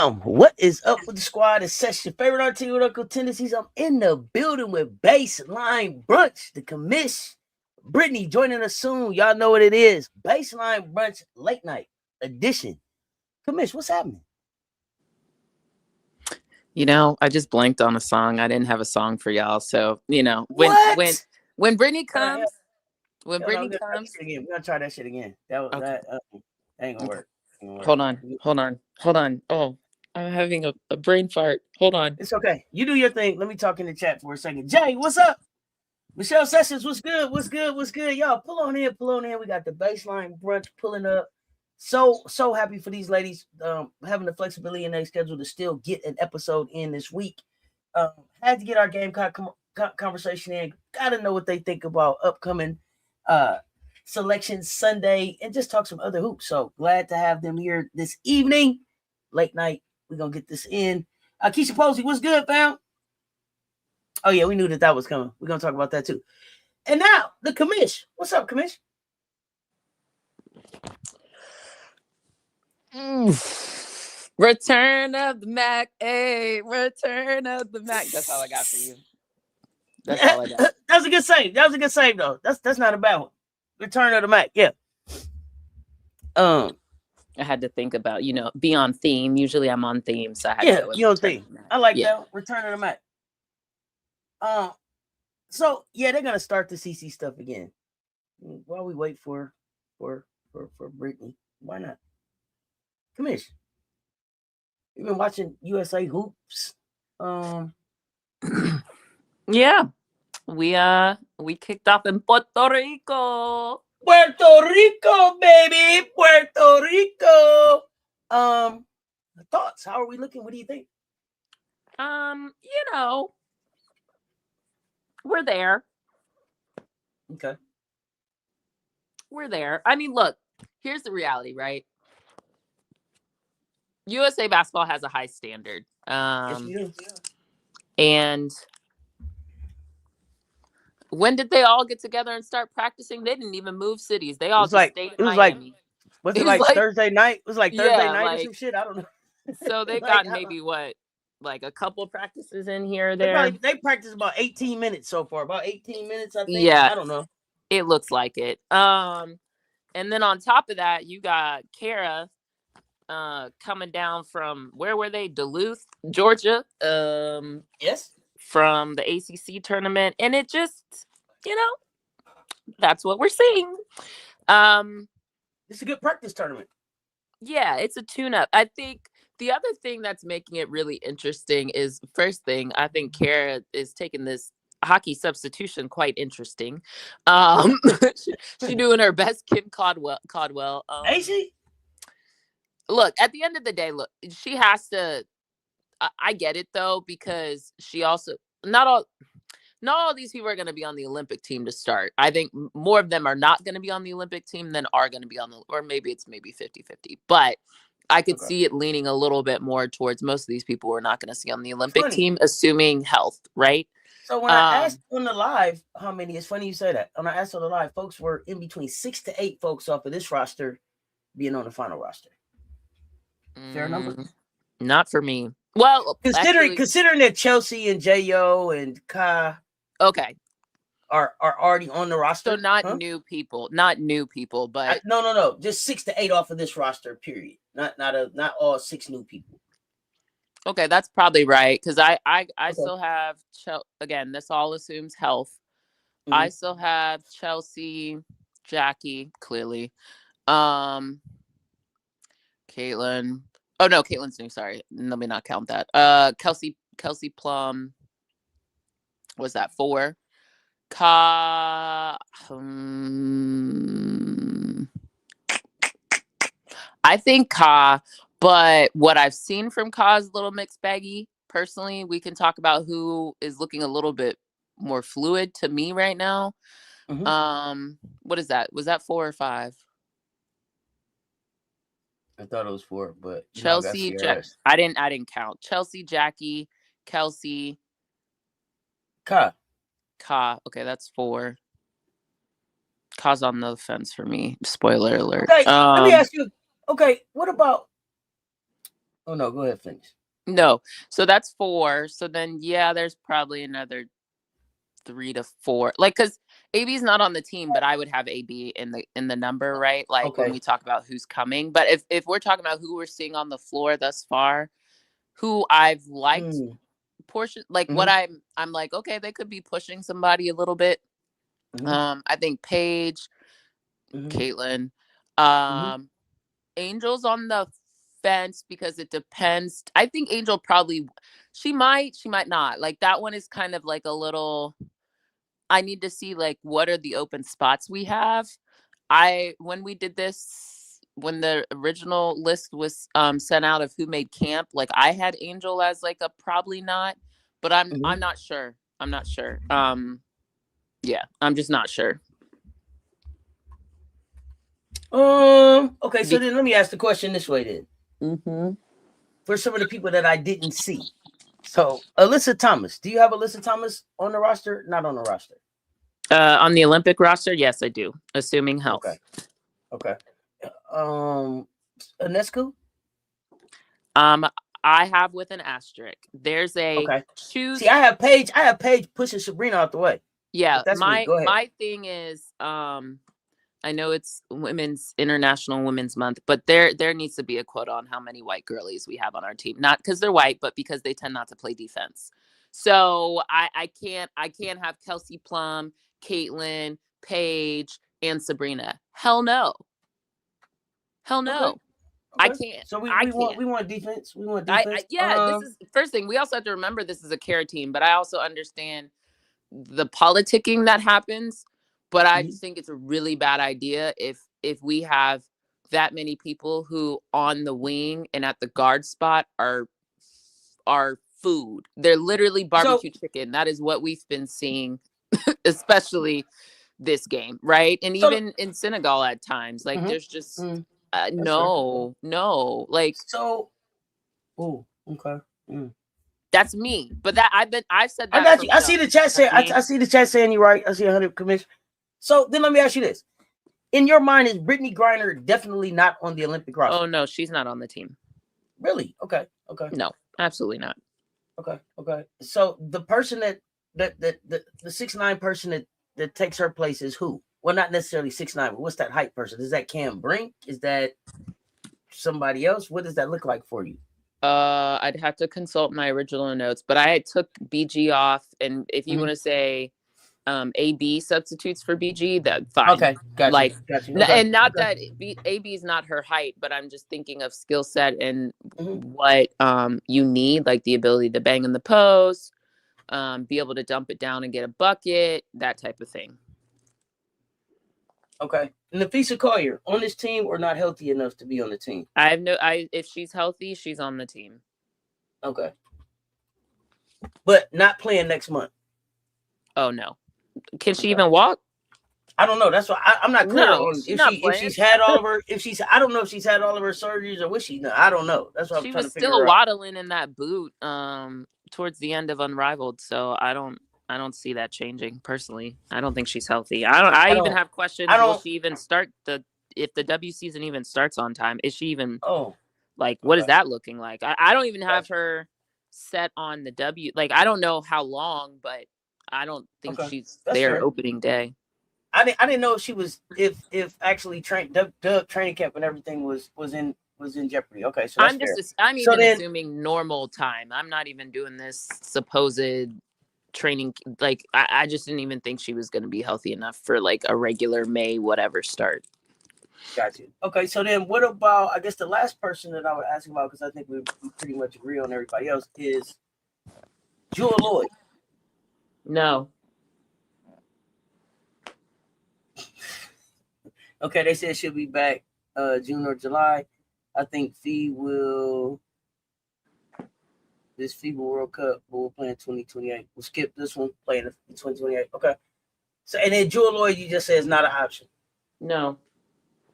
Bam! What is up with the squad? It's Cess, your favorite arterial tendencies. I'm in the building with Baseline Brunch, the commish. Brittany joining us soon. Y'all know what it is. Baseline Brunch late night edition. Commish, what's happening? You know, I just blanked on a song. I didn't have a song for y'all. So, you know, when Brittany comes, we're gonna try that shit again. That ain't gonna work. Hold on. Oh, I'm having a brain fart. Hold on. It's okay. You do your thing. Let me talk in the chat for a second. Jay, what's up? Michelle Sessions, what's good? What's good? Y'all, pull on in. We got the Baseline Brunch pulling up. So happy for these ladies having the flexibility in their schedule to still get an episode in this week. Had to get our Gamecock conversation in. Got to know what they think about upcoming Selection Sunday and just talk some other hoops. So glad to have them here this evening. Late night. We're going to get this in. Keisha Posey, what's good, fam? Oh, yeah, we knew that was coming. We're going to talk about that, too. And now, the commish. What's up, commish? Return of the Mac. Hey, return of the Mac. That's all I got for you. That's all I got. That was a good save, though. That's not a bad one. Return of the Mac, yeah. I had to think about, be on theme. Usually I'm on theme, so I had to go with you on theme. I like that. Return of the Mac. So yeah, they're gonna start the CC stuff again. While we wait for Brittany, why not? Commish, you've been watching USA hoops. Yeah, we kicked off in Puerto Rico. Puerto Rico, baby, Puerto Rico. Thoughts? How are we looking? What do you think? We're there. Okay. We're there. I mean, look, here's the reality, right? USA basketball has a high standard. Yes, we do. And when did they all get together and start practicing? They didn't even move cities. They all stayed in Miami. Was it like Thursday night? It was like Thursday night or some shit? I don't know. So they got maybe like a couple practices in here or there. They practiced about 18 minutes so far. About 18 minutes, I think. Yeah. I don't know. It looks like it. And then on top of that, you got Kara coming down from, where were they? Duluth, Georgia. Yes. From the ACC tournament. And it just, that's what we're seeing. It's a good practice tournament. Yeah, it's a tune-up. I think the other thing that's making it really interesting is, first thing, I think Kara is taking this hockey substitution quite interesting. She doing her best, Kim Caldwell. Ain't she? Look, at the end of the day, she has to. I get it though, because she also not all these people are going to be on the Olympic team to start. I think more of them are not going to be on the Olympic team than are going to be or maybe it's 50-50. But I could see it leaning a little bit more towards most of these people we're not going to see on the Olympic team, assuming health, right? So when I asked on the live how many, it's funny you say that. When I asked on the live, folks were in between 6 to 8 folks off of this roster being on the final roster. Fair number? Not for me. Well, considering that Chelsea and J.O. and Ka are already on the roster. So not new people, but no, just 6 to 8 off of this roster. Period. Not all 6 new people. Okay, that's probably right, because I still have again. This all assumes health. Mm-hmm. I still have Chelsea, Jackie, clearly, Caitlin. Oh no, Caitlin's new. Sorry, let me not count that. Kelsey Plum. Was that 4? Ka. I think Ka, but what I've seen from Ka is a little mixed baggy. Personally, we can talk about who is looking a little bit more fluid to me right now. Mm-hmm. What is that? Was that 4 or 5? I thought it was 4, but Chelsea, I didn't count. Chelsea, Jackie, Kelsey, Ka. Okay, that's 4. Ka's on the fence for me. Spoiler alert. Okay, let me ask you. Okay, what about Oh no, go ahead, finish. No. So that's 4. So then, yeah, there's probably another 3 to 4. Like, because AB's not on the team, but I would have AB in the number, right? Like when Okay. we talk about who's coming. But if we're talking about who we're seeing on the floor thus far, who I've liked portion, like what I'm like, okay, they could be pushing somebody a little bit. I think Paige, Caitlin, Angel's on the fence because it depends. I think Angel probably, she might not. Like that one is kind of like a little, I need to see like what are the open spots we have. When we did this, when the original list was sent out of who made camp, like I had Angel as like a probably not, but I'm not sure. I'm not sure. Yeah, I'm just not sure. Okay, so then let me ask the question this way then. For some of the people that I didn't see. So Alyssa Thomas, do you have Alyssa Thomas on the roster? Not on the roster. On the Olympic roster, yes, I do, assuming health. Okay. Anescu? I have with an asterisk. There's a choose. See, I have Paige pushing Sabrina out the way. Yeah, my thing is, I know it's International Women's Month, but there needs to be a quote on how many white girlies we have on our team. Not because they're white, but because they tend not to play defense. So I can't have Kelsey Plum, Caitlin, Paige, and Sabrina. Hell no. Okay. I can't. So we want defense. We want defense. This is the first thing. We also have to remember this is a care team, but I also understand the politicking that happens. But I just think it's a really bad idea if we have that many people who on the wing and at the guard spot are food. They're literally barbecue chicken. That is what we've been seeing, especially this game, right? And even in Senegal at times, like there's just no, like okay. That's me, but I've said that. I got you. I see the chat saying. I see the chat saying you're right. I see 100 commission. So then let me ask you this: in your mind, is Brittany Griner definitely not on the Olympic roster? Oh no, she's not on the team. Really? Okay. No, absolutely not. Okay. So the person the 6'9" person that takes her place is who? Well, not necessarily 6'9", but what's that height person? Is that Cam Brink? Is that somebody else? What does that look like for you? I'd have to consult my original notes, but I took BG off, and if you want to say AB substitutes for BG, that fine. Okay, gotcha. Okay. And not that AB is not her height, but I'm just thinking of skill set and what you need, like the ability to bang in the post, be able to dump it down and get a bucket, that type of thing. Okay. Nafisa Collier on this team or not healthy enough to be on the team? If she's healthy, she's on the team. Okay. But not playing next month. Oh no. Can she even walk? I don't know. That's why I'm not clear on if she's had all of her. I don't know if she's had all of her surgeries or was she? No, I don't know. That's what I'm trying to figure out. She was still waddling in that boot towards the end of Unrivaled, so I don't see that changing personally. I don't think she's healthy. I even have questions. Will she even start if the W season even starts on time? Is she even what is that looking like? I don't even have her set on the W. Like I don't know how long, but I don't think she's there opening day. I didn't know if she was if actually Doug training camp and everything was in jeopardy. Okay, so I'm assuming normal time. I'm not even doing this supposed training. Like I just didn't even think she was going to be healthy enough for like a regular May whatever start. Got you. Okay, so then what about, I guess the last person that I would ask about, because I think we pretty much agree on everybody else, is Jewel Lloyd. No. Okay, they said she'll be back June or July. I think this FIBA World Cup, but we'll play in 2028. We'll skip this one, play in 2028. Okay. So, and then Jewel Lloyd, you just said is not an option. No.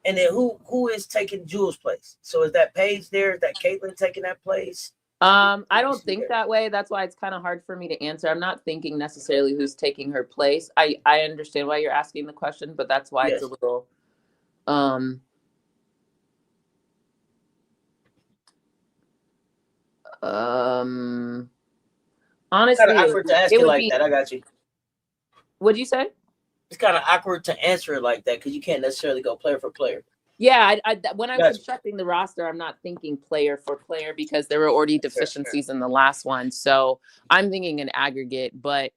And then who is taking Jewel's place? So is that Paige there? Is that Caitlin taking that place? I don't think that way. That's why it's kind of hard for me to answer. I'm not thinking necessarily who's taking her place. I understand why you're asking the question, but that's why it's a little It's kind of Honestly, awkward to ask it it would like be. that. I got you. What'd you say? It's kind of awkward to answer it like that because you can't necessarily go player for player. Yeah, when I'm Gotcha. constructing the roster, I'm not thinking player for player because there were already deficiencies in the last one. So I'm thinking an aggregate. But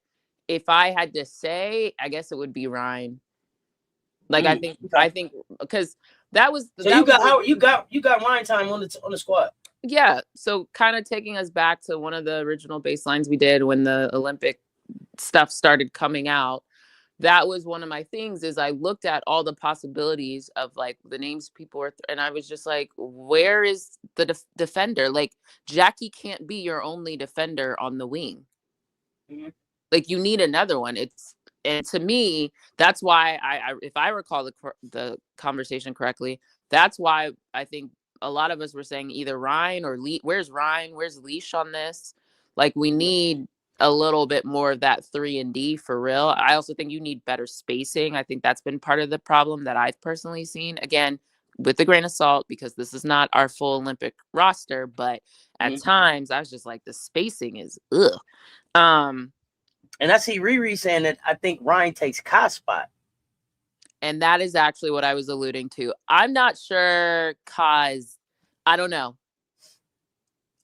if I had to say, I guess it would be Ryan. Like I think because that was So that you was got Howard, you got Ryan time on the squad. yeah. So kind of taking us back to one of the original baselines we did when the Olympic stuff started coming out. That was one of my things is I looked at all the possibilities of like the names people were and I was just like, where is the defender? Like Jackie can't be your only defender on the wing. Mm-hmm. Like you need another one. And to me, that's why I if I recall the conversation correctly, that's why I think a lot of us were saying either Ryan or Lee. Where's Ryan? Where's Leash on this? Like we need a little bit more of that 3-and-D for real. I also think you need better spacing. I think that's been part of the problem that I've personally seen. Again, with a grain of salt, because this is not our full Olympic roster, but at times I was just like, the spacing is ugh. And I see Riri saying that I think Ryan takes Kai's spot. And that is actually what I was alluding to. I'm not sure Kai's, I don't know.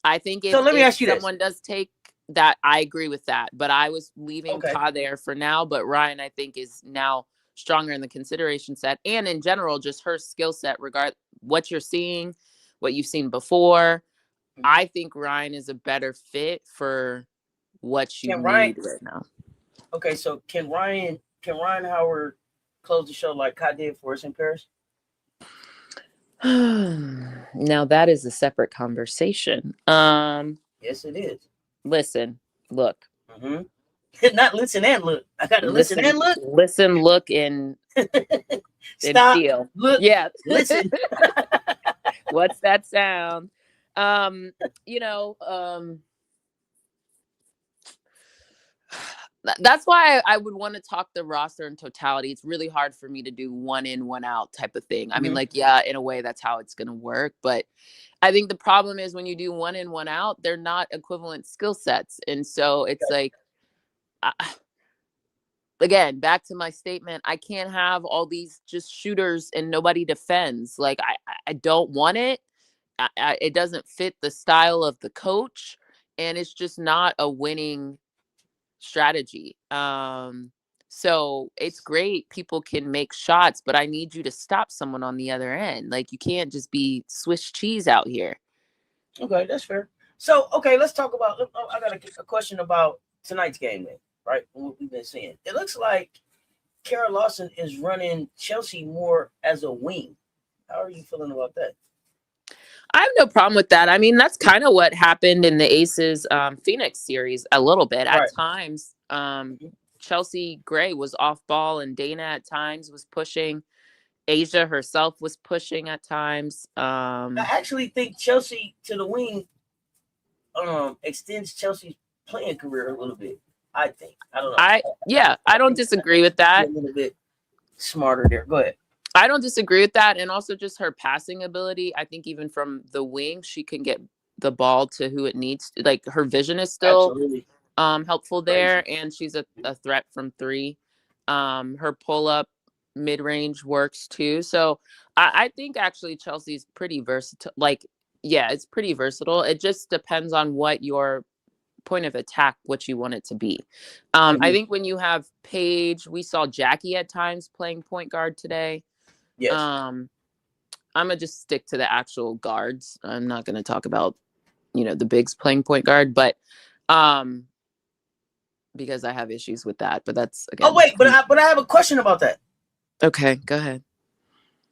I think if someone does take that, I agree with that. But I was leaving Kai there for now. But Ryan, I think, is now stronger in the consideration set. And in general, just her skill set, regard what you're seeing, what you've seen before. I think Ryan is a better fit for what you need right now. Okay, so can Ryan Howard close the show like Kai did for us in Paris? Now that is a separate conversation. Yes, it is. Listen, look. Mm-hmm. Not listen and look. I gotta listen and look. Listen, look, and stop. And feel. Look. Yeah. Listen. What's that sound? That's why I would want to talk the roster in totality. It's really hard for me to do 1 in, 1 out type of thing. I mean, like, yeah, in a way that's how it's going to work. But I think the problem is when you do 1 in, 1 out, they're not equivalent skill sets. And so it's like, again, back to my statement, I can't have all these just shooters and nobody defends. Like, I don't want it. It doesn't fit the style of the coach. And it's just not a winning strategy. So it's great people can make shots, but I need you to stop someone on the other end. Like you can't just be Swiss cheese out here. Okay, that's fair. So let's talk about I got a question about tonight's game then, right? What we've been seeing. It looks like Kara Lawson is running Chelsea more as a wing. How are you feeling about that? I have no problem with that. I mean, that's kind of what happened in the Aces Phoenix series a little bit. At times, Chelsea Gray was off ball and Dana at times was pushing. Asia herself was pushing at times. I actually think Chelsea to the wing extends Chelsea's playing career a little bit. I think. I don't know. I don't disagree with that. A little bit smarter there. Go ahead. I don't disagree with that. And also just her passing ability. I think even from the wing, she can get the ball to who it needs to. Like her vision is still helpful there. And she's a threat from 3. Her pull-up mid-range works too. So I think actually Chelsea's pretty versatile. Like, yeah, it's pretty versatile. It just depends on what your point of attack, what you want it to be. I think when you have Paige, we saw Jackie at times playing point guard today. Yes. I'm gonna just stick to the actual guards. I'm not gonna talk about, the bigs playing point guard, but because I have issues with that. But that's again. Oh wait, but I have a question about that. Okay, go ahead.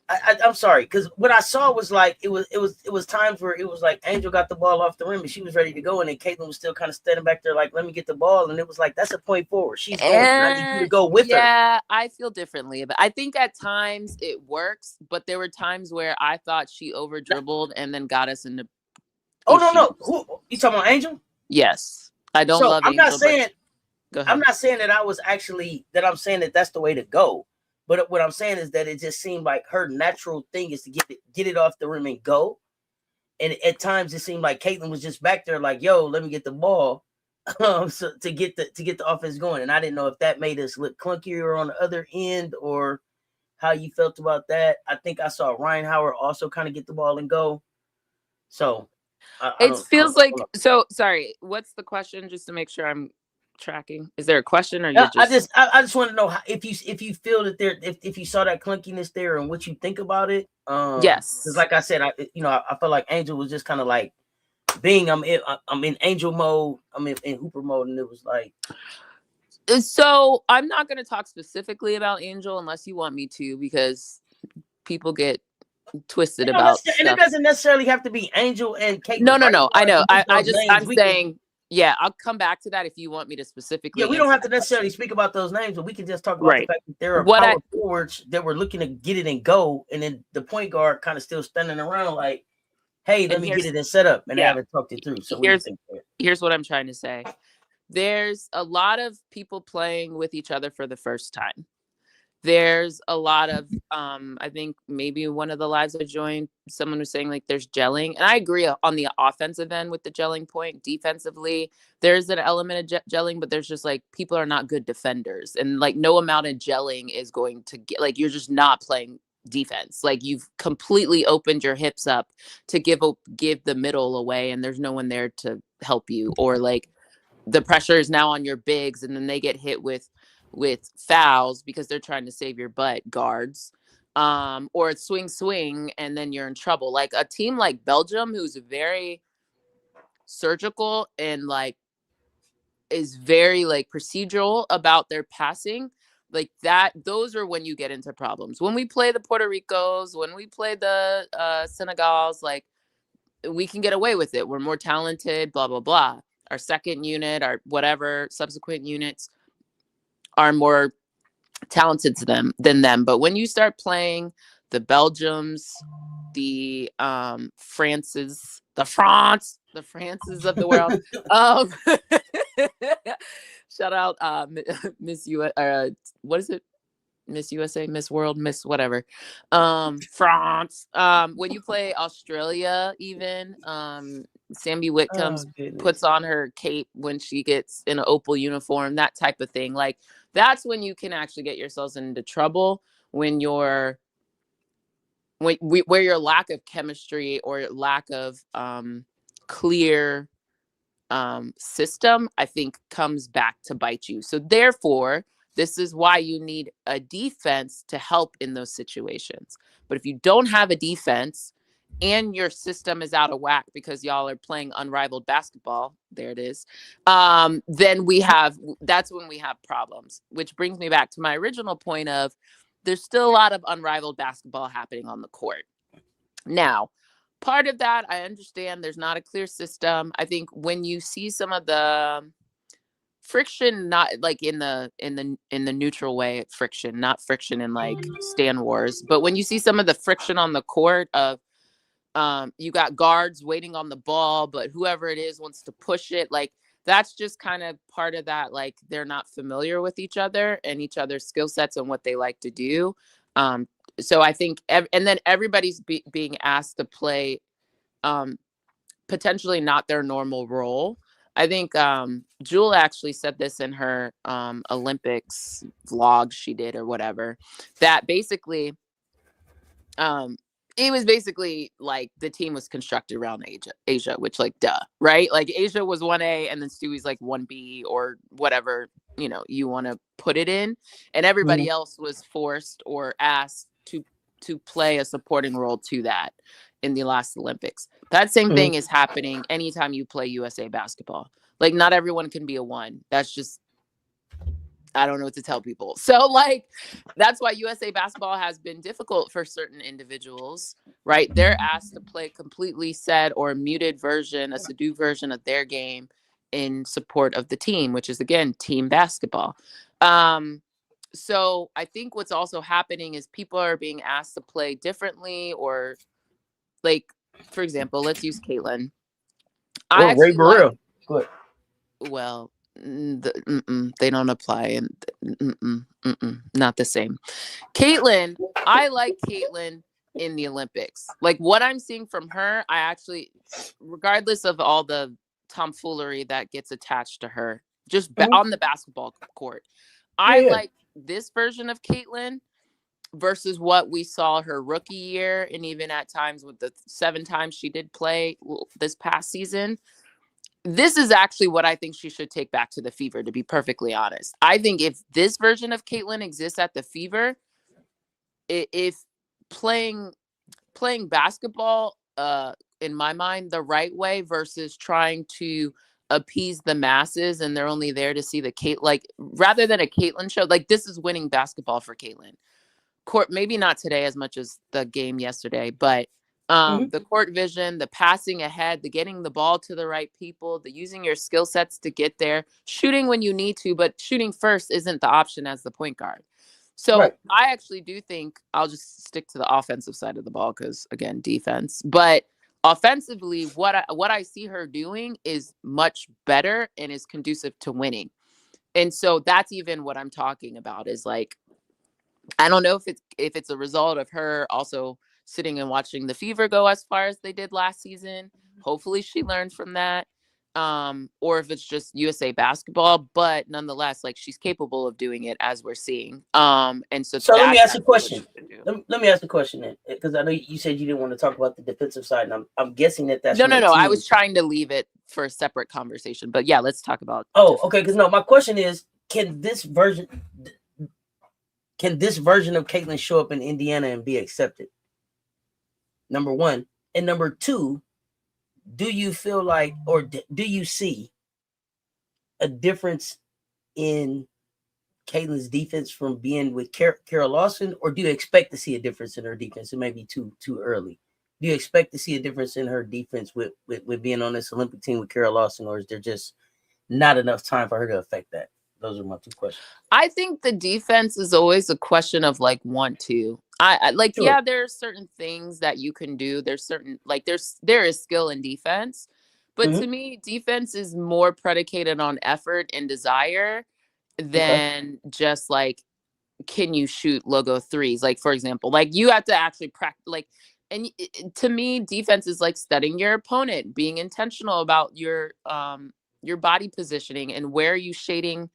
I'm sorry, because what I saw was like it was times where it was like Angel got the ball off the rim and she was ready to go, and then Caitlin was still kind of standing back there like, let me get the ball, and it was like that's a point forward. She's going, I need you to go with her. Yeah, I feel differently, but I think at times it works, but there were times where I thought she over dribbled and then got us into. Oh no, who you talking about, Angel? Yes, I don't love. I'm Angel, not saying. Go ahead. I'm not saying that I'm saying that that's the way to go. But what I'm saying is that it just seemed like her natural thing is to get it off the rim and go. And at times it seemed like Caitlin was just back there like, yo, let me get the ball. So to get the offense going. And I didn't know if that made us look clunkier on the other end or how you felt about that. I think I saw Ryan Howard also kind of get the ball and go. So It feels like, so sorry, what's the question, just to make sure I'm tracking? Is there a question, or you're just I just want to know how, if you feel that there, if you saw that clunkiness there and what you think about it. Yes, because like I said, I felt like Angel was just kind of like being I'm in Angel mode, I'm in Hooper mode, and it was like, so I'm not going to talk specifically about Angel unless you want me to, because people get twisted about stuff. And it doesn't necessarily have to be Angel and Caitlin. No, right? I know. I'm saying, yeah, I'll come back to that if you want me to specifically. Yeah, we don't have to necessarily speak about those names, but we can just talk about the fact that there are power forwards that were looking to get it and go, and then the point guard kind of still standing around like, hey, let me get it and set up, and they haven't talked it through. So here's what I'm trying to say. There's a lot of people playing with each other for the first time. There's a lot of, I think maybe one of the lives I joined, someone was saying like there's gelling. And I agree on the offensive end with the gelling point. Defensively, there's an element of gelling, but there's just like people are not good defenders. And like no amount of gelling is going to get, like, you're just not playing defense. Like you've completely opened your hips up to give the middle away, and there's no one there to help you. Or like the pressure is now on your bigs, and then they get hit with fouls because they're trying to save your butt, guards, or it's swing, and then you're in trouble. Like a team like Belgium, who's very surgical and like is very like procedural about their passing, like that, those are when you get into problems. When we play the Puerto Ricos, when we play the Senegals, like we can get away with it. We're more talented, blah, blah, blah. Our second unit, our whatever subsequent units are more talented than them. But when you start playing the Belgiums, the Frances of the world, shout out Miss US, what is it? Miss USA, Miss World, Miss whatever. France. When you play Australia, even Sammy Whitcomb puts on her cape when she gets in an opal uniform, that type of thing. Like that's when you can actually get yourselves into trouble, when where your lack of chemistry or lack of clear system, I think, comes back to bite you. So therefore, this is why you need a defense to help in those situations. But if you don't have a defense and your system is out of whack because y'all are playing unrivaled basketball, there it is, then that's when we have problems. Which brings me back to my original point of there's still a lot of unrivaled basketball happening on the court. Now, part of that, I understand there's not a clear system. I think when you see some of the friction, not like in the neutral way, friction, not friction in like Stan Wars, but when you see some of the friction on the court of you got guards waiting on the ball, but whoever it is wants to push it, like that's just kind of part of that. Like they're not familiar with each other and each other's skill sets and what they like to do. So I think, and then everybody's being asked to play potentially not their normal role. I think Jewel actually said this in her Olympics vlog she did or whatever, that basically it was basically like the team was constructed around Asia, which like, duh, right? Like Asia was 1A and then Stewie's like 1B or whatever, you want to put it in. And everybody else was forced or asked to play a supporting role to that in the last Olympics. That same thing is happening anytime you play USA basketball. Like not everyone can be a 1. That's just, I don't know what to tell people. So like, that's why USA basketball has been difficult for certain individuals, right? They're asked to play completely set or muted version, a subdued version of their game in support of the team, which is again, team basketball. So I think what's also happening is people are being asked to play differently, or like, for example, let's use Caitlin. Ray Burrell. Well, they don't apply, and not the same. Caitlin, I like Caitlin in the Olympics. Like what I'm seeing from her, I actually, regardless of all the tomfoolery that gets attached to her, just on the basketball court, I like this version of Caitlin versus what we saw her rookie year, and even at times with the 7 times she did play this past season. This is actually what I think she should take back to the Fever, to be perfectly honest. I think if this version of Caitlin exists at the Fever, if playing basketball in my mind the right way versus trying to appease the masses and they're only there to see the Kate, like rather than a Caitlin show, like this is winning basketball for Caitlin. Court, maybe not today as much as the game yesterday, but the court vision, the passing ahead, the getting the ball to the right people, the using your skill sets to get there, shooting when you need to, but shooting first isn't the option as the point guard. So I actually do think I'll just stick to the offensive side of the ball because, again, defense. But offensively, what I see her doing is much better and is conducive to winning. And so that's even what I'm talking about is like, I don't know if it's a result of her also sitting and watching the Fever go as far as they did last season. Hopefully she learned from that. Or if it's just USA basketball, but nonetheless, like she's capable of doing it as we're seeing. And so let me ask a question. Let me ask a question then, because I know you said you didn't want to talk about the defensive side, and I'm guessing that's no. I was trying to leave it for a separate conversation, but yeah, let's talk about. Okay, because no, my question is, can this version of Caitlin show up in Indiana and be accepted? Number one. And number two, do you feel like, or do you see a difference in Caitlin's defense from being with Kara Lawson, or do you expect to see a difference in her defense? It may be too early. Do you expect to see a difference in her defense with being on this Olympic team with Kara Lawson, or is there just not enough time for her to affect that? Those are my 2 questions. I think the defense is always a question of like 1-2. I like, sure. Yeah, there are certain things that you can do. There's certain, like there is skill in defense, but to me, defense is more predicated on effort and desire than just like, can you shoot logo threes? Like, for example, like you have to actually practice, like, and to me, defense is like studying your opponent, being intentional about your body positioning and where are you shading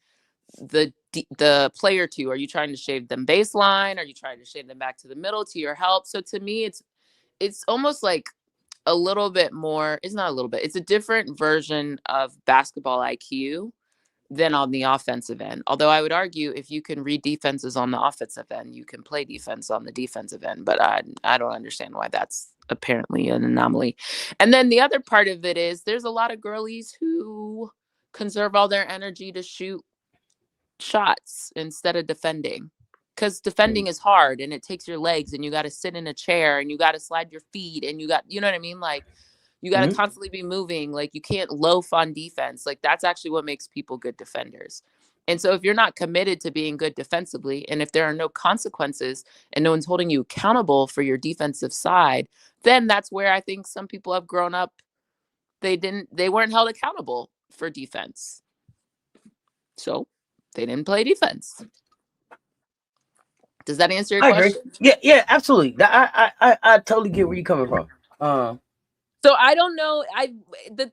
the player to. Are you trying to shade them baseline? Are you trying to shade them back to the middle to your help? So to me, it's almost like a little bit more, it's not a little bit, it's a different version of basketball IQ than on the offensive end. Although I would argue if you can read defenses on the offensive end, you can play defense on the defensive end. But I don't understand why that's apparently an anomaly. And then the other part of it is there's a lot of girlies who conserve all their energy to shoot shots instead of defending, because defending is hard and it takes your legs and you got to sit in a chair and you got to slide your feet and you got, you know what I mean? Like you got to constantly be moving. Like you can't loaf on defense. Like that's actually what makes people good defenders. And so if you're not committed to being good defensively, and if there are no consequences and no one's holding you accountable for your defensive side, then that's where I think some people have grown up. They weren't held accountable for defense. So they didn't play defense. Does that answer your question? Agree. Yeah, absolutely. I totally get where you're coming from. So I don't know.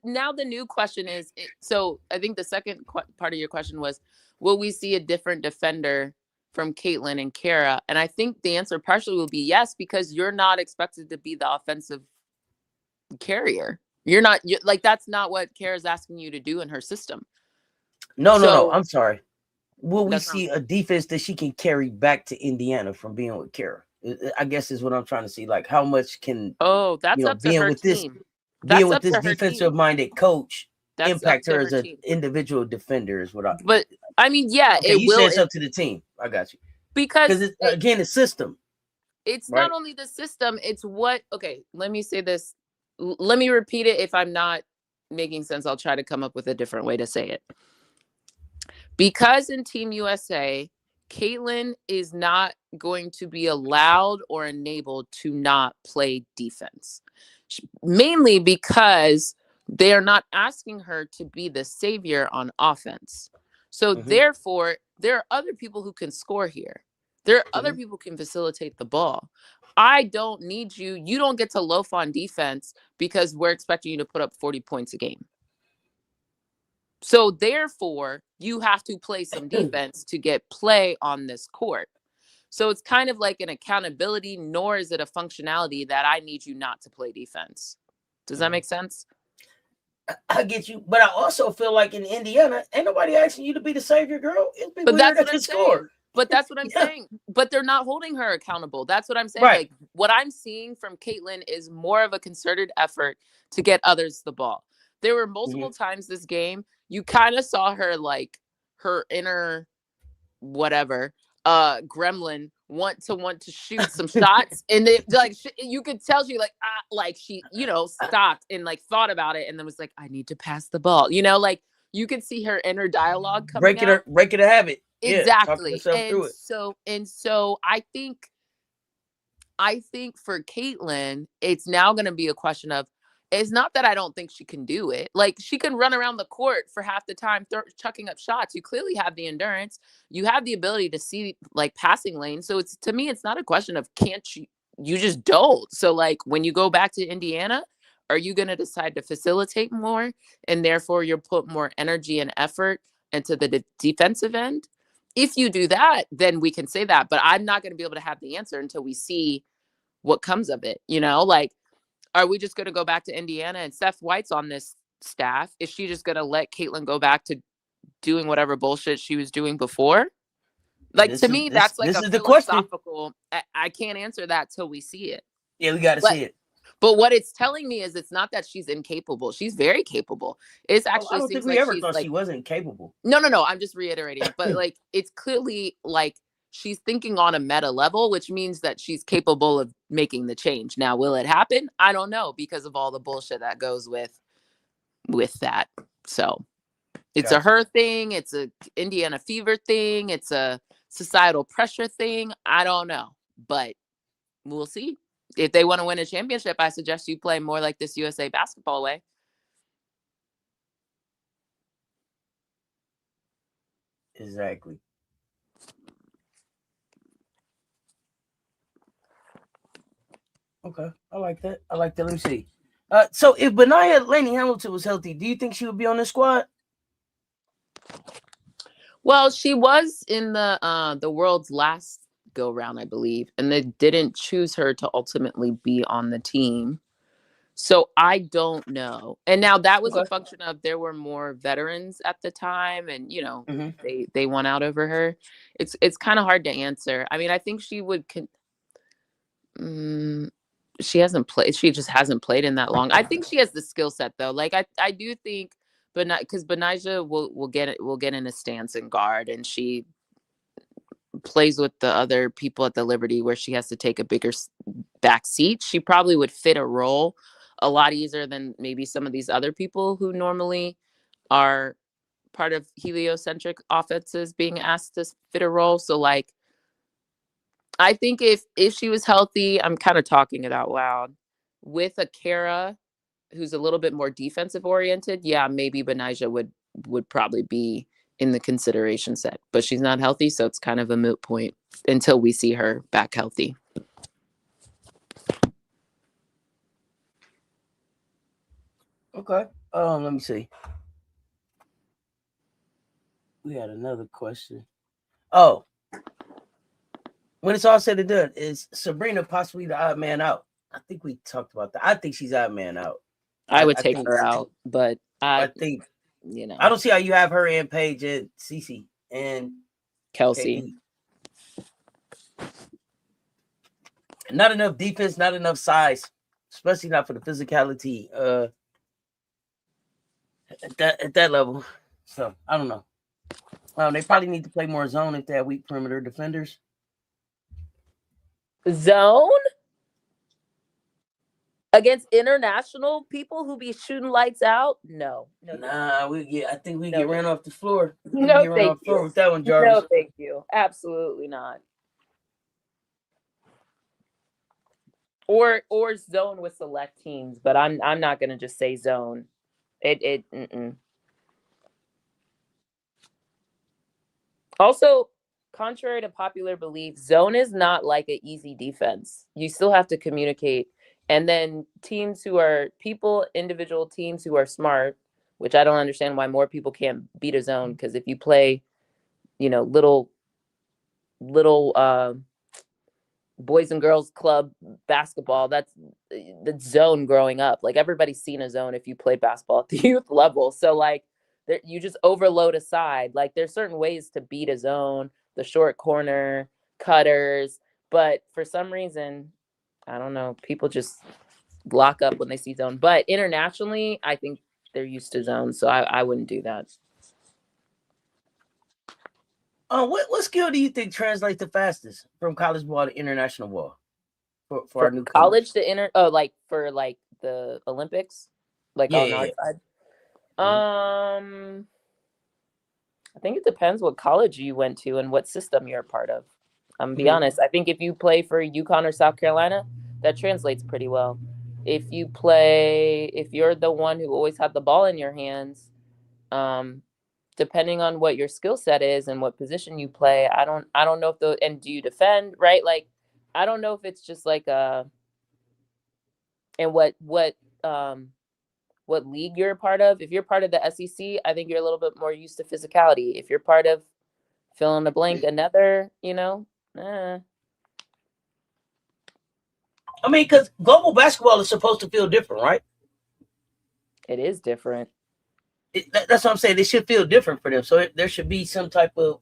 Now the new question is, so I think the second part of your question was, will we see a different defender from Caitlin and Kara? And I think the answer partially will be yes, because you're not expected to be the offensive carrier. You're like, that's not what Kara's asking you to do in her system. No. I'm sorry. Will we see a defense that she can carry back to Indiana from being with Kara? I guess is what I'm trying to see. Like, how much can that's up to her team. Being with this defensive-minded coach impact her as an individual defender? Is what I. But I mean, yeah, it will. It's up to the team. I got you. Because it's, again, the system. It's not only the system. It's what. Okay, let me say this. Let me repeat it. If I'm not making sense, I'll try to come up with a different way to say it. Because in Team USA, Caitlin is not going to be allowed or enabled to not play defense. Mainly because they are not asking her to be the savior on offense. So therefore, there are other people who can score here. There are other people who can facilitate the ball. I don't need you. You don't get to loaf on defense because we're expecting you to put up 40 points a game. So therefore, you have to play some defense to get play on this court. So it's kind of like an accountability, nor is it a functionality that I need you not to play defense. Does that make sense? I get you, but I also feel like in Indiana, ain't nobody asking you to be the savior, girl. It'd be But weird that's that what you I'm score. saying. But that's what I'm saying. But they're not holding her accountable. That's what I'm saying. Right. Like what I'm seeing from Caitlin is more of a concerted effort to get others the ball. There were multiple times this game you kind of saw her like her inner whatever gremlin want to shoot some shots, and it like you could tell she like she stopped and like thought about it and then was like, I need to pass the ball, like you could see her inner dialogue coming out. Breaking a habit. Exactly. Yeah, so I think for Caitlin, it's now going to be a question of, it's not that I don't think she can do it. Like she can run around the court for half the time, chucking up shots. You clearly have the endurance. You have the ability to see like passing lanes. So it's, to me, it's not a question of can't you, you just don't. So like when you go back to Indiana, are you going to decide to facilitate more? And therefore you'll put more energy and effort into the defensive end? If you do that, then we can say that. But I'm not going to be able to have the answer until we see what comes of it. Like, are we just going to go back to Indiana and Seth White's on this staff? Is she just going to let Caitlin go back to doing whatever bullshit she was doing before? Like, to me, that's like a philosophical. I can't answer that till we see it. Yeah, we got to see it. But what it's telling me is it's not that she's incapable. She's very capable. It's actually I don't think we ever thought she wasn't capable. No. I'm just reiterating. But like, it's clearly like she's thinking on a meta level, which means that she's capable of making the change. Now, will it happen? I don't know, because of all the bullshit that goes with that. So it's a her thing. It's a Indiana fever thing. It's a societal pressure thing. I don't know, but we'll see. If they want to win a championship, I suggest you play more like this USA basketball way. Exactly. Okay, I like that. Let me see. So if Benaya Laney Hamilton was healthy, do you think she would be on the squad? Well, she was in the world's last go round, I believe, and they didn't choose her to ultimately be on the team. So I don't know. And now that was a function of there were more veterans at the time, and they won out over her. It's kind of hard to answer. I mean, I think she would. She hasn't played. She just hasn't played in that long. I think she has the skill set though. Like I do think, but not because Benija will get it. Will get in a stance and guard, and she plays with the other people at the Liberty where she has to take a bigger back seat. She probably would fit a role a lot easier than maybe some of these other people who normally are part of heliocentric offenses being asked to fit a role. So like, I think if she was healthy, I'm kind of talking it out loud, with a Kara who's a little bit more defensive oriented, yeah, maybe Benija would probably be in the consideration set, but she's not healthy, so it's kind of a moot point until we see her back healthy. Okay. Let me see. We had another question. Oh, when it's all said and done, is Sabrina possibly the odd man out? I think we talked about that. I think she's odd man out. I would take her out, but I think I don't see how you have her and Paige and Cece and Kelsey. Not enough defense, not enough size, especially not for the physicality at that level. So I don't know. They probably need to play more zone if they have weak perimeter defenders. Zone against international people who be shooting lights out? No. Nah, I think we get ran off the floor. No, thank you. With that one, Jarvis. No, thank you. Absolutely not. Or zone with select teams, but I'm not gonna just say zone. Also, contrary to popular belief, zone is not like an easy defense. You still have to communicate. And then individual teams who are smart, which I don't understand why more people can't beat a zone. Because if you play, little boys and girls club basketball, that's the zone growing up. Like everybody's seen a zone if you play basketball at the youth level. So like you just overload a side. Like there's certain ways to beat a zone, the short corner, cutters. But for some reason, I don't know, people just lock up when they see zone. But internationally, I think they're used to zone. So I wouldn't do that. What skill do you think translates the fastest from college ball to international ball for our newcomers? College to for the Olympics, on our side? Mm-hmm. I think it depends what college you went to and what system you're a part of. I'm be honest. I think if you play for UConn or South Carolina, that translates pretty well. If you're the one who always had the ball in your hands, depending on what your skill set is and what position you play, I don't know and do you defend, right? Like, I don't know if it's just like and what league you're a part of. If you're part of the SEC, I think you're a little bit more used to physicality. If you're part of fill in the blank, another, I mean, because global basketball is supposed to feel different, right? It is different. That's what I'm saying. It should feel different for them. So there should be some type of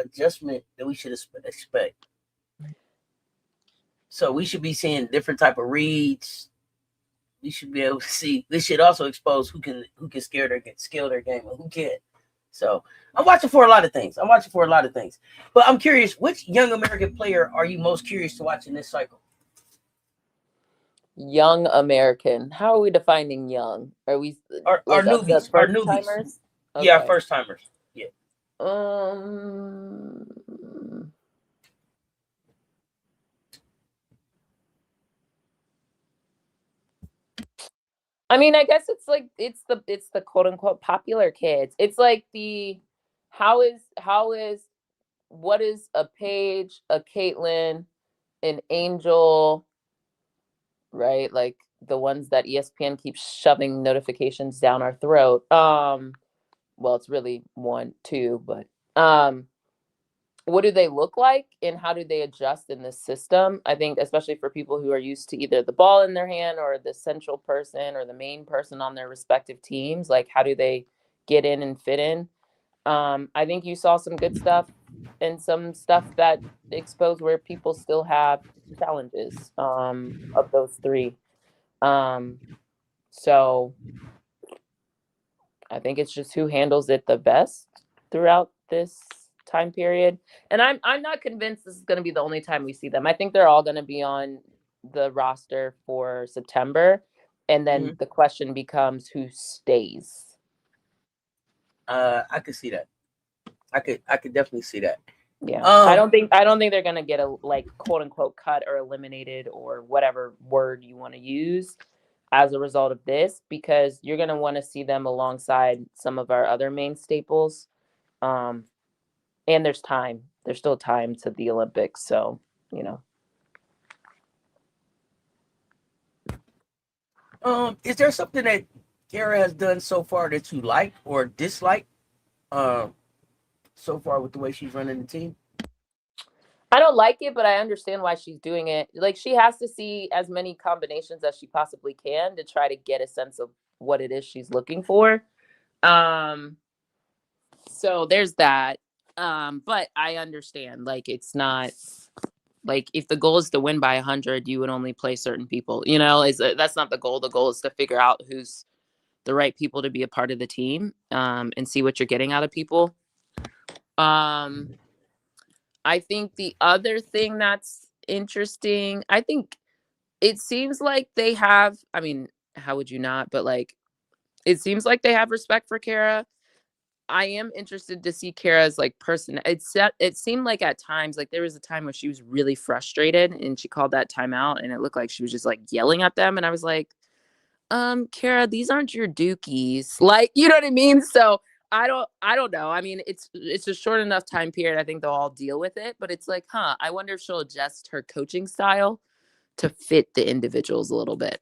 adjustment that we should expect. So we should be seeing different type of reads. We should be able to see. This should also expose who can scale their game and who can't. So I'm watching for a lot of things. But I'm curious, which young American player are you most curious to watch in this cycle? Young American. How are we defining young? Are we our newbies? Our newbies. Timers? Okay. Yeah, first timers. Yeah. I mean, I guess it's the quote unquote popular kids. It's like what is a Paige, a Caitlin, an Angel, right? Like the ones that ESPN keeps shoving notifications down our throat. Well, it's really 1, 2, but what do they look like and how do they adjust in this system? I think especially for people who are used to either the ball in their hand or the central person or the main person on their respective teams, like how do they get in and fit in? I think you saw some good stuff and some stuff that exposed where people still have challenges of those three. So I think it's just who handles it the best throughout this time period. And I'm not convinced this is going to be the only time we see them. I think they're all going to be on the roster for September. And then the question becomes who stays. I could see that. I could definitely see that. Yeah. I don't think they're going to get a quote unquote cut or eliminated or whatever word you want to use as a result of this, because you're going to want to see them alongside some of our other main staples. And there's time. There's still time to the Olympics. So, is there something that Kara has done so far that you like or dislike so far with the way she's running the team? I don't like it, but I understand why she's doing it. Like, she has to see as many combinations as she possibly can to try to get a sense of what it is she's looking for. So there's that. But I understand, it's not if the goal is to win by 100, you would only play certain people, that's not the goal. The goal is to figure out who's the right people to be a part of the team, and see what you're getting out of people. I think the other thing that's interesting, I think it seems like they have, I mean, how would you not, but it seems like they have respect for Kara. I am interested to see Kara's person. It seemed like at times, there was a time where she was really frustrated and she called that timeout and it looked like she was just yelling at them. And I was like, Kara, these aren't your dookies. You know what I mean? So I don't know. I mean, it's a short enough time period. I think they'll all deal with it, but it's like, I wonder if she'll adjust her coaching style to fit the individuals a little bit.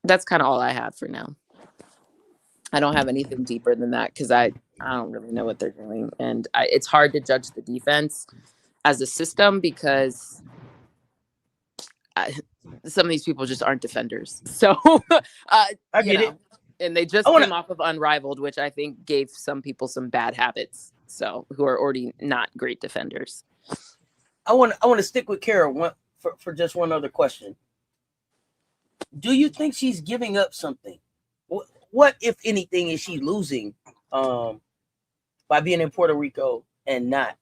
That's kind of all I have for now. I don't have anything deeper than that because I don't really know what they're doing, and it's hard to judge the defense as a system because some of these people just aren't defenders. So I get it. And they just came off of Unrivaled, which I think gave some people some bad habits. So who are already not great defenders. I want to stick with Kara for just one other question. Do you think she's giving up something? What if anything, is she losing by being in Puerto Rico and not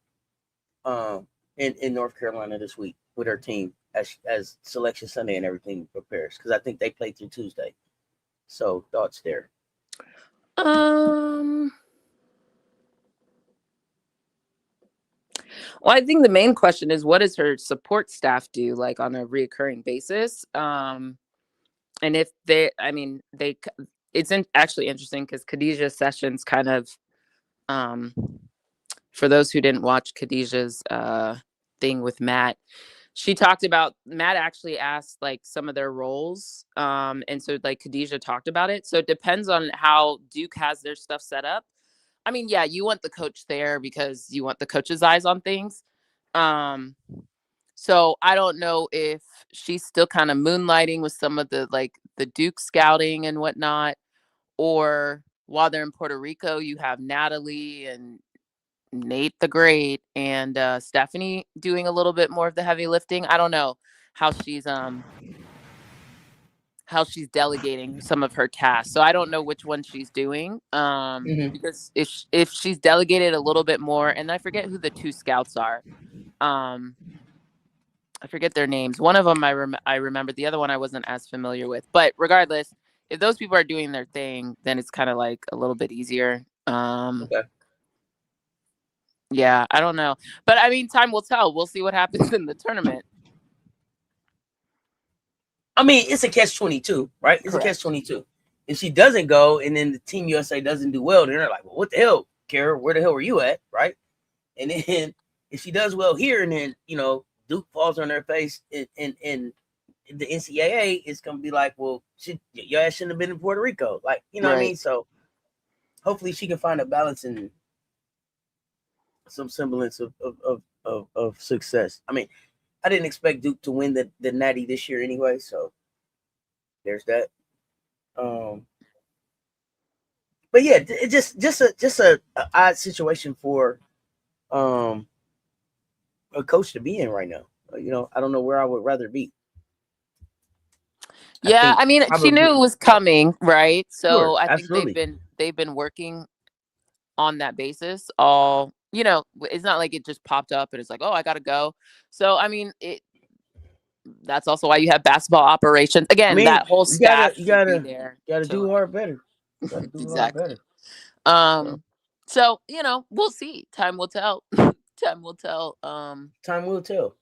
in North Carolina this week with her team as Selection Sunday and everything prepares? Because I think they play through Tuesday. So thoughts there. Well, I think the main question is, what does her support staff do, like on a reoccurring basis? And if it's actually interesting because Khadijah Sessions kind of, for those who didn't watch Khadijah's thing with Matt, she talked about, Matt actually asked like some of their roles. And so like Khadijah talked about it. So it depends on how Duke has their stuff set up. I mean, yeah, you want the coach there because you want the coach's eyes on things. So I don't know if she's still kind of moonlighting with some of the Duke scouting and whatnot, or while they're in Puerto Rico, you have Natalie and Nate the Great and Stephanie doing a little bit more of the heavy lifting. I don't know how she's delegating some of her tasks. So I don't know which one she's doing. Because if she's delegated a little bit more, and I forget who the two scouts are. I forget their names. One of them I remember. The other one I wasn't as familiar with. But regardless, if those people are doing their thing, then it's kind of like a little bit easier. Okay. Yeah, I don't know. But I mean, time will tell. We'll see what happens in the tournament. I mean, it's a catch-22, right? It's Correct. A catch-22. If she doesn't go and then the Team USA doesn't do well, then they're like, well, what the hell, Kara? Where the hell were you at, right? And then if she does well here and then, Duke falls on their face in the NCAA, it's going to be like, well, your ass shouldn't have been in Puerto Rico. Like, you know what I mean? So hopefully she can find a balance and some semblance of success. I mean, I didn't expect Duke to win the Natty this year anyway, so there's that. But yeah, it just a odd situation for a coach to be in right now. I don't know where I would rather be. Yeah, I mean, she knew it was coming, right? So sure, I think absolutely. they've been working on that basis all. It's not like it just popped up and it's like, oh, I gotta go. So I mean, that's also why you have basketball operations. Again, that whole staff should be there. Gotta do hard better. Gotta do exactly. hard better. So we'll see. Time will tell. Time will tell. Time will tell.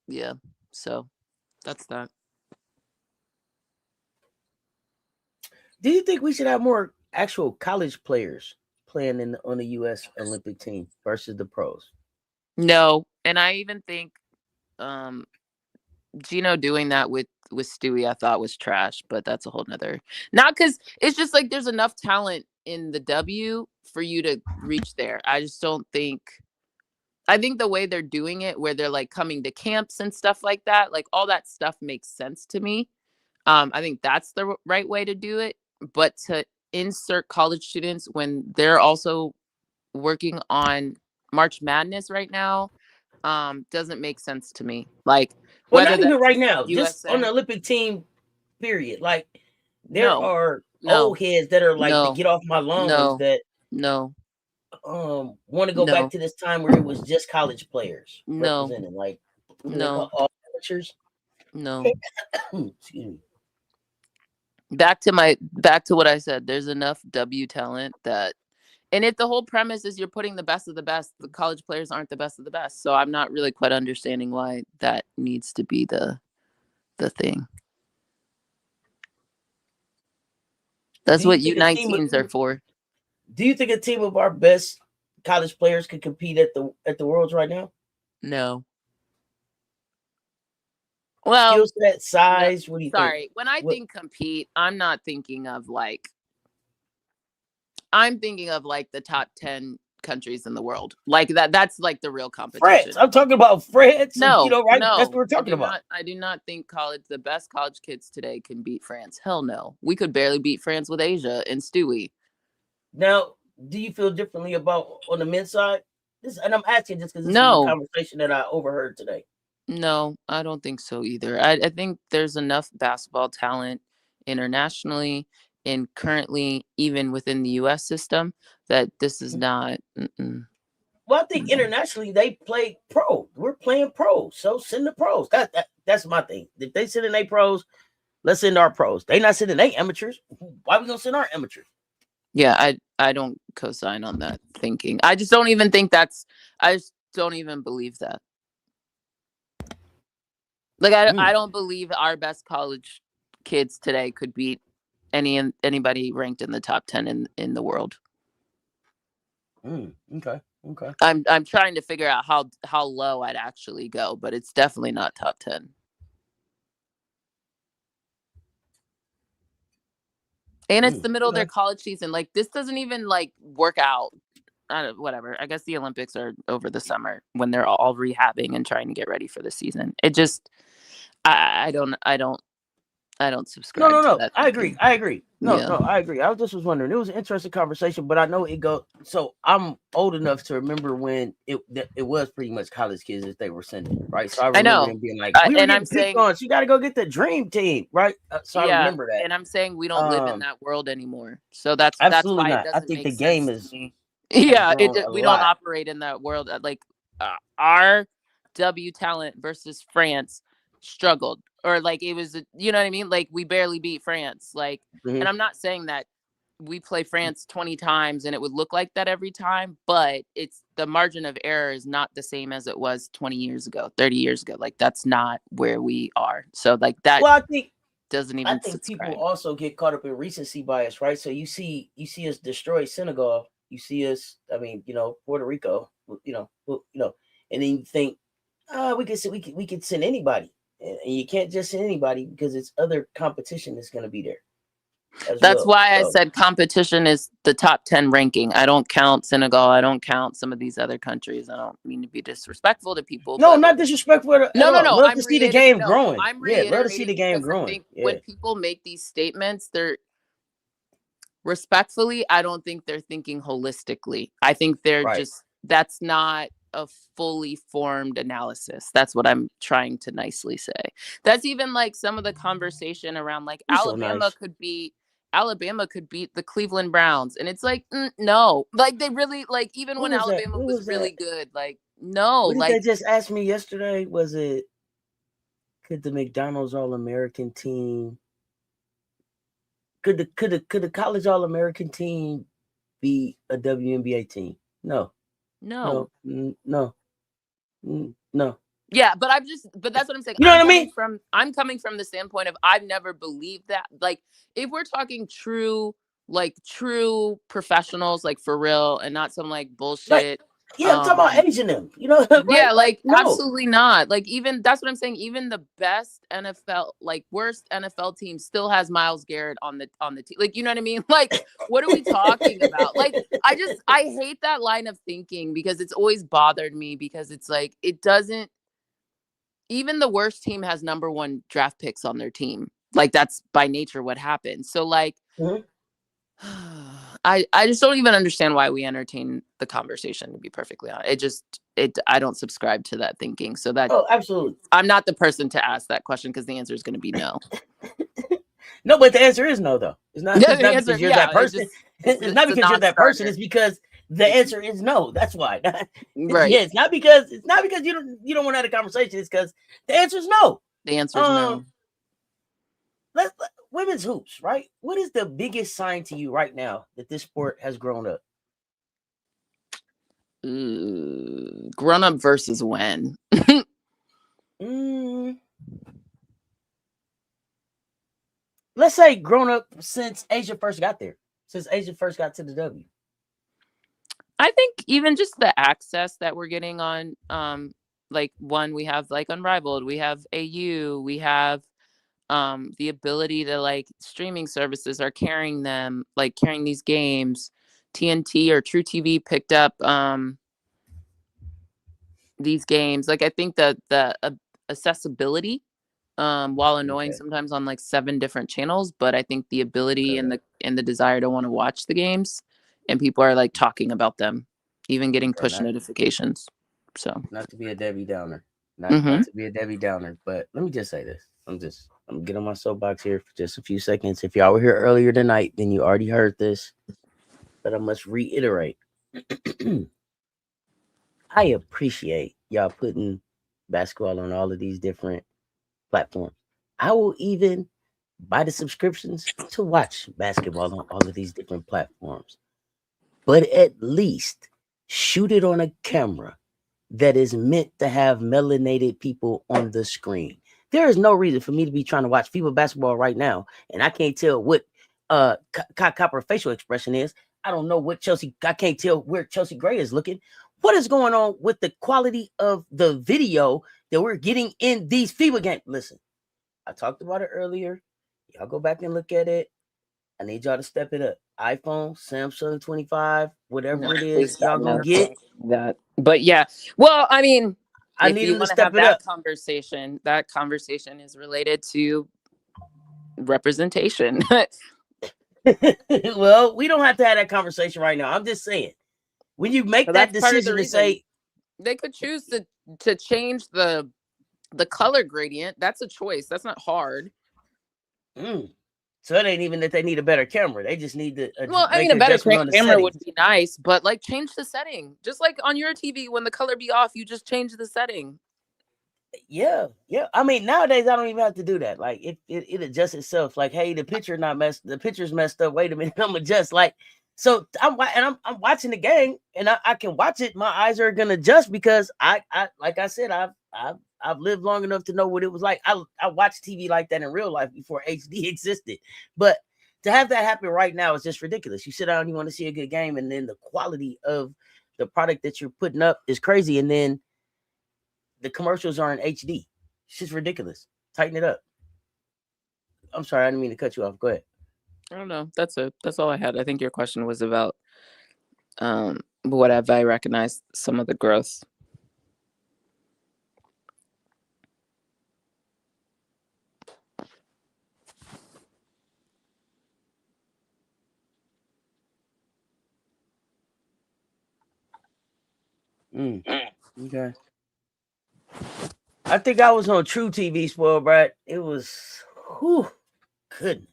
Yeah. So that's that. Do you think we should have more actual college players playing on the U.S. Olympic team versus the pros? No, and I even think Gino doing that with Stewie, I thought was trash, but that's a whole nother. Not because it's just like there's enough talent in the W for you to reach there. I just don't think. I think the way they're doing it, where they're like coming to camps and stuff like that, like all that stuff makes sense to me. I think that's the right way to do it. But to insert college students when they're also working on March Madness right now doesn't make sense to me. Like, well, not even right now, just on the Olympic team, period. Like, there are old heads that are like, to get off my lawn that want to go back to this time where it was just college players representing, like, all amateurs. No. Excuse me. Back to what I said. There's enough W talent that, and if the whole premise is you're putting the best of the best, the college players aren't the best of the best. So I'm not really quite understanding why that needs to be the thing. That's what Unite teams are for. Do you think a team of our best college players could compete at the Worlds right now? No. Well, Skill set, size. What do you think? sorry. When I think compete, I'm not thinking of like. I'm thinking of like the top 10 countries in the world, like that. That's like the real competition. France. I'm talking about France. No, you know, right? no, That's what we're talking about. I do not think the best college kids today can beat France. Hell no. We could barely beat France with Asia and Stewie. Now, do you feel differently about on the men's side? And I'm asking just because this is No. a conversation that I overheard today. No, I don't think so either. I think there's enough basketball talent internationally and currently even within the U.S. system that this is not. Well, I think internationally they play pro. We're playing pros, so send the pros. That's my thing. If they send in their pros, let's send our pros. They not sending their amateurs. Why we gonna send our amateurs? Yeah, I don't co-sign on that thinking. I just don't even think that's. I just don't even believe that. Like I don't believe our best college kids today could beat anybody ranked in the top 10 in the world. Okay. I'm trying to figure out how low I'd actually go, but it's definitely not top 10. And it's the middle of their college season. Like this doesn't even like work out. Whatever. I guess the Olympics are over the summer when they're all rehabbing and trying to get ready for the season. It just I don't subscribe. No. To that I agree. No, I agree. I just was wondering. It was an interesting conversation, but I know it go. So I'm old enough to remember when it was pretty much college kids that they were sending, right? So I remember them being like, "We were getting picked on. So you got to go get the dream team, right?" So I remember that. And I'm saying we don't live in that world anymore. So that's why not. it doesn't I think make the sense game to is. Me. Yeah, we don't operate in that world. Like our W talent versus France struggled, or like it was, you know what I mean? Like we barely beat France. Like, and I'm not saying that we play France 20 times and it would look like that every time, but it's the margin of error is not the same as it was 20 years ago, 30 years ago. Like that's not where we are. So like that. Well, I think doesn't even. I think people also get caught up in recency bias, right? So you see us destroy Senegal, you see us, I mean, Puerto Rico, and then you think, we could send anybody, and you can't just send anybody because it's other competition that's going to be there. That's why I said competition is the top 10 ranking. I don't count Senegal. I don't count some of these other countries. I don't mean to be disrespectful to people. No, not disrespectful. No. Love to see the game growing. I'm love to see the game growing. When people make these statements, they're respectfully, I don't think they're thinking holistically. I think they're that's not a fully formed analysis. That's what I'm trying to nicely say. That's even like some of the conversation around like Alabama could beat the Cleveland Browns. And it's like, no, like they really like, even when Alabama was really good, like, no. What did they just ask me yesterday? Was it, could the McDonald's All-American team, could the college All-American team be a WNBA team? No. Yeah, but that's what I'm saying. You know what I mean? I'm coming from the standpoint of I've never believed that. Like, if we're talking true professionals, like for real, and not some like bullshit. I'm talking about Asian them. Yeah, like absolutely not. Like even that's what I'm saying. Even the best NFL, like worst NFL team, still has Myles Garrett on the team. Like, you know what I mean? Like, what are we talking about? Like, I hate that line of thinking because it's always bothered me because it's like it doesn't. Even the worst team has number 1 draft picks on their team. Like that's by nature what happens. So like. I just don't even understand why we entertain the conversation, to be perfectly honest. I don't subscribe to that thinking. So that absolutely. I'm not the person to ask that question because the answer is going to be no. No, but the answer is no, though. It's not because you're that person. It's not because you're that person. It's because the answer is no. That's why. Right. Yeah, it's not because you don't want to have a conversation. It's because the answer is no. The answer is no. Women's hoops, right? What is the biggest sign to you right now that this sport has grown up? Grown up versus when? Let's say grown up since Asia first got there. Since Asia first got to the W. I think even just the access that we're getting on, like we have like Unrivaled, we have AU, we have the ability to like streaming services are carrying these games. TNT or True TV picked up these games. Like I think the accessibility, while annoying sometimes on like 7 different channels, but I think the ability and the desire to want to watch the games, and people are like talking about them, even getting push notifications. So not to be a Debbie Downer, not to be a Debbie Downer, but let me just say this. I'm gonna get on my soapbox here for just a few seconds. If y'all were here earlier tonight, then you already heard this, but I must reiterate. I appreciate y'all putting basketball on all of these different platforms. I will even buy the subscriptions to watch basketball on all of these different platforms. But at least shoot it on a camera that is meant to have melanated people on the screen. There is no reason for me to be trying to watch FIBA basketball right now, and I can't tell what Copper facial expression is. I don't know what I can't tell where Chelsea Gray is looking. What is going on with the quality of the video that we're getting in these FIBA games? Listen, I talked about it earlier. Y'all go back and look at it. I need y'all to step it up. iPhone, Samsung 25, whatever it is, y'all gonna get that. But yeah, well, I mean, I need them to step it up. That conversation is related to representation. Well, we don't have to have that conversation right now. I'm just saying, when you make that decision to say, they could choose to change the color gradient. That's a choice. That's not hard. So it ain't even that they need a better camera. They just need to. Well, I mean, a better camera would be nice, but like change the setting. Just like on your TV, when the color be off, you just change the setting. Yeah. I mean, nowadays I don't even have to do that. Like it adjusts itself. Like, hey, the picture's messed up. Wait a minute, I'm adjust. Like, so I'm watching the game, and I can watch it. My eyes are gonna adjust because I like I said, I've lived long enough to know what it was like. I watched TV like that in real life before HD existed. But to have that happen right now is just ridiculous. You sit down, you want to see a good game, and then the quality of the product that you're putting up is crazy, and then the commercials are in HD. It's just ridiculous. Tighten it up. I'm sorry, I didn't mean to cut you off. Go ahead. I don't know. That's all I had. I think your question was about what have I recognized some of the growth. Okay. I think I was on True TV, spoiled brat. It was, goodness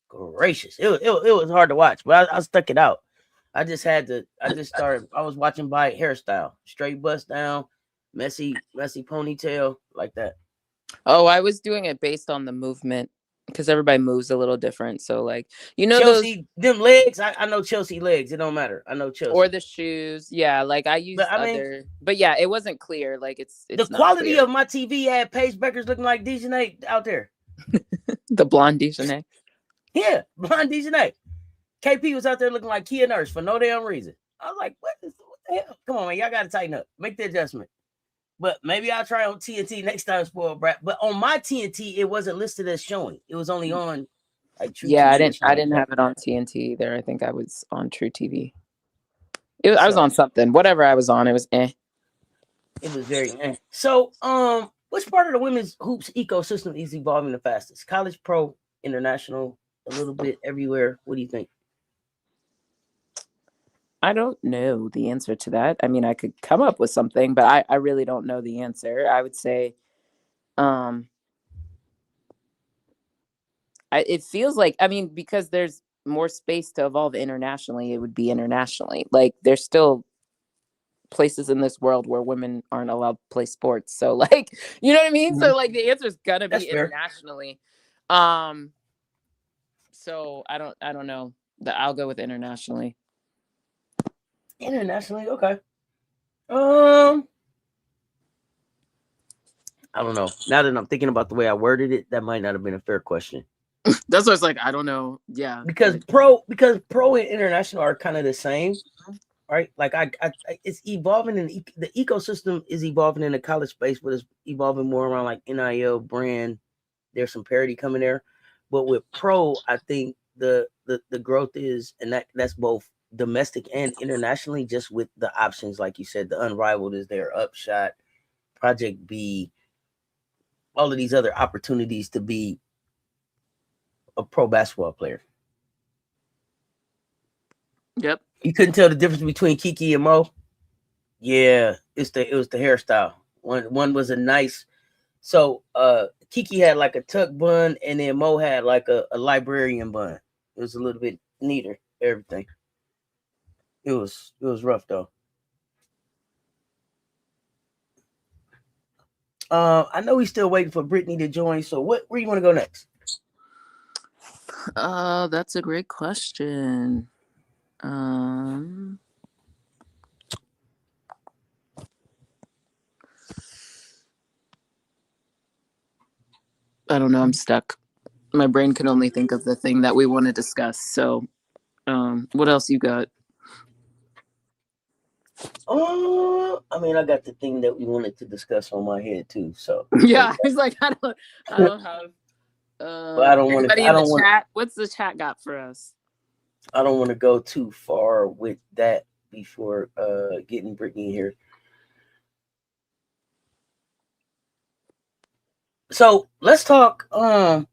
gracious. It was hard to watch, but I stuck it out. I just started. I was watching by hairstyle, straight bust down, messy ponytail, like that. Oh, I was doing it based on the movement because everybody moves a little different. So, like, Chelsea, them legs. I know Chelsea legs. It don't matter. I know Chelsea. Or the shoes. Yeah, like I used but yeah, it wasn't clear. Like it's the quality of my TV had Paige Beckers looking like Dejanay out there. The blonde Dejanay. Yeah, blonde Dejanay. KP was out there looking like Kia Nurse for no damn reason. I was like, what the hell? Come on, man. Y'all got to tighten up. Make the adjustment. But maybe I'll try on TNT next time, spoiled brat. But on my TNT, it wasn't listed as showing. It was only on like True TV. I didn't have it on TNT either. I think I was on True TV. I was on something. Whatever I was on, it was It was very So, which part of the women's hoops ecosystem is evolving the fastest? College, pro, international, a little bit everywhere. What do you think? I don't know the answer to that. I mean, I could come up with something, but I really don't know the answer. I would say, it feels like, I mean, because there's more space to evolve internationally, it would be internationally. Like, there's still places in this world where women aren't allowed to play sports. So, like, you know what I mean? Mm-hmm. So, like, the answer is gonna be internationally. So I don't know. I'll go with internationally. Internationally, okay. I don't know. Now that I'm thinking about the way I worded it, that might not have been a fair question. That's what it's like. I don't know. Yeah, because pro and international are kind of the same. right? Like it's evolving, and the ecosystem is evolving in the college space, but it's evolving more around like NIL brand. There's some parity coming there, but with pro, I think the growth is, and that's both domestic and internationally, just with the options, like you said, the Unrivaled is there, Upshot, Project B, all of these other opportunities to be a pro basketball player. Yep. You couldn't tell the difference between Kiki and Mo. Yeah, it was the hairstyle. One was a nice. So Kiki had like a tuck bun, and then Mo had like a librarian bun. It was a little bit neater, everything. It was rough though. I know he's still waiting for Brittany to join. So where you want to go next? That's a great question. I don't know. I'm stuck. My brain can only think of the thing that we want to discuss. So, what else you got? I mean, I got the thing that we wanted to discuss on my head too. So yeah, I was like, I don't have. But I don't want to. I don't want. Chat. What's the chat got for us? I don't want to go too far with that before getting Brittany here. So let's talk. Can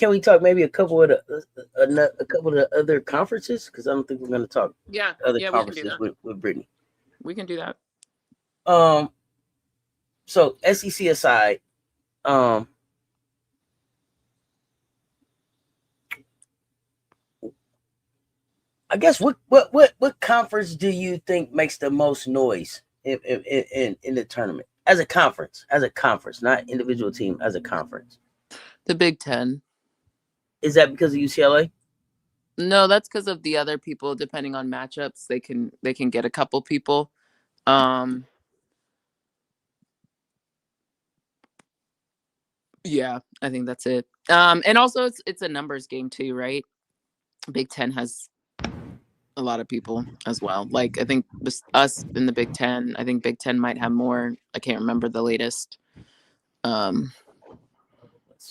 we talk maybe a couple of the other conferences? Because I don't think we're going to talk. Other conferences with Brittany. We can do that. So SEC aside, I guess what conference do you think makes the most noise in the tournament as a conference, not individual team, as a conference? The Big Ten. Is that because of UCLA? No, that's because of the other people. Depending on matchups, they can get a couple people. Yeah, I think that's it. And also it's a numbers game too, right? Big Ten has a lot of people as well. Like I think us in the Big Ten, I think Big Ten might have more. I can't remember the latest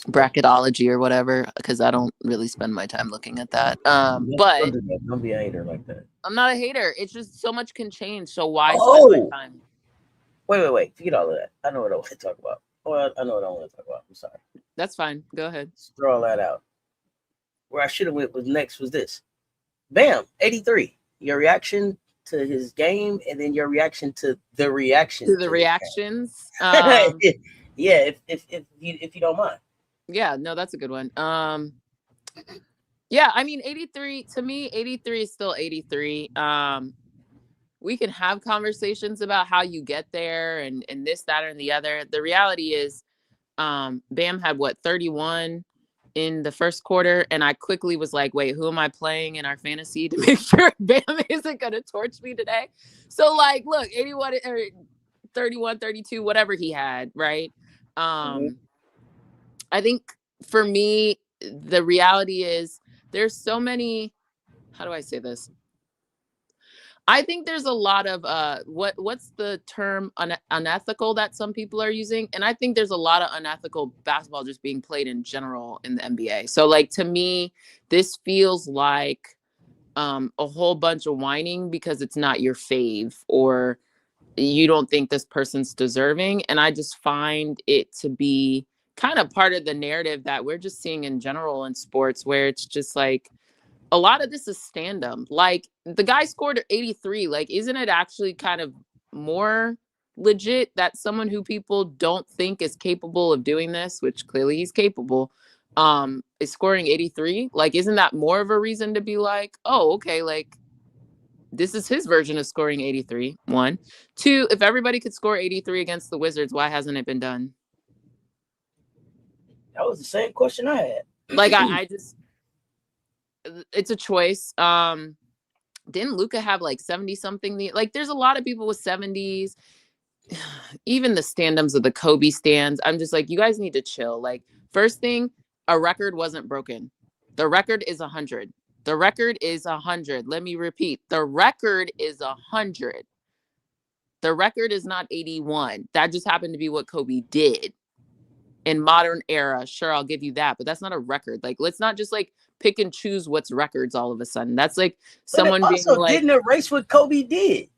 bracketology or whatever, because I don't really spend my time looking at that. But don't be a hater like that. I'm not a hater. It's just so much can change. So why spend my time? Wait. Forget all of that. I know what I want to talk about. Well, I know what I want to talk about. I'm sorry. That's fine. Go ahead. Let's throw all that out. Where I should have went was next was this. Bam, 83. Your reaction to his game, and then your reaction to the reaction. To the reactions. Yeah, if you don't mind. Yeah, no, that's a good one. Yeah, I mean 83, to me 83 is still 83. We can have conversations about how you get there and this, that, and the other. The reality is Bam had 31 in the first quarter, and I quickly was like, wait, who am I playing in our fantasy to make sure Bam isn't gonna torch me today? So like, look, 81 or 31, 32, whatever he had, right? I think for me, the reality is there's so many, how do I say this? I think there's a lot of what's the term, unethical, that some people are using, and I think there's a lot of unethical basketball just being played in general in the NBA. So like, to me, this feels like a whole bunch of whining because it's not your fave or you don't think this person's deserving, and I just find it to be kind of part of the narrative that we're just seeing in general in sports, where it's just like a lot of this is stand-up. Like the guy scored 83. Like, isn't it actually kind of more legit that someone who people don't think is capable of doing this, which clearly he's capable, is scoring 83? Like, isn't that more of a reason to be like, oh, okay, like this is his version of scoring 83? One. Two, if everybody could score 83 against the Wizards, why hasn't it been done? That was the same question I had. Like, I just, it's a choice. Didn't Luka have like 70 something? Like, there's a lot of people with 70s. Even the stand-ups of the Kobe stands. I'm just like, you guys need to chill. Like, first thing, a record wasn't broken. The record is 100. The record is 100. Let me repeat. The record is 100. The record is not 81. That just happened to be what Kobe did. In modern era, sure, I'll give you that, but that's not a record. Like, let's not just like pick and choose what's records all of a sudden. That's like someone but it being also like, didn't erase what Kobe did.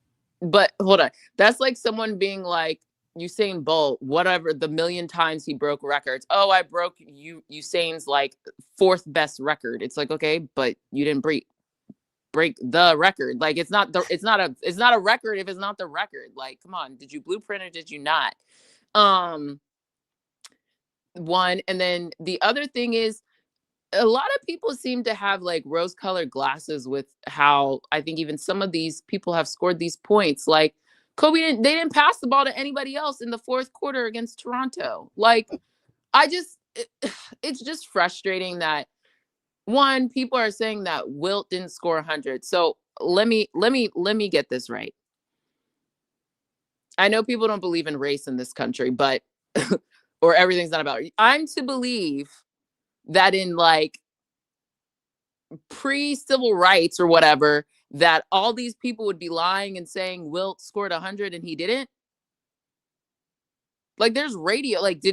But hold on, that's like someone being like Usain Bolt, whatever, the million times he broke records. Oh, I broke Usain's like 4th best record. It's like, okay, but you didn't break the record. Like, it's not a record if it's not the record. Like, come on, did you blueprint or did you not? One, and then the other thing is, a lot of people seem to have like rose-colored glasses with how I think even some of these people have scored these points. Like, Kobe they didn't pass the ball to anybody else in the 4th quarter against Toronto. Like, it's just frustrating that, one, people are saying that Wilt didn't score 100. So let me get this right. I know people don't believe in race in this country, but or everything's not about. I'm to believe that in like pre-civil rights or whatever, that all these people would be lying and saying Wilt scored 100 and he didn't. Like, there's radio. Like,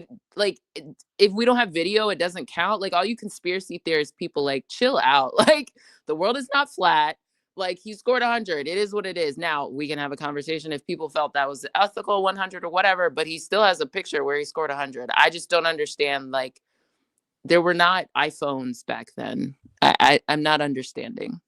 if we don't have video, it doesn't count. Like, all you conspiracy theorists people, like, chill out. Like, the world is not flat. Like, he scored 100. It is what it is. Now, we can have a conversation if people felt that was ethical 100 or whatever, but he still has a picture where he scored 100. I just don't understand. Like, there were not iPhones back then. I'm not understanding.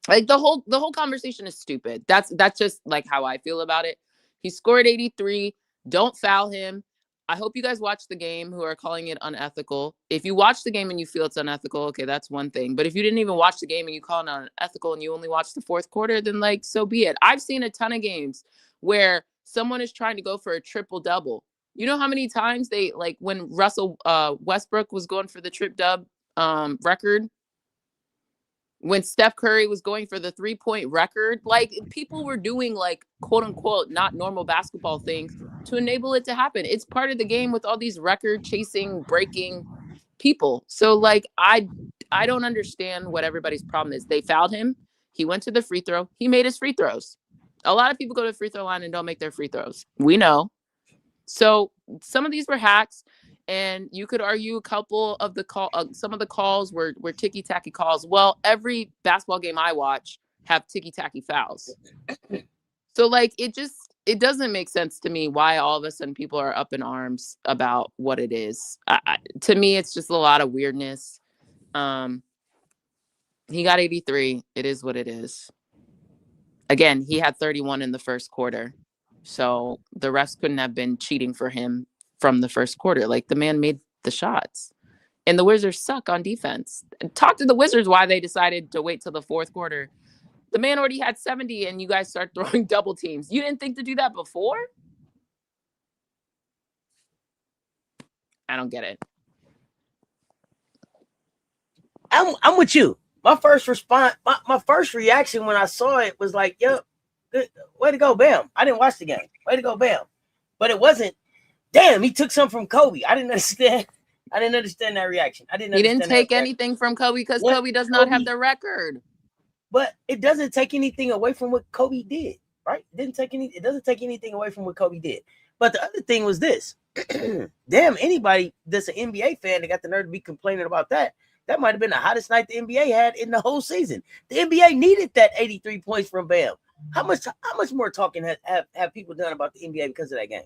Like, the whole conversation is stupid. That's just like how I feel about it. He scored 83. Don't foul him. I hope you guys watch the game who are calling it unethical. If you watch the game and you feel it's unethical, okay, that's one thing. But if you didn't even watch the game and you call it unethical and you only watch the 4th quarter, then like, so be it. I've seen a ton of games where someone is trying to go for a triple-double. You know how many times they, like, when Russell Westbrook was going for the trip-dub record, when Steph Curry was going for the 3-point record, like, people were doing like quote unquote not normal basketball things to enable it to happen. It's part of the game with all these record chasing, breaking people. So like, I don't understand what everybody's problem is. They fouled him. He went to the free throw. He made his free throws. A lot of people go to the free throw line and don't make their free throws. We know. So some of these were hacks. And you could argue a couple of the some of the calls were ticky-tacky calls. Well, every basketball game I watch have ticky-tacky fouls. So like, it doesn't make sense to me why all of a sudden people are up in arms about what it is. To me, it's just a lot of weirdness. He got 83. It is what it is. Again, he had 31 in the 1st quarter. So the refs couldn't have been cheating for him from the 1st quarter. Like, the man made the shots. And the Wizards suck on defense. Talk to the Wizards why they decided to wait till the 4th quarter. The man already had 70 and you guys start throwing double teams. You didn't think to do that before? I don't get it. I'm with you. My first response, my first reaction when I saw it was like, yo, way to go, Bam. I didn't watch the game. Way to go, Bam. But it wasn't, damn, he took something from Kobe. I didn't understand that reaction. He didn't take anything from Kobe because Kobe does not have the record. But it doesn't take anything away from what Kobe did, right? It doesn't take anything away from what Kobe did. But the other thing was this. Damn, anybody that's an NBA fan that got the nerve to be complaining about that might have been the hottest night the NBA had in the whole season. The NBA needed that 83 points from Bam. How much more talking have people done about the NBA because of that game?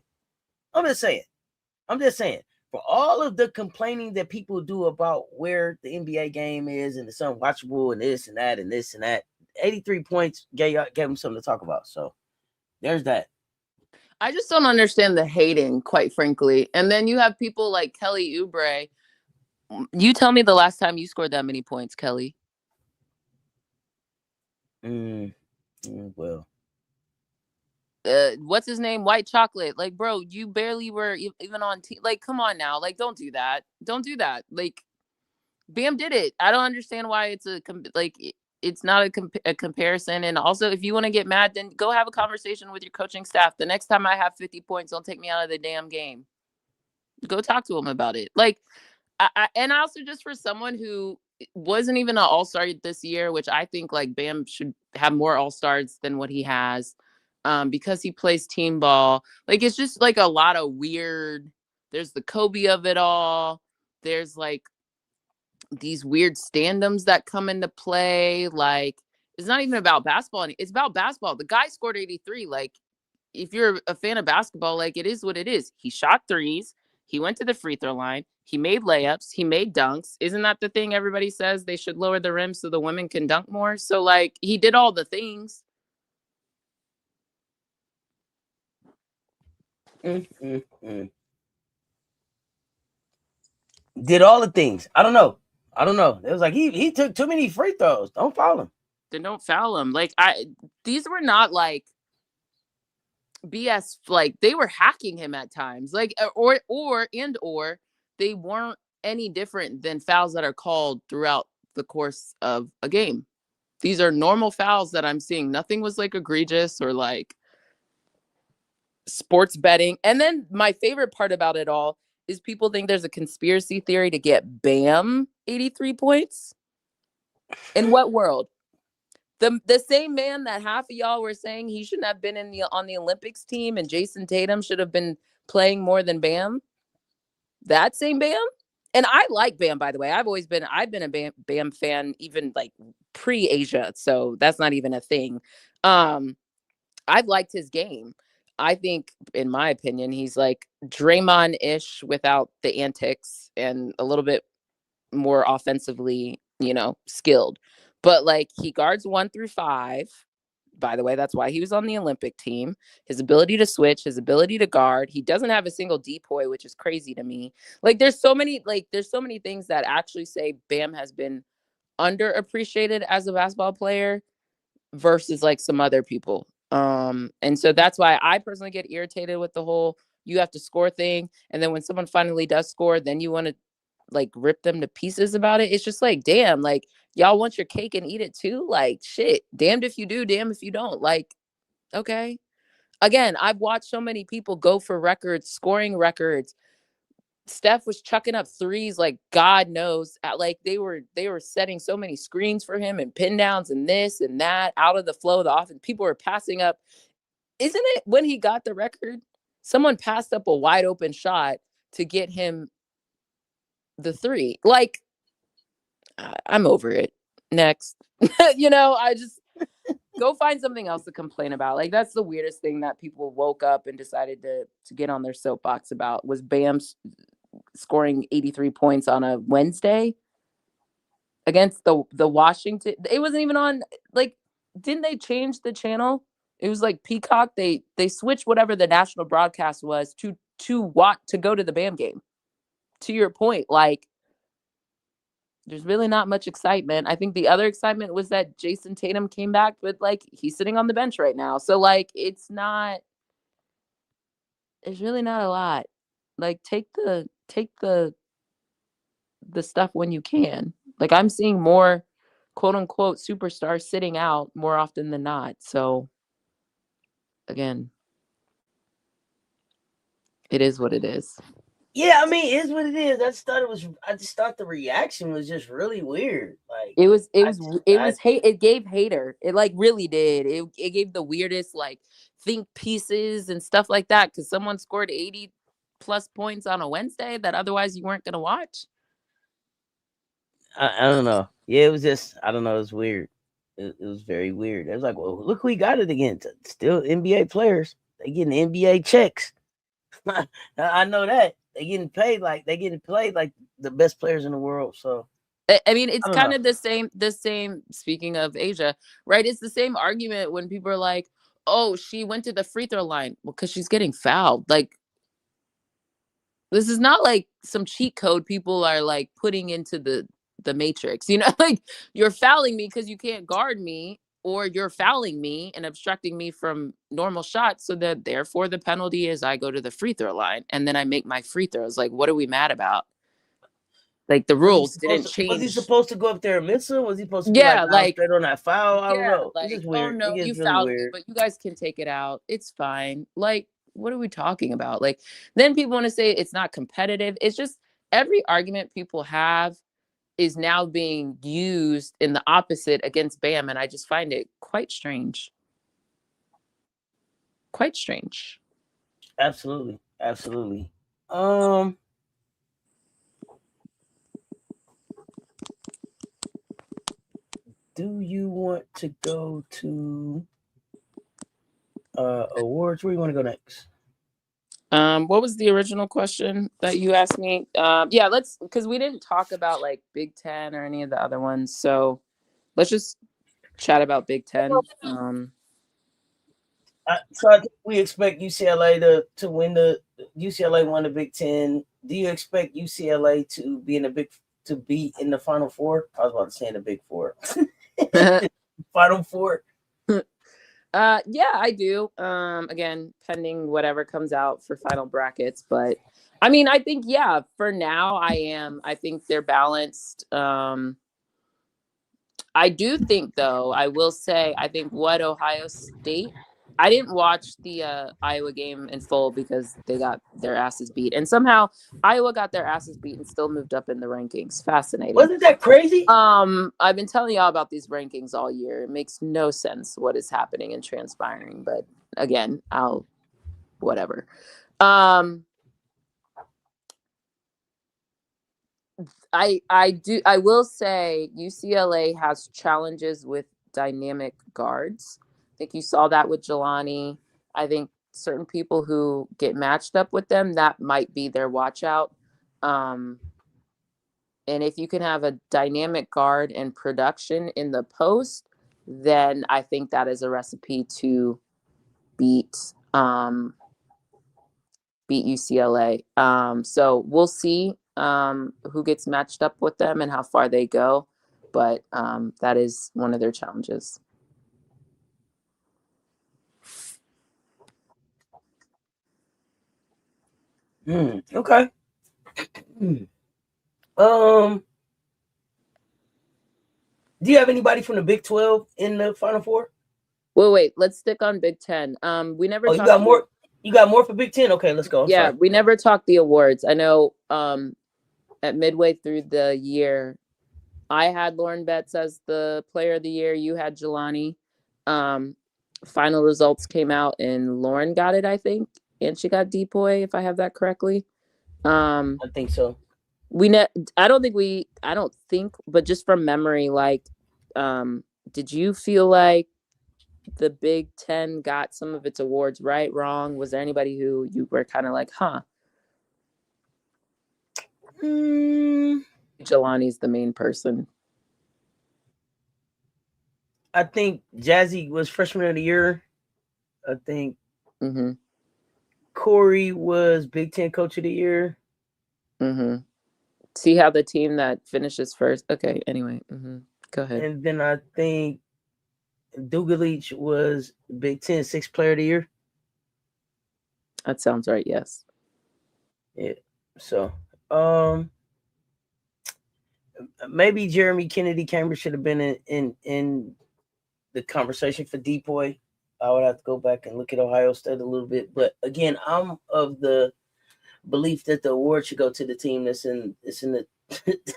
I'm just saying, for all of the complaining that people do about where the NBA game is and it's unwatchable and this and that and this and that, 83 points gave them something to talk about. So there's that. I just don't understand the hating, quite frankly. And then you have people like Kelly Oubre. You tell me the last time you scored that many points, Kelly. Well. What's his name? White Chocolate. Like, bro, you barely were even on team. Like, come on now. Like, don't do that. Like, Bam did it. I don't understand why it's it's not a comparison. And also, if you want to get mad, then go have a conversation with your coaching staff. The next time I have 50 points, don't take me out of the damn game. Go talk to them about it. Like, And also just for someone who wasn't even an all-star this year, which I think like Bam should have more all-stars than what he has, because he plays team ball. Like it's just like a lot of weird. There's the Kobe of it all. There's like these weird stand-ums that come into play. Like it's not even about basketball. It's about basketball. The guy scored 83. Like if you're a fan of basketball, like it is what it is. He shot threes. He went to the free throw line. He made layups. He made dunks. Isn't that the thing everybody says they should lower the rim so the women can dunk more? So like he did all the things. Did all the things. I don't know. It was like he took too many free throws. Don't foul him. Then don't foul him. Like these were not like BS. Like they were hacking him at times. Like or they weren't any different than fouls that are called throughout the course of a game. These are normal fouls that I'm seeing. Nothing was like egregious or like sports betting. And then my favorite part about it all is people think there's a conspiracy theory to get Bam 83 points. In what world? The same man that half of y'all were saying he shouldn't have been on the Olympics team and Jason Tatum should have been playing more than Bam. That same Bam. And I like Bam, by the way. I've been a Bam fan even like pre-Asia. So that's not even a thing. I've liked his game. I think, in my opinion, he's like Draymond-ish without the antics and a little bit more offensively, skilled. But like he guards 1 through 5. By the way, that's why he was on the Olympic team. His ability to switch, his ability to guard. He doesn't have a single depoy, which is crazy to me. Like there's so many things that actually say Bam has been underappreciated as a basketball player versus like some other people. And so that's why I personally get irritated with the whole you have to score thing. And then when someone finally does score, then you want to like rip them to pieces about it. It's just like, damn, like y'all want your cake and eat it too. Like shit, damned if you do, damn if you don't. Like, okay. Again, I've watched so many people go for records, scoring records. Steph was chucking up threes like God knows. Like they were setting so many screens for him and pin downs and this and that out of the flow of the offense. People were passing up. Isn't it when he got the record? Someone passed up a wide open shot to get him the 3. Like, I'm over it. Next. I just go find something else to complain about. Like that's the weirdest thing that people woke up and decided to get on their soapbox about was Bam scoring 83 points on a Wednesday against the Washington. It wasn't even on, like, didn't they change the channel? It was like Peacock. They switched whatever the national broadcast was to go to the Bam game. To your point, like there's really not much excitement. I think the other excitement was that Jason Tatum came back, but like he's sitting on the bench right now. So like there's really not a lot. Like take the stuff when you can. Like I'm seeing more quote unquote superstars sitting out more often than not. So again, it is what it is. Yeah, I mean, it is what it is. I just thought the reaction was just really weird. Like it gave hater. It like really did. It gave the weirdest like think pieces and stuff like that because someone scored 80 plus points on a Wednesday that otherwise you weren't gonna watch. I don't know. Yeah, it was just I don't know. It was weird. It was very weird. It was like, well, look who we got it against. Still NBA players. They getting NBA checks. I know that. They getting played like the best players in the world. So I mean, it's kind of the same. Speaking of Asia, right? It's the same argument when people are like, "Oh, she went to the free throw line." Well, because she's getting fouled. Like, this is not like some cheat code people are like putting into the matrix. Like you're fouling me because you can't guard me, or you're fouling me and obstructing me from normal shots. So that therefore the penalty is I go to the free throw line and then I make my free throws. Like, what are we mad about? Like the rules didn't change. Was he supposed to go up there and miss him? Was he supposed to be like straight on that foul? I don't know. Like, it's just weird. Oh no, you really fouled me, but you guys can take it out. It's fine. Like, what are we talking about? Like, then people want to say it's not competitive. It's just every argument people have is now being used in the opposite against Bam, and I just find it quite strange. Quite strange. Absolutely. Do you want to go to awards? Where you want to go next? What was the original question that you asked me? Yeah, let's, because we didn't talk about like Big Ten or any of the other ones, so let's just chat about Big Ten. So I think we expect UCLA to win the UCLA won the Big Ten. Do you expect UCLA to be in the Final Four? I was about to say in the Big Four. Final Four. Yeah, I do. Again, pending whatever comes out for final brackets, but I mean, I think for now I am. I think they're balanced. I do think, though, I will say, I think what Ohio State, I didn't watch the Iowa game in full because they got their asses beat. And somehow Iowa got their asses beat and still moved up in the rankings. Fascinating. Wasn't that crazy? I've been telling y'all about these rankings all year. It makes no sense what is happening and transpiring. But again, whatever. I will say UCLA has challenges with dynamic guards. I think you saw that with Jelani. I think certain people who get matched up with them, that might be their watch out. And if you can have a dynamic guard and production in the post, then I think that is a recipe to beat UCLA. So we'll see who gets matched up with them and how far they go. But that is one of their challenges. Okay. Do you have anybody from the Big 12 in the Final Four? Wait. Let's stick on Big 10. We never. You got more. You got more for Big 10. Okay, let's go. I'm sorry. We never talked the awards. I know. At midway through the year, I had Lauren Betts as the Player of the Year. You had Jelani. Final results came out, and Lauren got it, I think, and she got Depoy, if I have that correctly. I think so. I don't think, but just from memory, like, did you feel like the Big Ten got some of its awards right, wrong? Was there anybody who you were kind of like, huh? Jelani's the main person. I think Jazzy was Freshman of the Year. I think Corey was Big Ten Coach of the Year. See how the team that finishes first. Okay, anyway. Go ahead. And then I think Dugalich was Big Ten Sixth Player of the Year. That sounds right, yes. Yeah. So maybe Jeremy Kennedy Cambridge should have been in the conversation for Depoy. I would have to go back and look at Ohio State a little bit. But again, I'm of the belief that the award should go to the team that's in the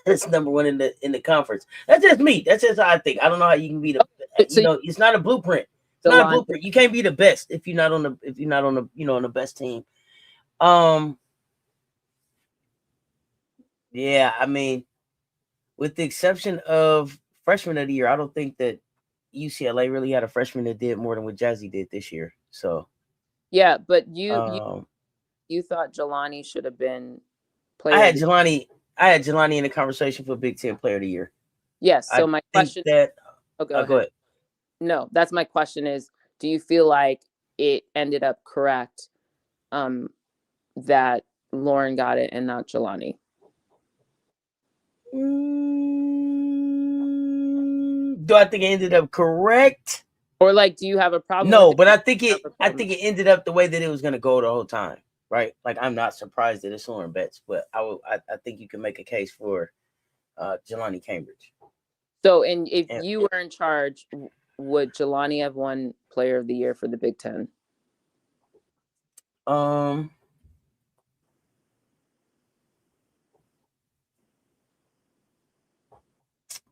that's number one in the conference. That's just me. That's just how I think. I don't know how you can be the it's not a blueprint. It's not a blueprint. You can't be the best if you're not on the on the best team. Yeah, I mean, with the exception of Freshman of the Year, I don't think that UCLA really had a freshman that did more than what Jazzy did this year. So yeah, but you thought Jelani should have been player. I had Jelani in the conversation for Big Ten Player of the Year. Yes. So my question that go ahead. No, that's my question is, do you feel like it ended up correct that Lauren got it and not Jelani? Do I think it ended up correct? Or like, do you have a problem? No, but I think it ended up the way that it was going to go the whole time, right? Like, I'm not surprised that it's Lauren Betts, but I think you can make a case for Jelani Cambridge. So, if you were in charge, would Jelani have won Player of the Year for the Big Ten?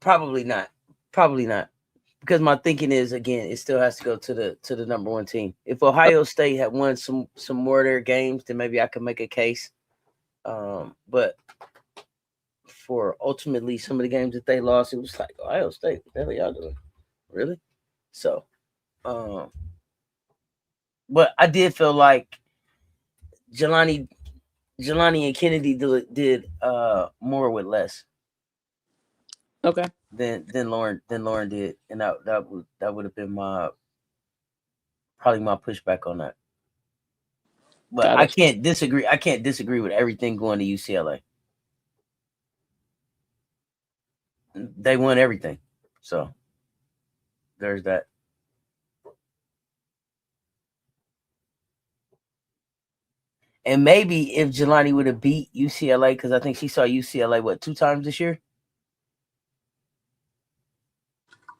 Probably not. Probably not. Because my thinking is, again, it still has to go to the number one team. If Ohio State had won some more of their games, then maybe I could make a case. But for ultimately some of the games that they lost, it was like Ohio State. What the hell y'all doing? Really? So, but I did feel like Jelani and Kennedy did more with less. Okay. Than Lauren did, and that would have been probably my pushback on that. But I can't disagree. I can't disagree with everything going to UCLA. They won everything, so there's that. And maybe if Jelani would have beat UCLA, because I think she saw UCLA 2 times this year.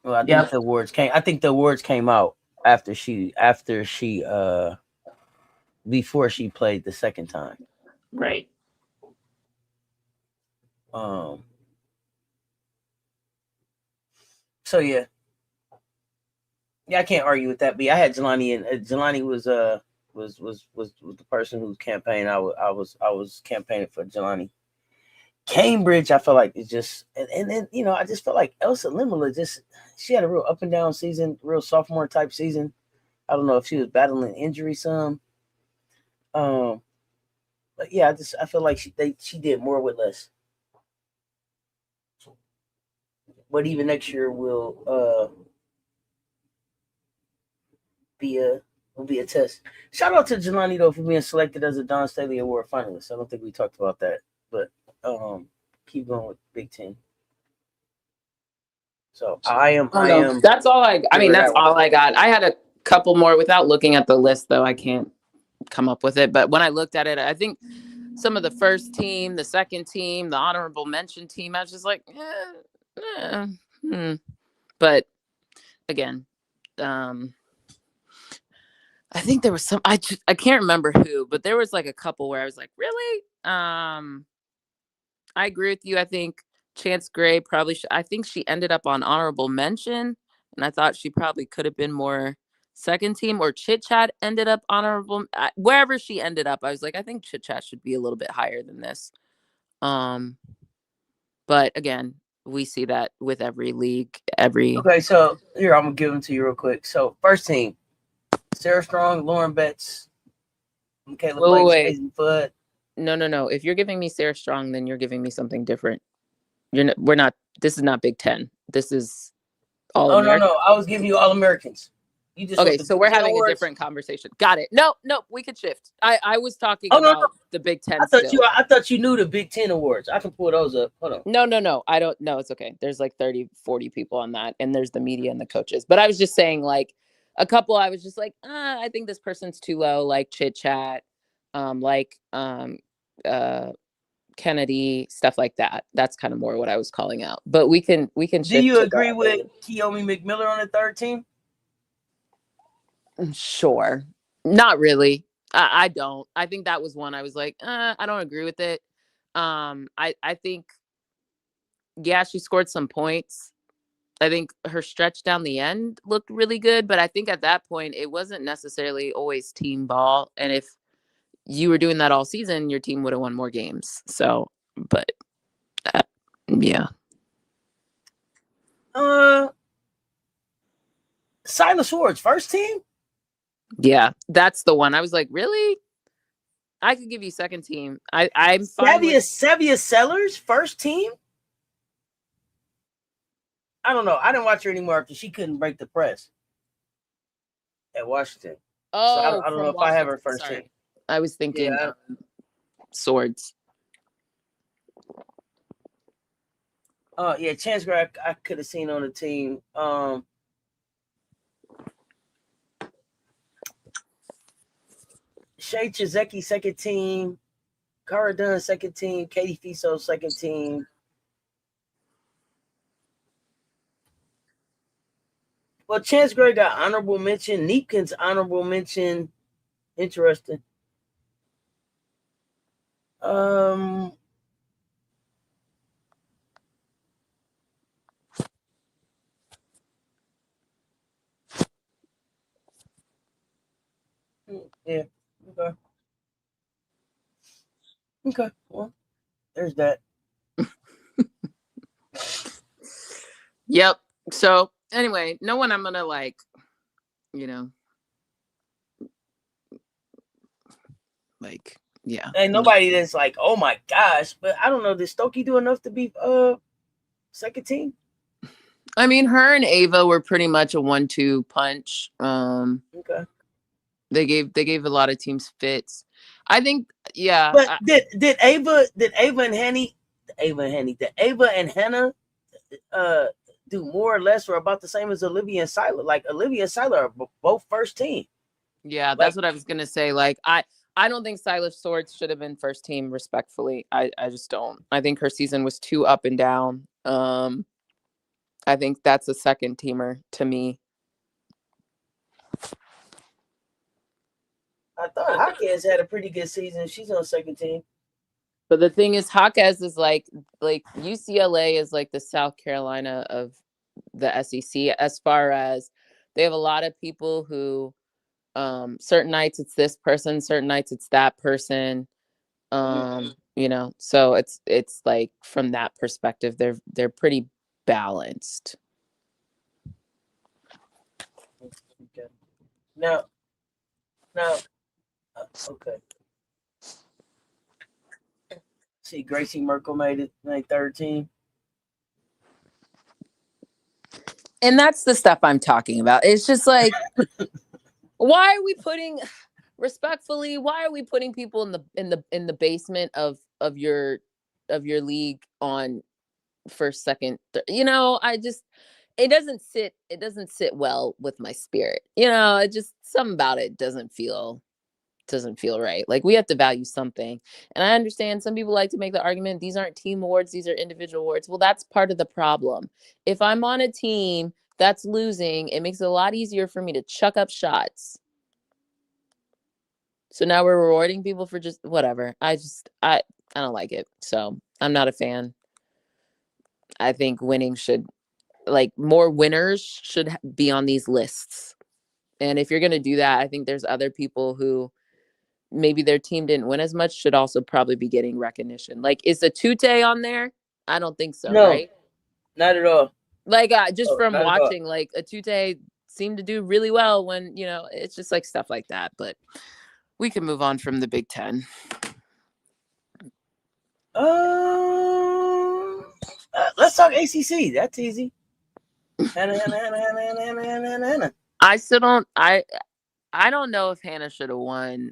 Well, I think the awards came. I think the awards came out after she before she played the second time. Right. So yeah, I can't argue with that. But yeah, I had Jelani, and Jelani was the person whose campaign I was campaigning for. Jelani. Cambridge, I feel like it's just, and then I just felt like Elsa Limela she had a real up and down season, real sophomore type season. I don't know if she was battling injury some. But yeah, I feel like she did more with less. But even next year will be a test. Shout out to Jelani though for being selected as a Don Staley Award finalist. I don't think we talked about that, but keep going with Big Ten. So I am. That's all that's all I got. I had a couple more without looking at the list though. I can't come up with it. But when I looked at it, I think some of the first team, the second team, the honorable mention team, I was just like, But again, I think there was some. I can't remember who, but there was like a couple where I was like, really? I agree with you. I think Chance Gray probably I think she ended up on honorable mention, and I thought she probably could have been more second team, or Chit Chat ended up honorable. Wherever she ended up, I was like, I think Chit Chat should be a little bit higher than this. But again, we see that with every league. Okay, so here I'm gonna give them to you real quick. So first team: Sarah Strong, Lauren Betts, Michaela Blake, Stacey Fudd. No. If you're giving me Sarah Strong, then you're giving me something different. We're not. This is not Big Ten. This is all. Oh no! I was giving you All Americans. You just okay. So we're having a different conversation. Got it. No. We could shift. I was talking about the Big Ten. I thought you knew the Big Ten awards. I can pull those up. Hold on. No. I don't know. It's okay. There's like 30, 40 people on that, and there's the media and the coaches. But I was just saying, like a couple. I was just like, I think this person's too low. Like Chit Chat, Kennedy, stuff like that. That's kind of more what I was calling out. But we can. Do you agree with Kiyomi McMillan on the third team? Sure. Not really. I don't. I think that was one I was like, I don't agree with it. I think, yeah, she scored some points. I think her stretch down the end looked really good, but I think at that point it wasn't necessarily always team ball. And if you were doing that all season, your team would have won more games. So, but yeah. Silas Swords, first team? Yeah, that's the one. I was like, really? I could give you second team. I'm fine with Sevia Sellers, first team? I don't know. I didn't watch her anymore after she couldn't break the press at Washington. Oh, so I don't know if I have her first team. I was thinking Swords. Yeah, Chance Gray I could have seen on the team. Shay Chizeki, second team. Cara Dunn, second team. Katie Fiso, second team. Well, Chance Gray got honorable mention. Neepkins honorable mention. Interesting. Yeah. Okay. Okay. Well, there's that. Yep. So anyway, no one I'm gonna like, you know, like, yeah. Ain't nobody that's like, oh my gosh, but I don't know. Did Stokey do enough to be second team? I mean, her and Ava were pretty much a 1-2 punch. Okay. They gave a lot of teams fits. I think, yeah. But did Ava and Hannah do more or less or about the same as Olivia and Siler? Like Olivia and Siler are both first team. Yeah, that's what I was gonna say. Like, I don't think Silas Swords should have been first team, respectfully. I just don't. I think her season was too up and down. I think that's a second teamer to me. I thought Hawkins had a pretty good season. She's on second team. But the thing is, Hawkes is like UCLA is like the South Carolina of the SEC, as far as they have a lot of people who certain nights it's this person, certain nights it's that person. You know, so it's like from that perspective, they're pretty balanced. Okay. Now, okay. See, Gracie Merkel made it like third team. And that's the stuff I'm talking about. It's just like, why are we putting, respectfully, why are we putting people in the basement of your league on first, second, you know, it doesn't sit well with my spirit. You know, it just, something about it doesn't feel right. Like, we have to value something. And I understand some people like to make the argument, these aren't team awards, these are individual awards. Well, that's part of the problem. If I'm on a team that's losing, it makes it a lot easier for me to chuck up shots. So now we're rewarding people for just whatever. I don't like it. So I'm not a fan. I think winning should, like, more winners should be on these lists. And if you're going to do that, I think there's other people who maybe their team didn't win as much should also probably be getting recognition. Like, is the Tute on there? I don't think so, No, right? not at all. Like, just from watching, like, a Tute seemed to do really well when, you know, it's just like stuff like that. But we can move on from the Big Ten. Let's talk ACC. That's easy. Hannah. I still don't. I don't know if Hannah should have won.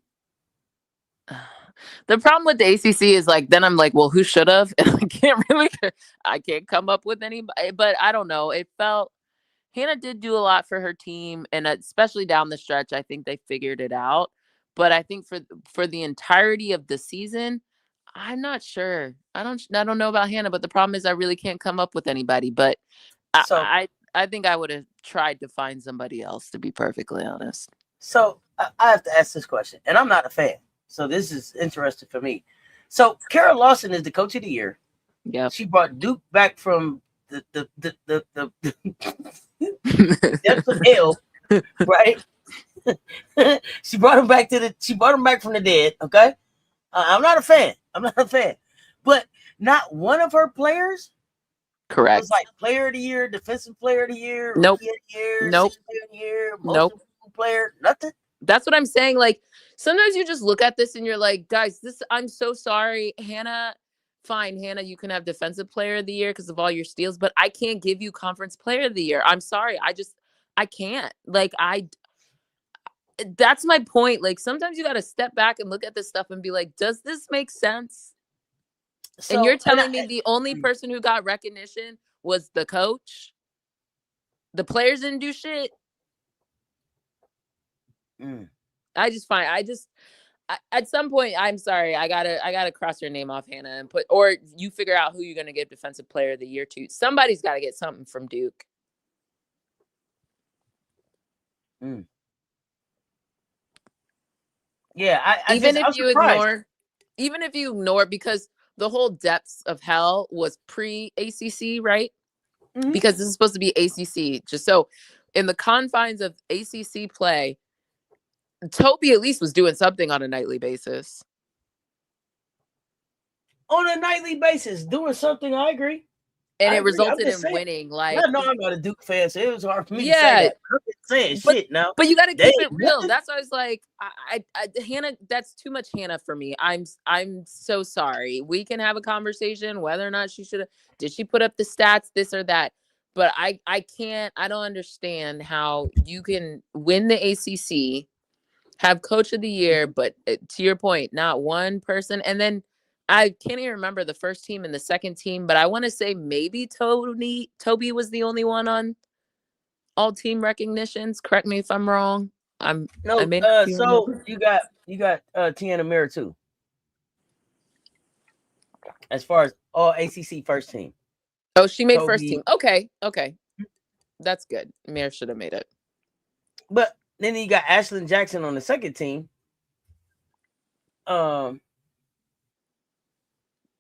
The problem with the ACC is, like, then I'm like, well, who should have? I can't come up with anybody. But I don't know. It felt Hannah did do a lot for her team, and especially down the stretch, I think they figured it out. But I think for the entirety of the season, I'm not sure. I don't know about Hannah, but the problem is I really can't come up with anybody. But I think I would have tried to find somebody else, to be perfectly honest. So I have to ask this question, and I'm not a fan, so this is interesting for me. So Carol Lawson is the coach of the year. Yeah, she brought Duke back from the depths of hell, right? She brought him back from the dead. Okay, I'm not a fan. But not one of her players, correct, was like player of the year, defensive player of the year, nope, rookie of the year, nope, player of the year, nope, player, nothing. That's what I'm saying. Like, sometimes you just look at this and you're like, guys, I'm so sorry, Hannah. Fine, Hannah, you can have defensive player of the year because of all your steals, but I can't give you conference player of the year. I'm sorry. I can't. Like, that's my point. Like, sometimes you got to step back and look at this stuff and be like, does this make sense? So, and you're telling me the only person who got recognition was the coach? The players didn't do shit? At some point, I'm sorry, I gotta cross your name off, Hannah, and or you figure out who you're gonna give defensive player of the year to. Somebody's got to get something from Duke. Yeah, even if you ignore, because the whole depths of hell was pre-ACC, right? Mm-hmm. Because this is supposed to be ACC. Just so in the confines of ACC play, Toby at least was doing something on a nightly basis. On a nightly basis, doing something. I agree. And I it agree. resulted in winning. Like, no, I'm not a Duke fan, so it was hard for me to say yeah, that. I'm just saying but, shit now. But you got to They keep it real. won. That's why I was like, Hannah, that's too much Hannah for me. I'm so sorry. We can have a conversation whether or not did she put up the stats, this or that. But I don't understand how you can win the ACC, have coach of the year, but to your point, not one person. And then I can't even remember the first team and the second team, but I want to say maybe Toby was the only one on all team recognitions. Correct me if I'm wrong. So you got Tiana Mira too. As far as all ACC first team. Oh, she made first team. Okay. That's good. Mira should have made it. But then you got Ashlyn Jackson on the second team.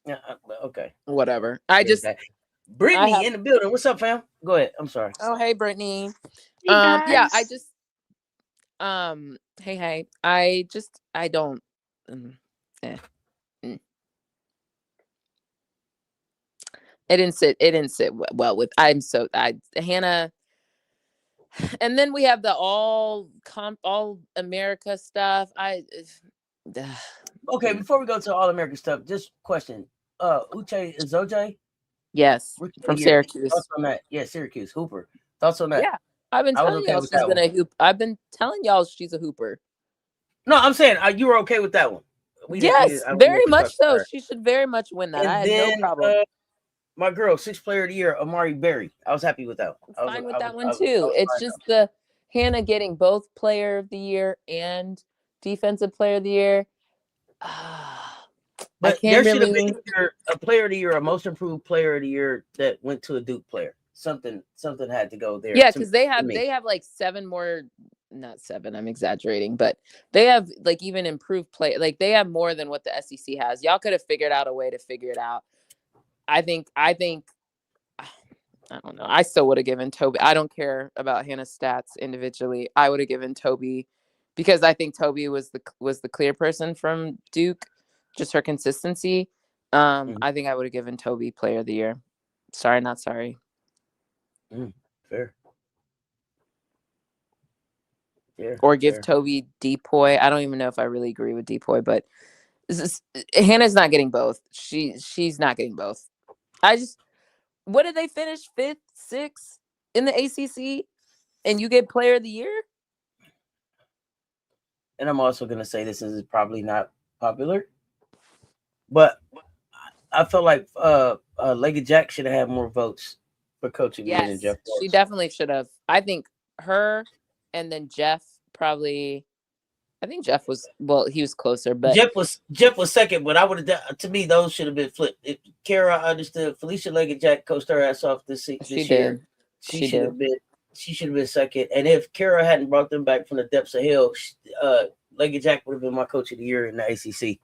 Yeah, okay. Whatever. Brittany in the building. What's up, fam? Go ahead. I'm sorry. Oh, hey, Brittany. Hey, guys. Yeah, hey. I don't. It didn't sit well with. Hannah. And then we have the all America stuff. Okay, before we go to all American stuff, just question. Uche Ezoje? Yes, from Syracuse. Thoughts on that? Yeah, Syracuse Hooper. Thoughts on that? Yeah, I've been telling y'all she's gonna hoop. I've been telling y'all she's a hooper. No, I'm saying you were okay with that one. Yes, very much so. She should very much win that. I had no problem. My girl, 6th player of the year, Amari Berry. I was happy with that one. Fine with that one too. It's just the Hannah getting both player of the year and defensive player of the year. But there should have been a player of the year, a most improved player of the year that went to a Duke player. Something had to go there. Yeah, because they have like 7 more, not 7, I'm exaggerating, but they have like even improved play. Like they have more than what the SEC has. Y'all could have figured out a way to figure it out. I think I don't know. I still would have given Toby. I don't care about Hannah's stats individually. I would have given Toby because I think Toby was the clear person from Duke, just her consistency. I think I would have given Toby player of the year. Sorry, not sorry. Fair. Or give Toby Depoy. I don't even know if I really agree with Depoy, but Hannah's not getting both. She's not getting both. What did they finish 5th, 6th in the ACC, and you get player of the year? And I'm also going to say this is probably not popular, but I feel like Legged Jack should have had more votes for coach of the year than Jeff Walsh. She definitely should have. I think her and then Jeff probably. I think Jeff was he was closer, but Jeff was second. But I would have, to me, those should have been flipped. If Kara understood, Felicia Legged Jack coached her ass off this year. She should have been second. And if Kara hadn't brought them back from the depths of hell, Legged Jack would have been my coach of the year in the ACC.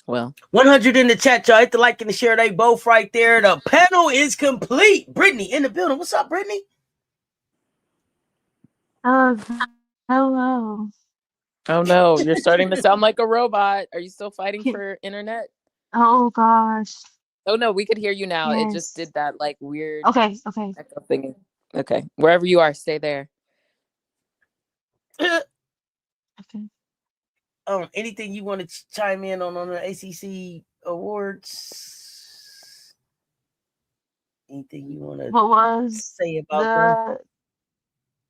Well, 100 in the chat, y'all. Hit the like and the share. They both right there. The panel is complete. Brittany in the building. What's up, Brittany? Hello. Oh no, you're starting to sound like a robot. Are you still fighting for internet? Oh gosh. Oh no, we could hear you now. Yes. It just did that like weird Okay. echo thing. Okay. Wherever you are, stay there. Okay. Anything you want to chime in on the ACC awards? Anything you want to say about them?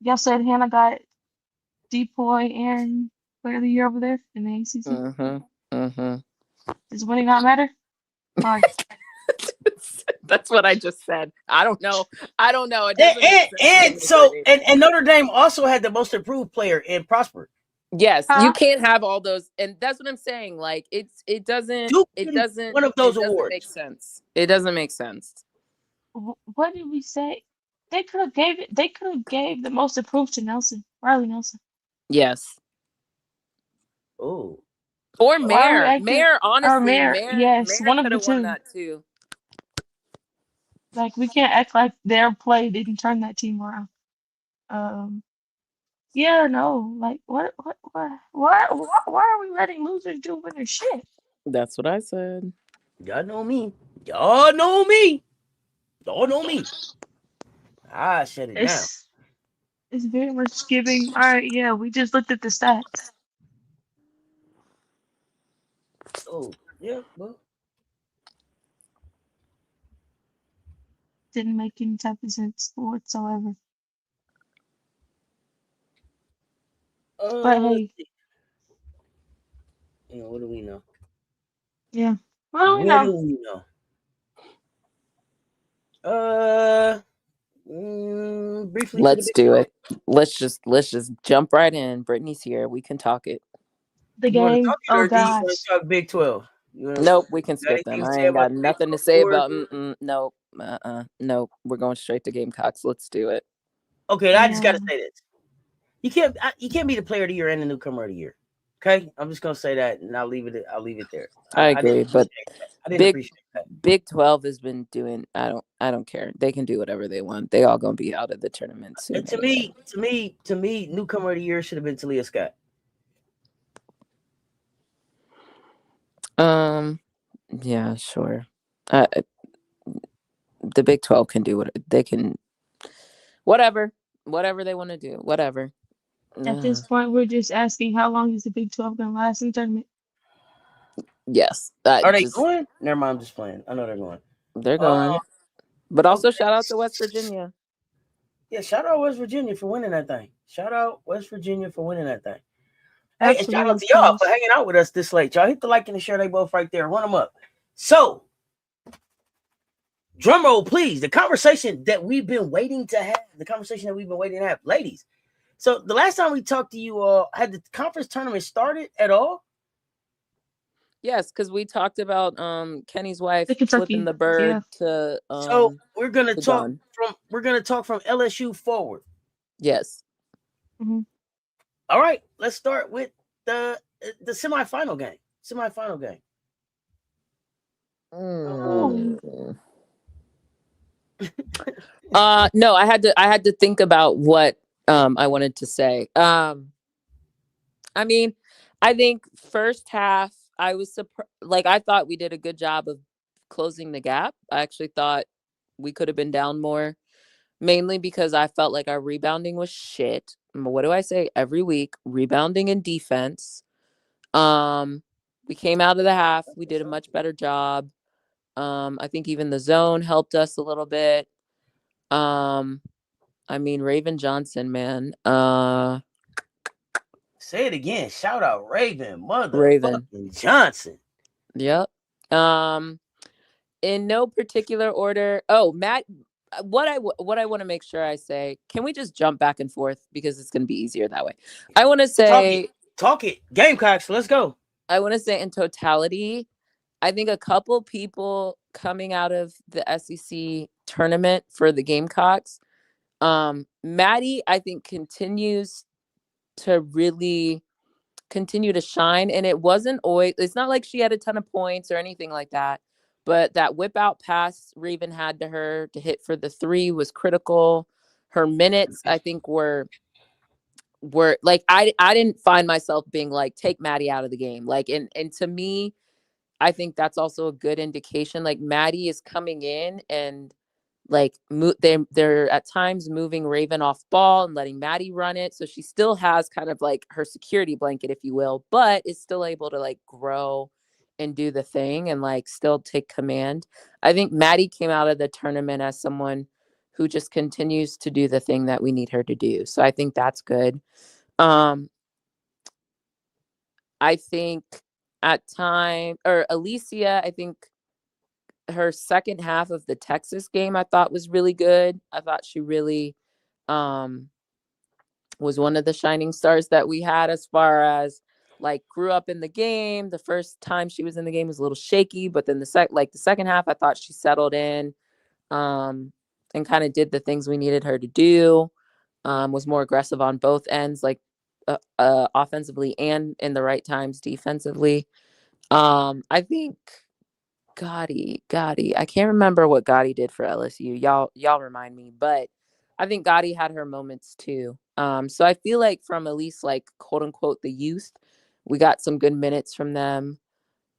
Y'all said Hannah got Depoy and player of the year over there in the ACC. Does winning not matter? Sorry. That's what I just said. I don't know. And Notre Dame also had the most improved player in Prosper. Yes, you can't have all those, and that's what I'm saying. Like it doesn't one of those awards make sense. It doesn't make sense. What did we say? They could have gave the most improved to Riley Nelson. Yes. Oh. Or Mayor, honestly, Mayor, yes, Mayor one of the won two. That too. Like we can't act like their play didn't turn that team around. Yeah, no, like why are we letting losers do winner shit? That's what I said. Y'all know me. Y'all know me. Y'all know me. I shut it down. It's very much giving. All right, yeah, we just looked at the stats. Oh, yeah, well. Didn't make any type of sense whatsoever. But hey, what do we know? yeah. What do we What know? do we know? Briefly. Let's do it. Let's just jump right in. Brittany's here. We can talk it. The You want to game. talk it, Oh or do you want to gosh. talk Big 12? Nope, we can got skip anything them. to I say ain't about got the Big nothing to 12 say board? about nope. Nope. We're going straight to Gamecocks. Let's do it. Okay, I just got to Yeah. say this. You can't be the player of the year and the newcomer of the year. Okay, I'm just gonna say that, and I'll leave it there. I agree, but I didn't appreciate that. Big 12 has been doing. I don't care. They can do whatever they want. They all gonna be out of the tournament soon. And to me, newcomer of the year should have been Talia Scott. Yeah, sure. The Big 12 can do what they can. Whatever they want to do. Whatever. At this point, we're just asking how long is the Big 12 gonna last in the tournament? Yes. Are they going? Never mind. I'm just playing. I know they're going. They're going. But also shout out to West Virginia. Yeah, shout out West Virginia for winning that thing. Shout out West Virginia for winning that thing. Hey, and shout out to y'all for hanging out with us this late. Y'all hit the like and the share. They both right there. Run them up. So, drum roll, please. The conversation that we've been waiting to have. Ladies. So, the last time we talked to you all, had the conference tournament started at all? Yes, because we talked about Kenny's wife flipping the bird to so we're gonna talk from LSU forward. Yes. Mm-hmm. All right, let's start with the semifinal game. No, I had to think about what I wanted to say. I mean, I think first half I was surprised. Like, I thought we did a good job of closing the gap. I actually thought we could have been down more, mainly because I felt like our rebounding was shit. What do I say every week? Rebounding and defense. We came out of the half. We did a much better job. I think even the zone helped us a little bit. I mean, Raven Johnson, man. Say it again. Shout out Raven Johnson. Yep. In no particular order. Oh, Matt, what I want to make sure I say, can we just jump back and forth because it's going to be easier that way? I want to say talk it. Gamecocks, let's go. I want to say in totality, I think a couple people coming out of the SEC tournament for the Gamecocks, Maddie, I think continues to really continue to shine. And it wasn't always, it's not like she had a ton of points or anything like that. But that whip out pass Raven had to her to hit for the 3 was critical. Her minutes, I think, were like, I didn't find myself being like, take Maddie out of the game. Like, and to me, I think that's also a good indication. Like, Maddie is coming in and like they're at times moving Raven off ball and letting Maddie run it. So she still has kind of like her security blanket, if you will, but is still able to like grow and do the thing and like still take command. I think Maddie came out of the tournament as someone who just continues to do the thing that we need her to do. So I think that's good. I think at time or Alicia, I think her second half of the Texas game I thought was really good. I thought she really was one of the shining stars that we had as far as like grew up in the game. The first time she was in the game was a little shaky, but then the second half I thought she settled in and kind of did the things we needed her to do. Was more aggressive on both ends, like offensively and in the right times defensively. I think Gotti. I can't remember what Gotti did for LSU. Y'all remind me. But I think Gotti had her moments too. So I feel like from at least like quote unquote the youth, we got some good minutes from them.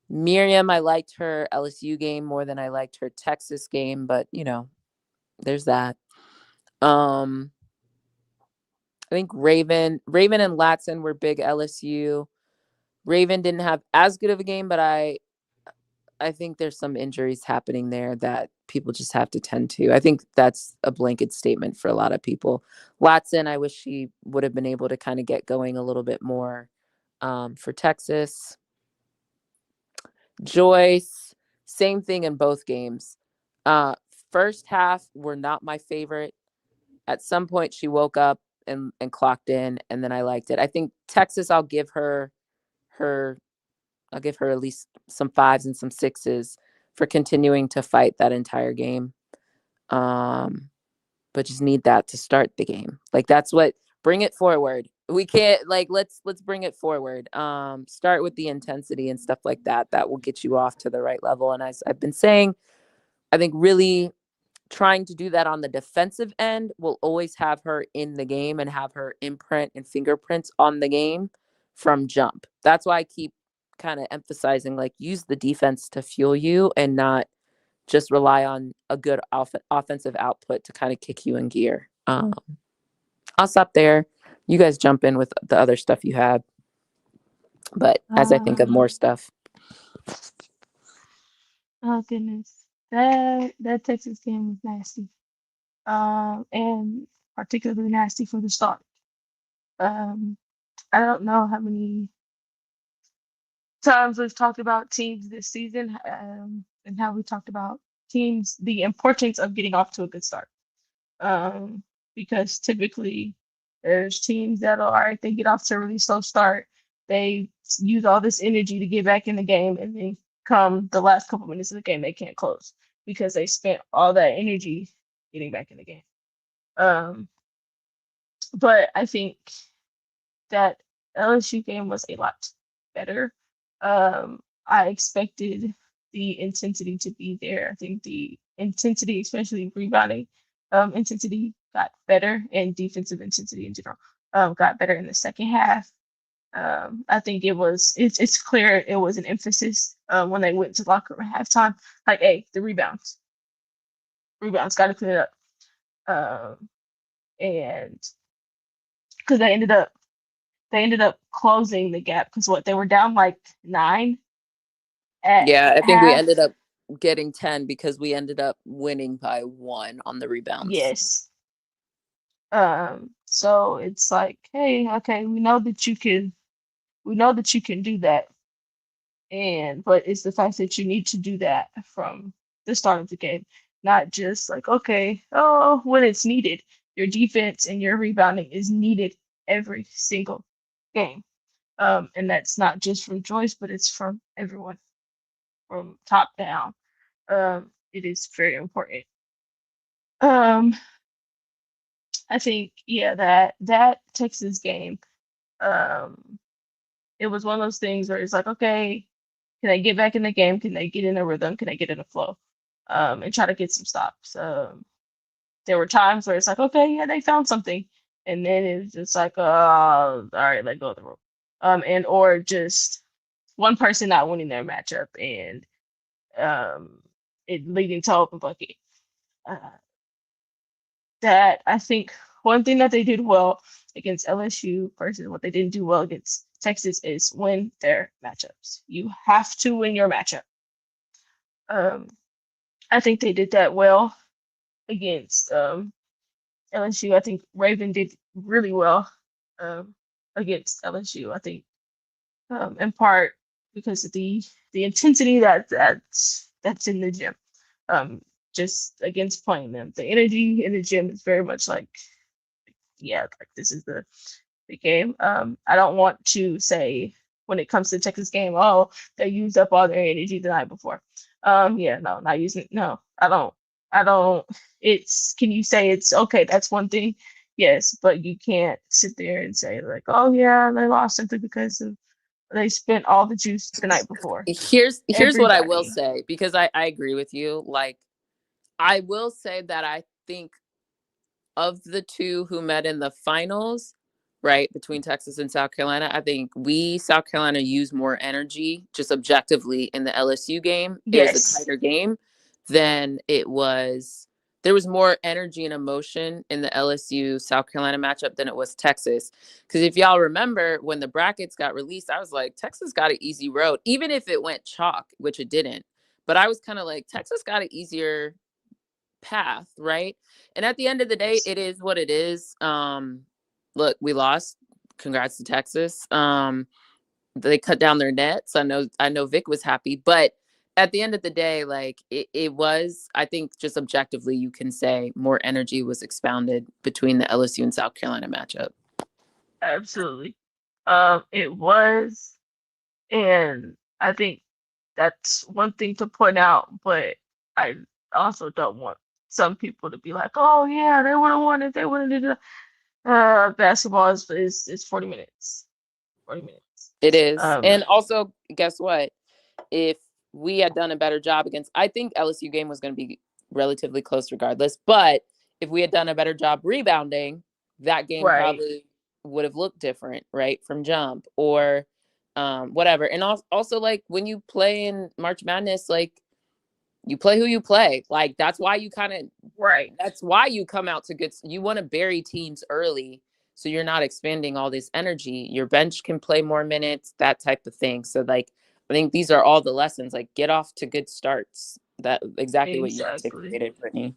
Miriam, I liked her LSU game more than I liked her Texas game, but you know, there's that. I think Raven and Latson were big LSU. Raven didn't have as good of a game, but I think there's some injuries happening there that people just have to tend to. I think that's a blanket statement for a lot of people. Latson, I wish she would have been able to kind of get going a little bit more for Texas. Joyce, same thing in both games. First half were not my favorite. At some point, she woke up and clocked in, and then I liked it. I think Texas, I'll give her at least some 5s and some 6s for continuing to fight that entire game. But just need that to start the game. Like that's what bring it forward. We can't like let's bring it forward. Start with the intensity and stuff like that. That will get you off to the right level. And as I've been saying, I think really trying to do that on the defensive end will always have her in the game and have her imprint and fingerprints on the game from jump. That's why I keep kind of emphasizing like use the defense to fuel you and not just rely on a good offensive output to kind of kick you in gear. I'll stop there. You guys jump in with the other stuff you had. But as I think of more stuff. Oh goodness. That Texas game was nasty. And particularly nasty for the start. I don't know how many times we've talked about teams this season, and how we talked about teams, the importance of getting off to a good start. Because typically there's teams that'll, all right, they get off to a really slow start. They use all this energy to get back in the game, and then come the last couple minutes of the game, they can't close because they spent all that energy getting back in the game. But I think that LSU game was a lot better. I expected the intensity to be there. I think the intensity, especially rebounding intensity, got better, and defensive intensity in general got better in the second half. I think it's clear it was an emphasis when they went to locker room at halftime. Like, hey, the rebounds got to clean it up. And because they ended up closing the gap because they were down like 9 at I think half. we ended up getting 10 because we ended up winning by 1 on the rebounds. Yes. So it's like, hey, okay, we know that you can do that. But it's the fact that you need to do that from the start of the game, not just like, okay, oh, when it's needed. Your defense and your rebounding is needed every single game. And that's not just from Joyce, but it's from everyone, from top down. It is very important. I think, yeah, that Texas game, it was one of those things where it's like, okay, can they get back in the game? Can they get in a rhythm? Can they get in a flow? And try to get some stops. There were times where it's like, okay, yeah, they found something. And then it's just like, all right, let go of the rope. And or just one person not winning their matchup and it leading to open bucket. That I think one thing that they did well against LSU versus what they didn't do well against Texas is win their matchups. You have to win your matchup. I think they did that well against LSU. I think Raven did really well against LSU. I think in part because of the intensity that's in the gym. Just against playing them. The energy in the gym is very much like, yeah, like this is the game. I don't want to say when it comes to the Texas game, oh, they used up all their energy the night before. Yeah, no, not using it. No, I don't. It's, can you say it's okay? That's one thing. Yes, but you can't sit there and say like, oh yeah, they lost simply because they spent all the juice the night before. Here's what I will say, because I agree with you. Like, I will say that I think of the two who met in the finals, right, between Texas and South Carolina, I think South Carolina used more energy just objectively in the LSU game. It was a Yes. tighter game than it was. There was more energy and emotion in the LSU South Carolina matchup than it was Texas. Because if y'all remember, when the brackets got released, I was like, Texas got an easy road, even if it went chalk, which it didn't. But I was kind of like, Texas got an easier path, right? And at the end of the day, it is what it is. Look, we lost. Congrats to Texas. They cut down their nets. I know Vic was happy, but at the end of the day, like it was, I think just objectively, you can say more energy was expounded between the LSU and South Carolina matchup. Absolutely. It was, and I think that's one thing to point out, but I also don't want some people to be like, oh yeah, they would have won if they would have did it. Basketball is 40 minutes. 40 minutes. It is. Um, And also, guess what? If we had done a better job against, I think LSU game was going to be relatively close regardless, but if we had done a better job rebounding, that game right, probably would have looked different, right? From jump or whatever. And also, like, when you play in March Madness, like, you play who you play. Like, that's why you right. come out to good. You want to bury teams early so you're not expending all this energy. Your bench can play more minutes, that type of thing. So, like, I think these are all the lessons. Like, get off to good starts. That exactly what you Exactly. articulated, Brittany.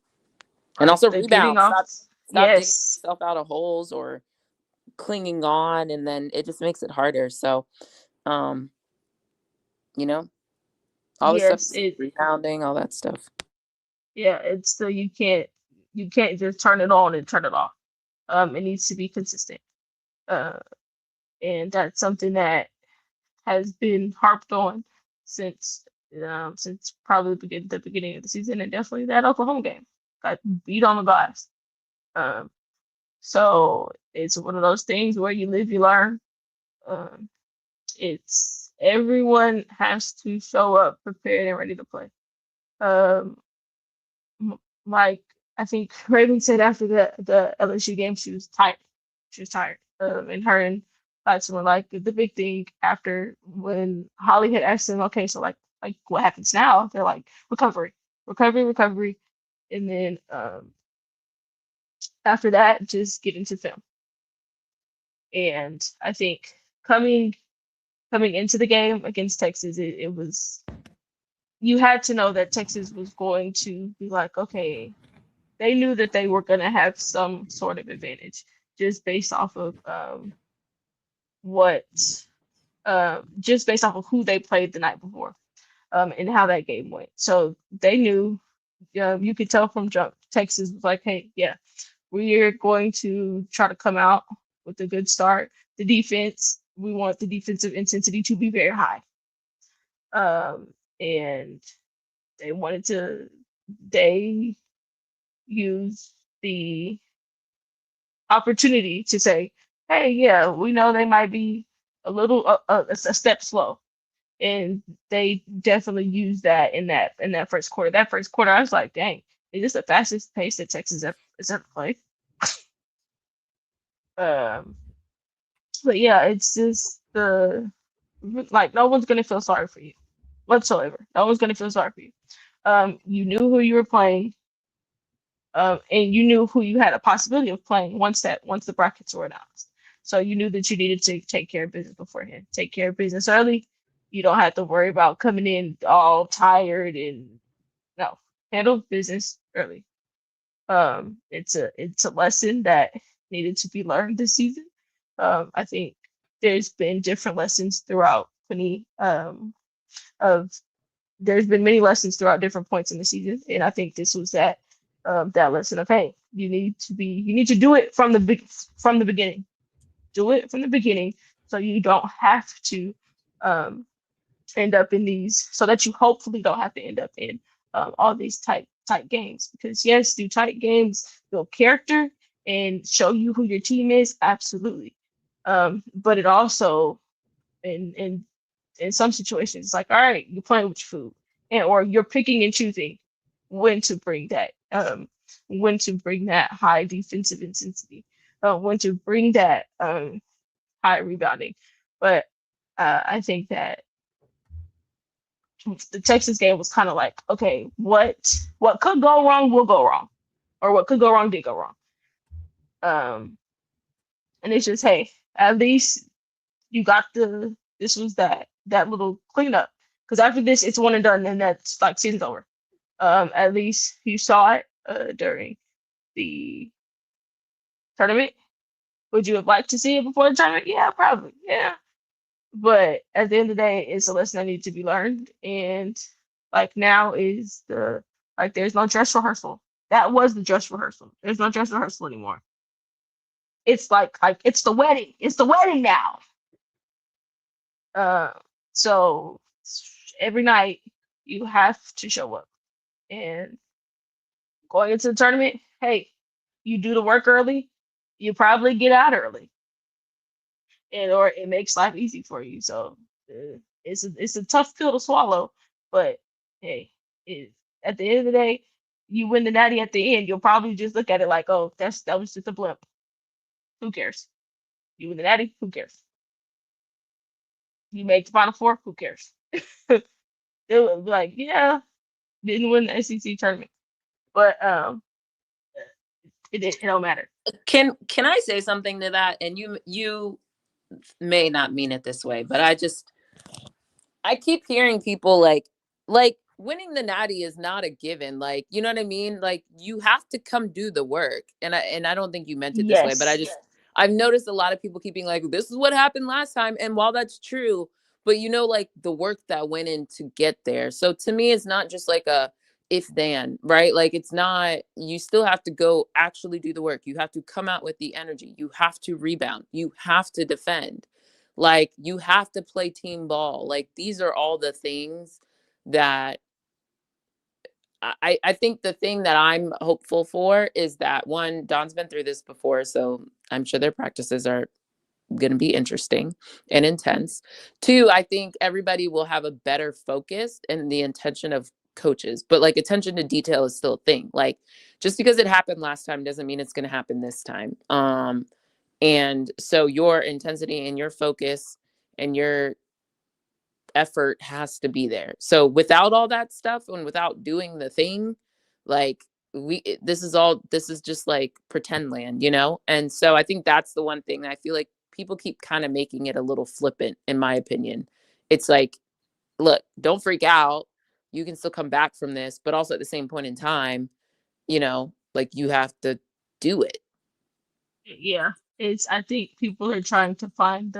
And Like also the getting rebound. off. Stop digging Yes. yourself out of holes or clinging on, and then it just makes it harder. So, um, you know, all the stuff, Yes. It. rebounding, all that stuff. Yeah. It's the you can't just turn it on and turn it off. It needs to be consistent. Uh, and that's something that has been harped on since probably the beginning of the season, and definitely that Oklahoma game got beat on the glass. Um, so it's one of those things where you live, you learn. Um, it's everyone has to show up prepared and ready to play. Um, like I think Raven said after the LSU game, she was tired. She was tired. And her and Latson were like the big thing after when Holly had asked them, okay, so like what happens now? They're like recovery, recovery, recovery, and then after that, just get into film. And I think coming into the game against Texas, it was you had to know that Texas was going to be like, okay, they knew that they were going to have some sort of advantage just based off of what just based off of who they played the night before and how that game went. So they knew, you could tell from jump, Texas was like, hey, yeah, we're going to try to come out with a good start. The defense, we want the defensive intensity to be very high. And they wanted to, they use the opportunity to say, hey, yeah, we know they might be a step slow, and they definitely used that in that first quarter. That first quarter, I was like, dang, is this the fastest pace that Texas has ever played? Um, but yeah, it's just the like no one's gonna feel sorry for you whatsoever. No one's gonna feel sorry for you. You knew who you were playing. And you knew who you had a possibility of playing once the brackets were announced. So you knew that you needed to take care of business beforehand. Take care of business early. You don't have to worry about coming in all tired and no. Handle business early. It's a lesson that needed to be learned this season. I think there's been different lessons throughout 20 of there's been many lessons throughout different points in the season, and I think this was that lesson of hey, you need to do it from the beginning. Do it from the beginning so you don't have to um, end up in these, so that you hopefully don't have to end up in all these tight games. Because yes, do tight games build character and show you who your team is? Absolutely. But it also in some situations, it's like, all right, you're playing with your food, and or you're picking and choosing when to bring that high defensive intensity, when to bring that high rebounding. But I think that the Texas game was kind of like, okay, what could go wrong will go wrong, or what could go wrong did go wrong. And it's just, hey, at least you got this was that little cleanup, because after this it's one and done, and that's like season's over. At least you saw it during the tournament. Would you have liked to see it before the tournament? Yeah, probably. Yeah. But at the end of the day, it's a lesson that needs to be learned. And like now is there's no dress rehearsal. That was the dress rehearsal. There's no dress rehearsal anymore. It's like it's the wedding. It's the wedding now. So every night you have to show up. And going into the tournament, hey, you do the work early, you probably get out early, and or it makes life easy for you. So it's a tough pill to swallow, but hey, at the end of the day, you win the natty at the end. You'll probably just look at it like, oh, that was just a blimp. Who cares? You win the natty. Who cares? You make the final four. Who cares? It was like, yeah, didn't win the SEC tournament, but it don't matter. Can I say something to that? And you may not mean it this way, but I keep hearing people like winning the natty is not a given. Like, you know what I mean? Like, you have to come do the work. And I don't think you meant it this way, but I've noticed a lot of people keeping like, this is what happened last time. And while that's true, but like the work that went in to get there. So to me, it's not just like a if then, right? Like, it's not, you still have to go actually do the work. You have to come out with the energy. You have to rebound. You have to defend. Like, you have to play team ball. Like, these are all the things that I think the thing that I'm hopeful for is that, one, Dawn's been through this before, so I'm sure their practices are going to be interesting and intense. Two, I think everybody will have a better focus and the intention of coaches, but like attention to detail is still a thing. Like, just because it happened last time doesn't mean it's going to happen this time. And so your intensity and your focus and your effort has to be there. So without all that stuff and without doing the thing, like, this is just like pretend land, And so I think that's the one thing that I feel like people keep kind of making it a little flippant, in my opinion. It's like, look, don't freak out. You can still come back from this, but also at the same point in time, like, you have to do it. Yeah, I think people are trying to find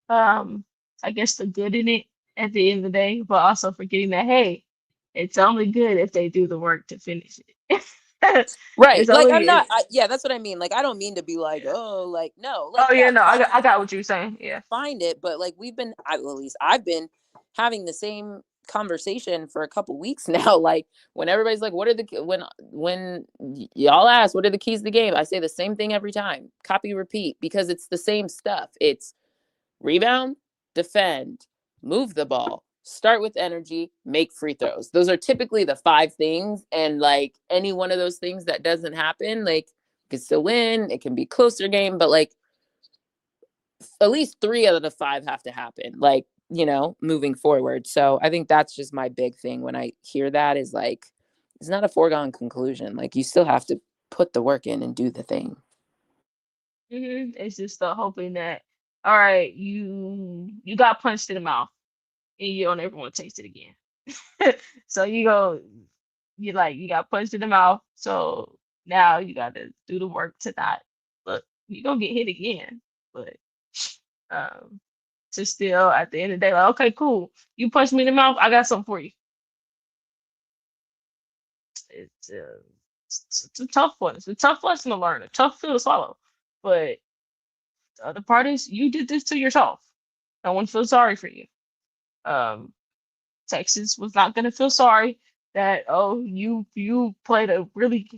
I guess the good in it at the end of the day, but also forgetting that, hey, it's only good if they do the work to finish it. Right. Like, I'm not, yeah, that's what I mean. Like, I don't mean to be like, oh, like, no. Like, oh, yeah, no, I got what you're saying. Yeah. Find it. But like, at least I've been having the same conversation for a couple weeks now. Like, when everybody's like, when y'all ask, what are the keys to the game? I say the same thing every time. Copy, repeat, because it's the same stuff. It's rebound, defend, move the ball, start with energy, make free throws. Those are typically the 5 things. And like, any one of those things that doesn't happen, like, you can still win. It can be closer game, but like, at least 3 out of the 5 have to happen, like, moving forward. So I think that's just my big thing when I hear that, is like, it's not a foregone conclusion. Like, you still have to put the work in and do the thing. It's just the hoping that, all right, you got punched in the mouth and you don't ever want to taste it again. So you got punched in the mouth. So now you got to do the work to not look. You're gonna get hit again, but to still at the end of the day, like, okay, cool, you punched me in the mouth. I got something for you. It's a tough one. It's a tough lesson to learn. A tough pill to swallow. But the other part is, you did this to yourself. No one feels sorry for you. Texas was not going to feel sorry that, oh, you played a really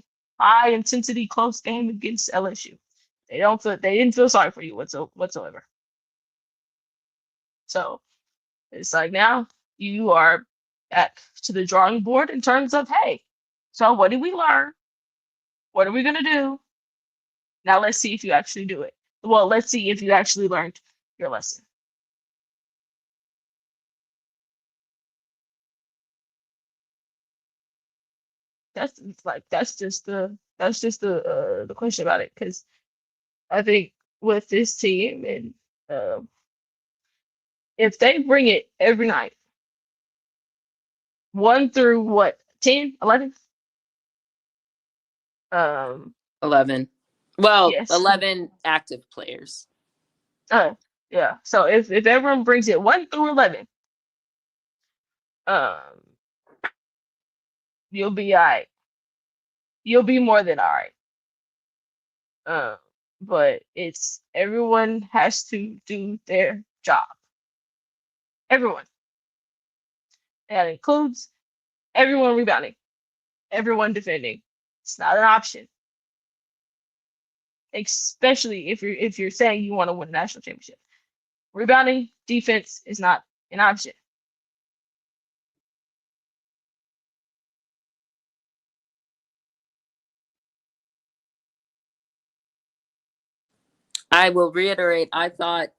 high intensity close game against LSU. They didn't feel sorry for you whatsoever. So it's like, now you are back to the drawing board in terms of, hey, So what did we learn? What are we gonna do? Now let's see if you actually do it. Well, let's see if you actually learned your lesson. That's just the question about it, because I think with this team, and if they bring it every night, 1 through what, 10, 11? 11. Well, Yes. 11 active players. Yeah. So if everyone brings it 1 through 11, um, you'll be all right. You'll be more than all right. But it's everyone has to do their job. Everyone. That includes everyone rebounding, everyone defending. It's not an option, especially if you're saying you want to win a national championship. Rebounding, defense is not an option. I will reiterate, I thought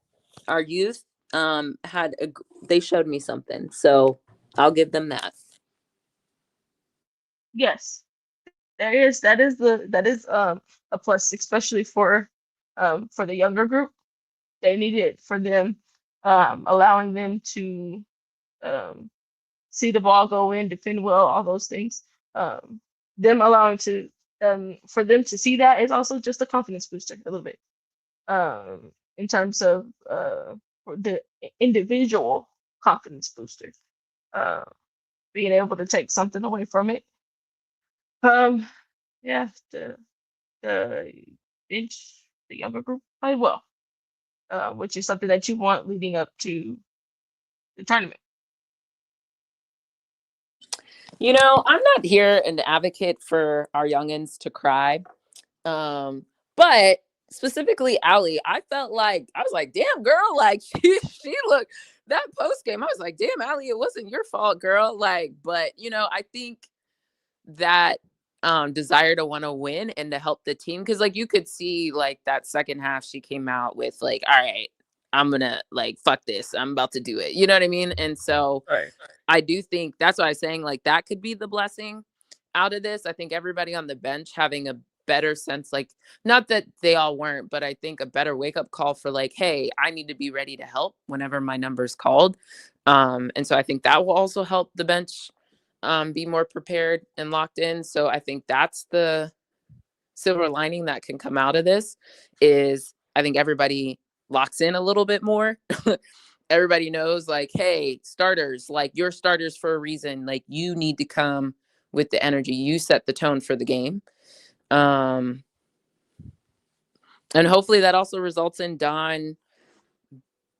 our youth they showed me something. So I'll give them that. Yes, that is a plus, especially for the younger group. They need it for them, allowing them to see the ball go in, defend well, all those things. Them allowing to for them to see that is also just a confidence booster a little bit. In terms of for the individual confidence booster, being able to take something away from it. Yeah, the bench, the younger group played well, which is something that you want leading up to the tournament. You know, I'm not here an advocate for our youngins to cry. But specifically Allie, I felt like I was like, damn girl, like she looked that post game. I was like, damn, Allie, it wasn't your fault, girl. Like, but you know, I think that desire to want to win and to help the team, because like you could see like that second half she came out with like, all right, I'm gonna like fuck this, I'm about to do it, you know what I mean? And so Right. I do think that's why I was saying like that could be the blessing out of this. I think everybody on the bench having a better sense, like not that they all weren't, but I think a better wake up call for like, hey, I need to be ready to help whenever my number's called. And so I think that will also help the bench be more prepared and locked in. So I think that's the silver lining that can come out of this is I think everybody locks in a little bit more. Everybody knows like, hey, starters, like you're starters for a reason. Like you need to come with the energy. You set the tone for the game. And hopefully that also results in Dawn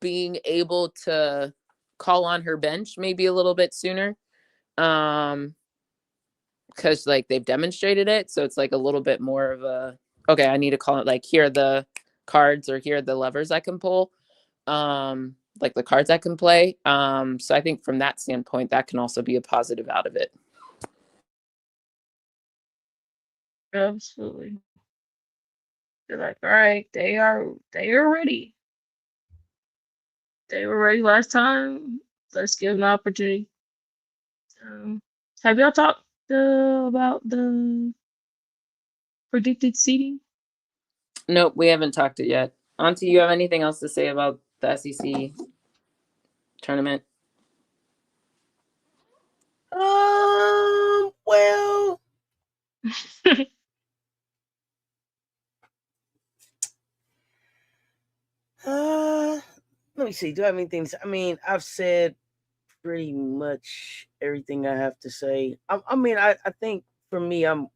being able to call on her bench maybe a little bit sooner. Because like they've demonstrated it. So it's like a little bit more of a, okay, I need to call it like, here are the cards or here are the levers I can pull. Like the cards I can play. So I think from that standpoint, that can also be a positive out of it. Absolutely. They're like, all right, they are ready. They were ready last time. Let's give them an opportunity. Have y'all talked about the predicted seeding? Nope, we haven't talked it yet. Auntie, you have anything else to say about the SEC tournament? Well, let me see. Do I have anything to say? I mean, I've said pretty much everything I have to say. I think for me, it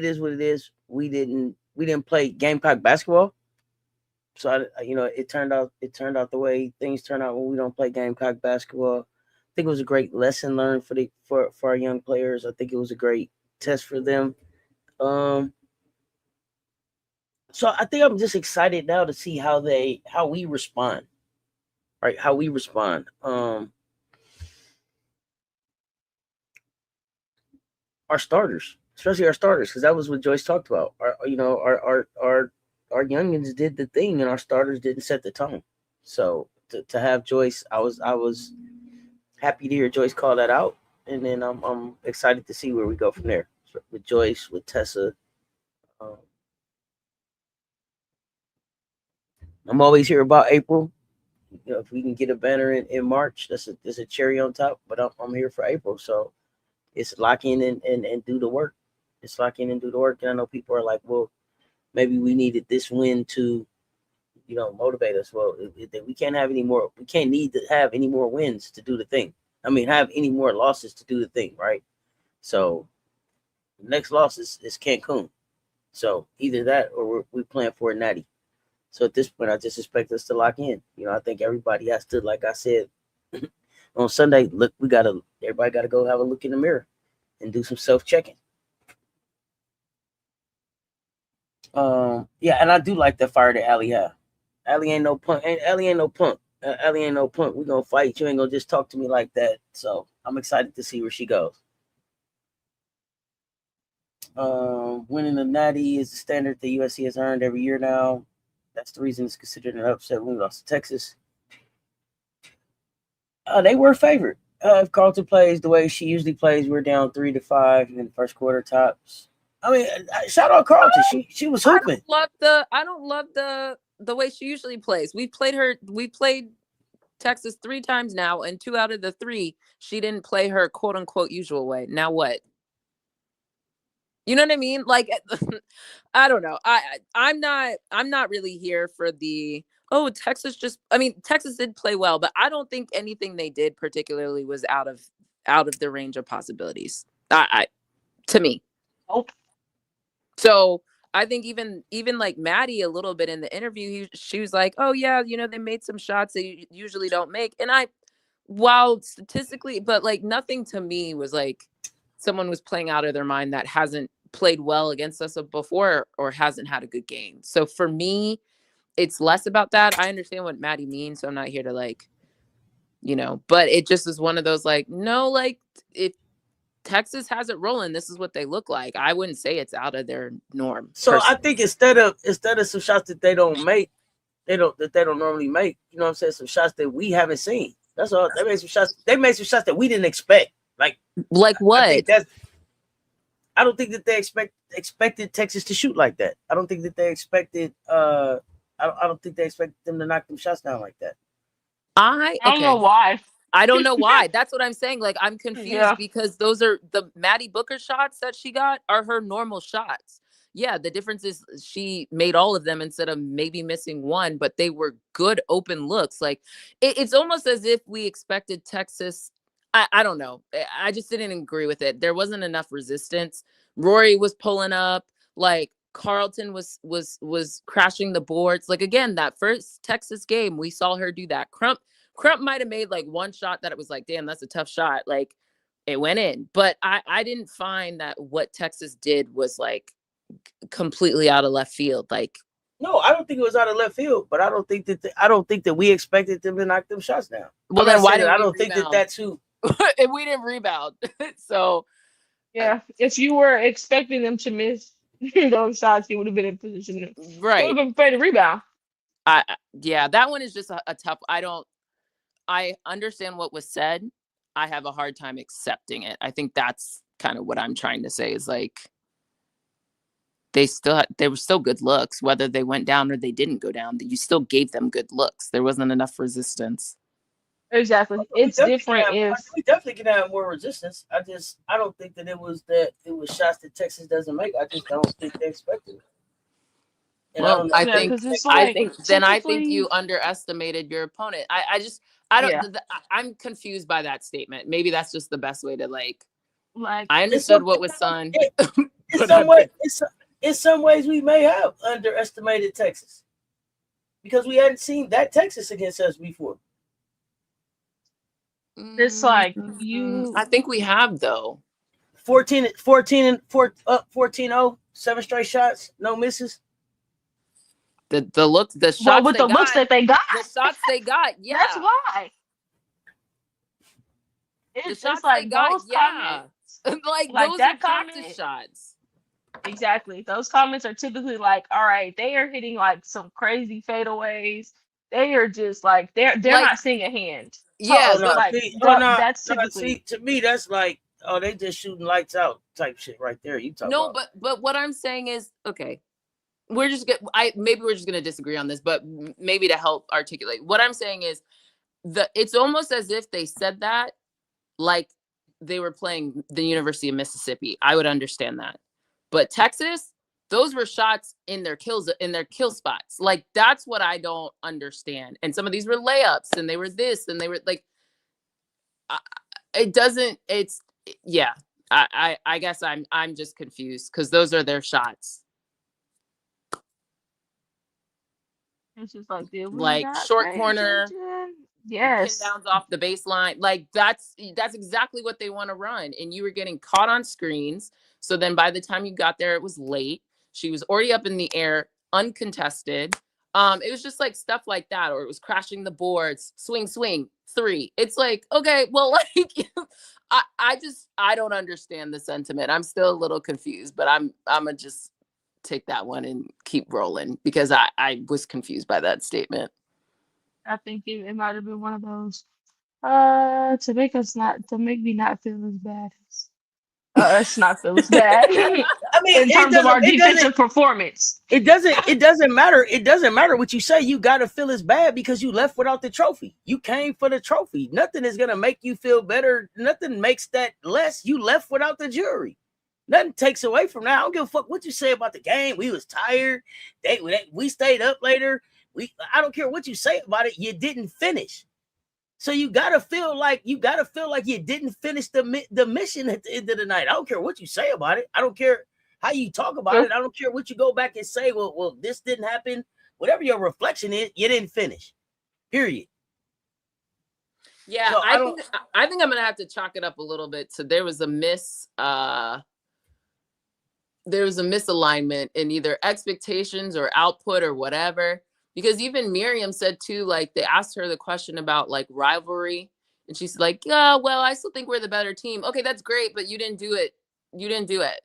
is what it is. We didn't play Gamecock basketball, so it turned out the way things turn out when we don't play Gamecock basketball. I think it was a great lesson learned for our young players. I think it was a great test for them. So I think I'm just excited now to see how we respond. Right, how we respond. our starters, especially our starters, because that was what Joyce talked about. Our youngins did the thing, and our starters didn't set the tone. So to have Joyce, I was happy to hear Joyce call that out, and then I'm excited to see where we go from there with Joyce, with Tessa. I'm always here about April. If we can get a banner in March, that's a cherry on top. But I'm here for April, so it's lock in and do the work. It's lock in and do the work. And I know people are like, well, maybe we needed this win to, motivate us. Well, we can't have any more. We can't need to have any more wins to do the thing. I mean, have any more losses to do the thing, right? So the next loss is Cancun. So either that or we're playing for a natty. So at this point, I just expect us to lock in. I think everybody has to, like I said, on Sunday, look, everybody got to go have a look in the mirror and do some self-checking. Yeah, and I do like that fire that Allie have. Allie ain't no punk. Allie ain't no punk. Allie ain't no punk. We're going to fight. You ain't going to just talk to me like that. So I'm excited to see where she goes. Winning the natty is the standard that USC has earned every year now. That's the reason it's considered an upset when we lost to Texas. They were favored. If Carlton plays the way she usually plays, we're down 3-5 in the first quarter tops. I mean, shout out Carlton. She was hooping. I don't love the way she usually plays. We played Texas 3 times now, and 2 out of the 3, she didn't play her quote unquote usual way. Now what? You know what I mean? Like, I don't know. I'm not really here for the, Texas Texas did play well, but I don't think anything they did particularly was out of the range of possibilities. To me. Nope. So I think even like Maddie a little bit in the interview, she was like, oh yeah, they made some shots they usually don't make. And while statistically, but like nothing to me was like someone was playing out of their mind that hasn't played well against us before or hasn't had a good game. So for me, it's less about that. I understand what Maddie means, so I'm not here to but it just is one of those no, if Texas has it rolling, this is what they look like. I wouldn't say it's out of their norm. So personally. I think instead of some shots that they don't make, they don't normally make, some shots that we haven't seen. That's all. They made some shots that we didn't expect. Like what? I don't think that they expected Texas to shoot like that. I don't think that they expected. I don't think they expected them to knock them shots down like that. I don't know why. I don't know why. That's what I'm saying. I'm confused because those are the Maddie Booker shots that she got are her normal shots. Yeah, the difference is she made all of them instead of maybe missing one, but they were good open looks. It's almost as if we expected Texas. I don't know. I just didn't agree with it. There wasn't enough resistance. Rory was pulling up. Carlton was crashing the boards. Again, that first Texas game, we saw her do that. Crump might have made one shot that it was damn, that's a tough shot. It went in. But I didn't find that what Texas did was completely out of left field. No, I don't think it was out of left field, but I don't think that we expected them to knock them shots down. Well, then why did I don't think that that's who. And we didn't rebound. So yeah, if you were expecting them to miss those shots, you would have been in position to right. would have been afraid to rebound. Yeah, that one is just a tough. I understand what was said. I have a hard time accepting it. I think that's kind of what I'm trying to say is they were still good looks, whether they went down or they didn't go down. You still gave them good looks. There wasn't enough resistance. Exactly. It's different we definitely can have more resistance. I don't think that it was shots that Texas doesn't make. I just don't think they expected it. And well, I think you typically underestimated your opponent. I don't. I'm confused by that statement. Maybe that's just the best way to I understood what was done. In some ways, we may have underestimated Texas because we hadn't seen that Texas against us before. It's you. I think we have though. 14-0, 7 straight shots, no misses. The looks, the shots. Well, with the looks that they got, the shots they got, yeah. That's why. It's just they got, those comments. Like Like those are that practice comment. shots. Exactly. Those comments are typically like, all right, they are hitting like some crazy fadeaways. They are just like they're Like, not seeing a hand. yeah, Oh no, see, oh no, That's no, see, typically to me that's like, oh, they just shooting lights out type shit right there. You talk no, about. but what I'm saying is, okay, we're just maybe we're just gonna disagree on this, but maybe to help articulate what I'm saying is it's almost as if they said that like they were playing the University of Mississippi. I would understand that. But Texas, those were shots in their kill spots. Like that's what I don't understand. And some of these were layups and they were this and they were like it doesn't it's yeah. I guess I'm just confused because those are their shots. it's just like, did we Like not short pay corner, attention? pin Yes. downs off the baseline. Like that's exactly what they want to run. And you were getting caught on screens. So then by the time you got there, it was late. She was already up in the air, uncontested. It was just like stuff like that, or it was crashing the boards, swing, three. It's like, okay, well, like I don't understand the sentiment. I'm still a little confused, but I'm gonna just take that one and keep rolling because I was confused by that statement. I think it might have been one of those to make me not feel as bad as us not feel as bad I mean, in terms of our it doesn't, defensive performance. it doesn't matter. It doesn't matter what you say. You gotta feel as bad because you left without the trophy. You came for the trophy. Nothing is gonna make you feel better. Nothing makes that less. You left without the jury. Nothing takes away from that. I don't give a fuck what you say about the game. We was tired. We stayed up later. I don't care what you say about it. You didn't finish. So you gotta feel like you didn't finish the mission at the end of the night. I don't care what you say about it. I don't care how you talk about True. it. I don't care what you go back and say. Well, this didn't happen. Whatever your reflection is, you didn't finish. Period. Yeah, So I think I'm gonna have to chalk it up a little bit. So there was a misalignment in either expectations or output or whatever. Because even Miriam said too, like they asked her the question about like rivalry, and she's like, "Yeah, well, I still think we're the better team." Okay, that's great, but you didn't do it. You didn't do it.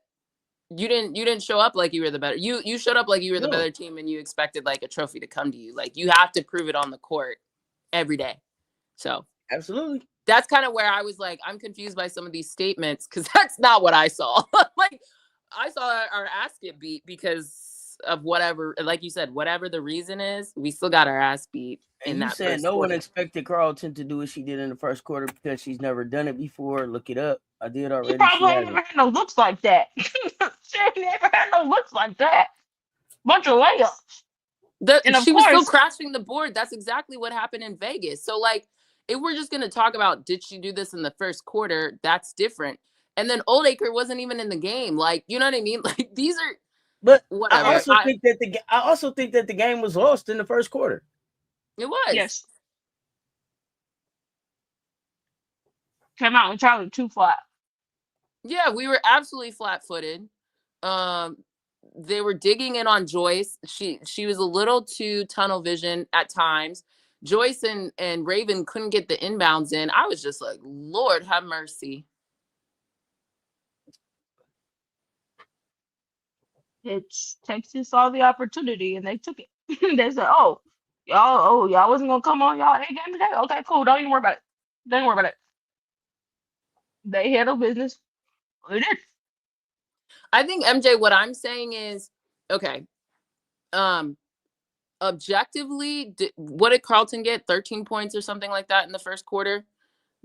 You didn't show up like you were the better. You showed up like you were the no, better team, and you expected like a trophy to come to you. Like you have to prove it on the court every day. So absolutely. that's kind of where I was like, I'm confused by some of these statements because that's not what I saw. Like I saw our ass get beat because of whatever, like you said, whatever the reason is, we still got our ass beat And in you that said first no one quarter. expected Carlton to do what she did in the first quarter because she's never done it before. Look it up. I did She already. She probably ain't hasn't. never had no looks like that. She ain't never had no looks like that. Bunch of layups. And of She was still course, crashing the board. That's exactly what happened in Vegas. So like, if we're just gonna talk about did she do this in the first quarter, that's different. And then Oldacre wasn't even in the game. Like, you know what I mean? Like these are But whatever. I also think that the game was lost in the first quarter. It was. yes. Came out entirely too flat. Yeah, we were absolutely flat-footed. They were digging in on Joyce. She was a little too tunnel vision at times. Joyce and Raven couldn't get the inbounds in. I was just like, Lord have mercy. It's Texas saw the opportunity and they took it. They said, "Oh, y'all wasn't gonna come on y'all A game today. Okay, cool. Don't even worry about it. Don't worry about it." They handle business. They did. I think MJ, what I'm saying is, okay, objectively, what did Carlton get? 13 points or something like that in the first quarter?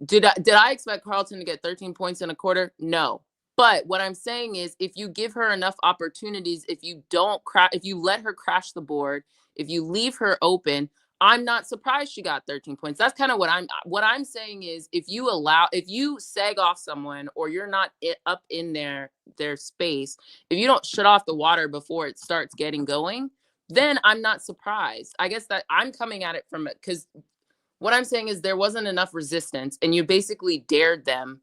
Did I expect Carlton to get 13 points in a quarter? No. But what I'm saying is if you give her enough opportunities, if you let her crash the board, if you leave her open, I'm not surprised she got 13 points. That's kind of what I'm saying is if you sag off someone or you're not up in their space, if you don't shut off the water before it starts getting going, then I'm not surprised. I guess that I'm coming at it from it because what I'm saying is there wasn't enough resistance and you basically dared them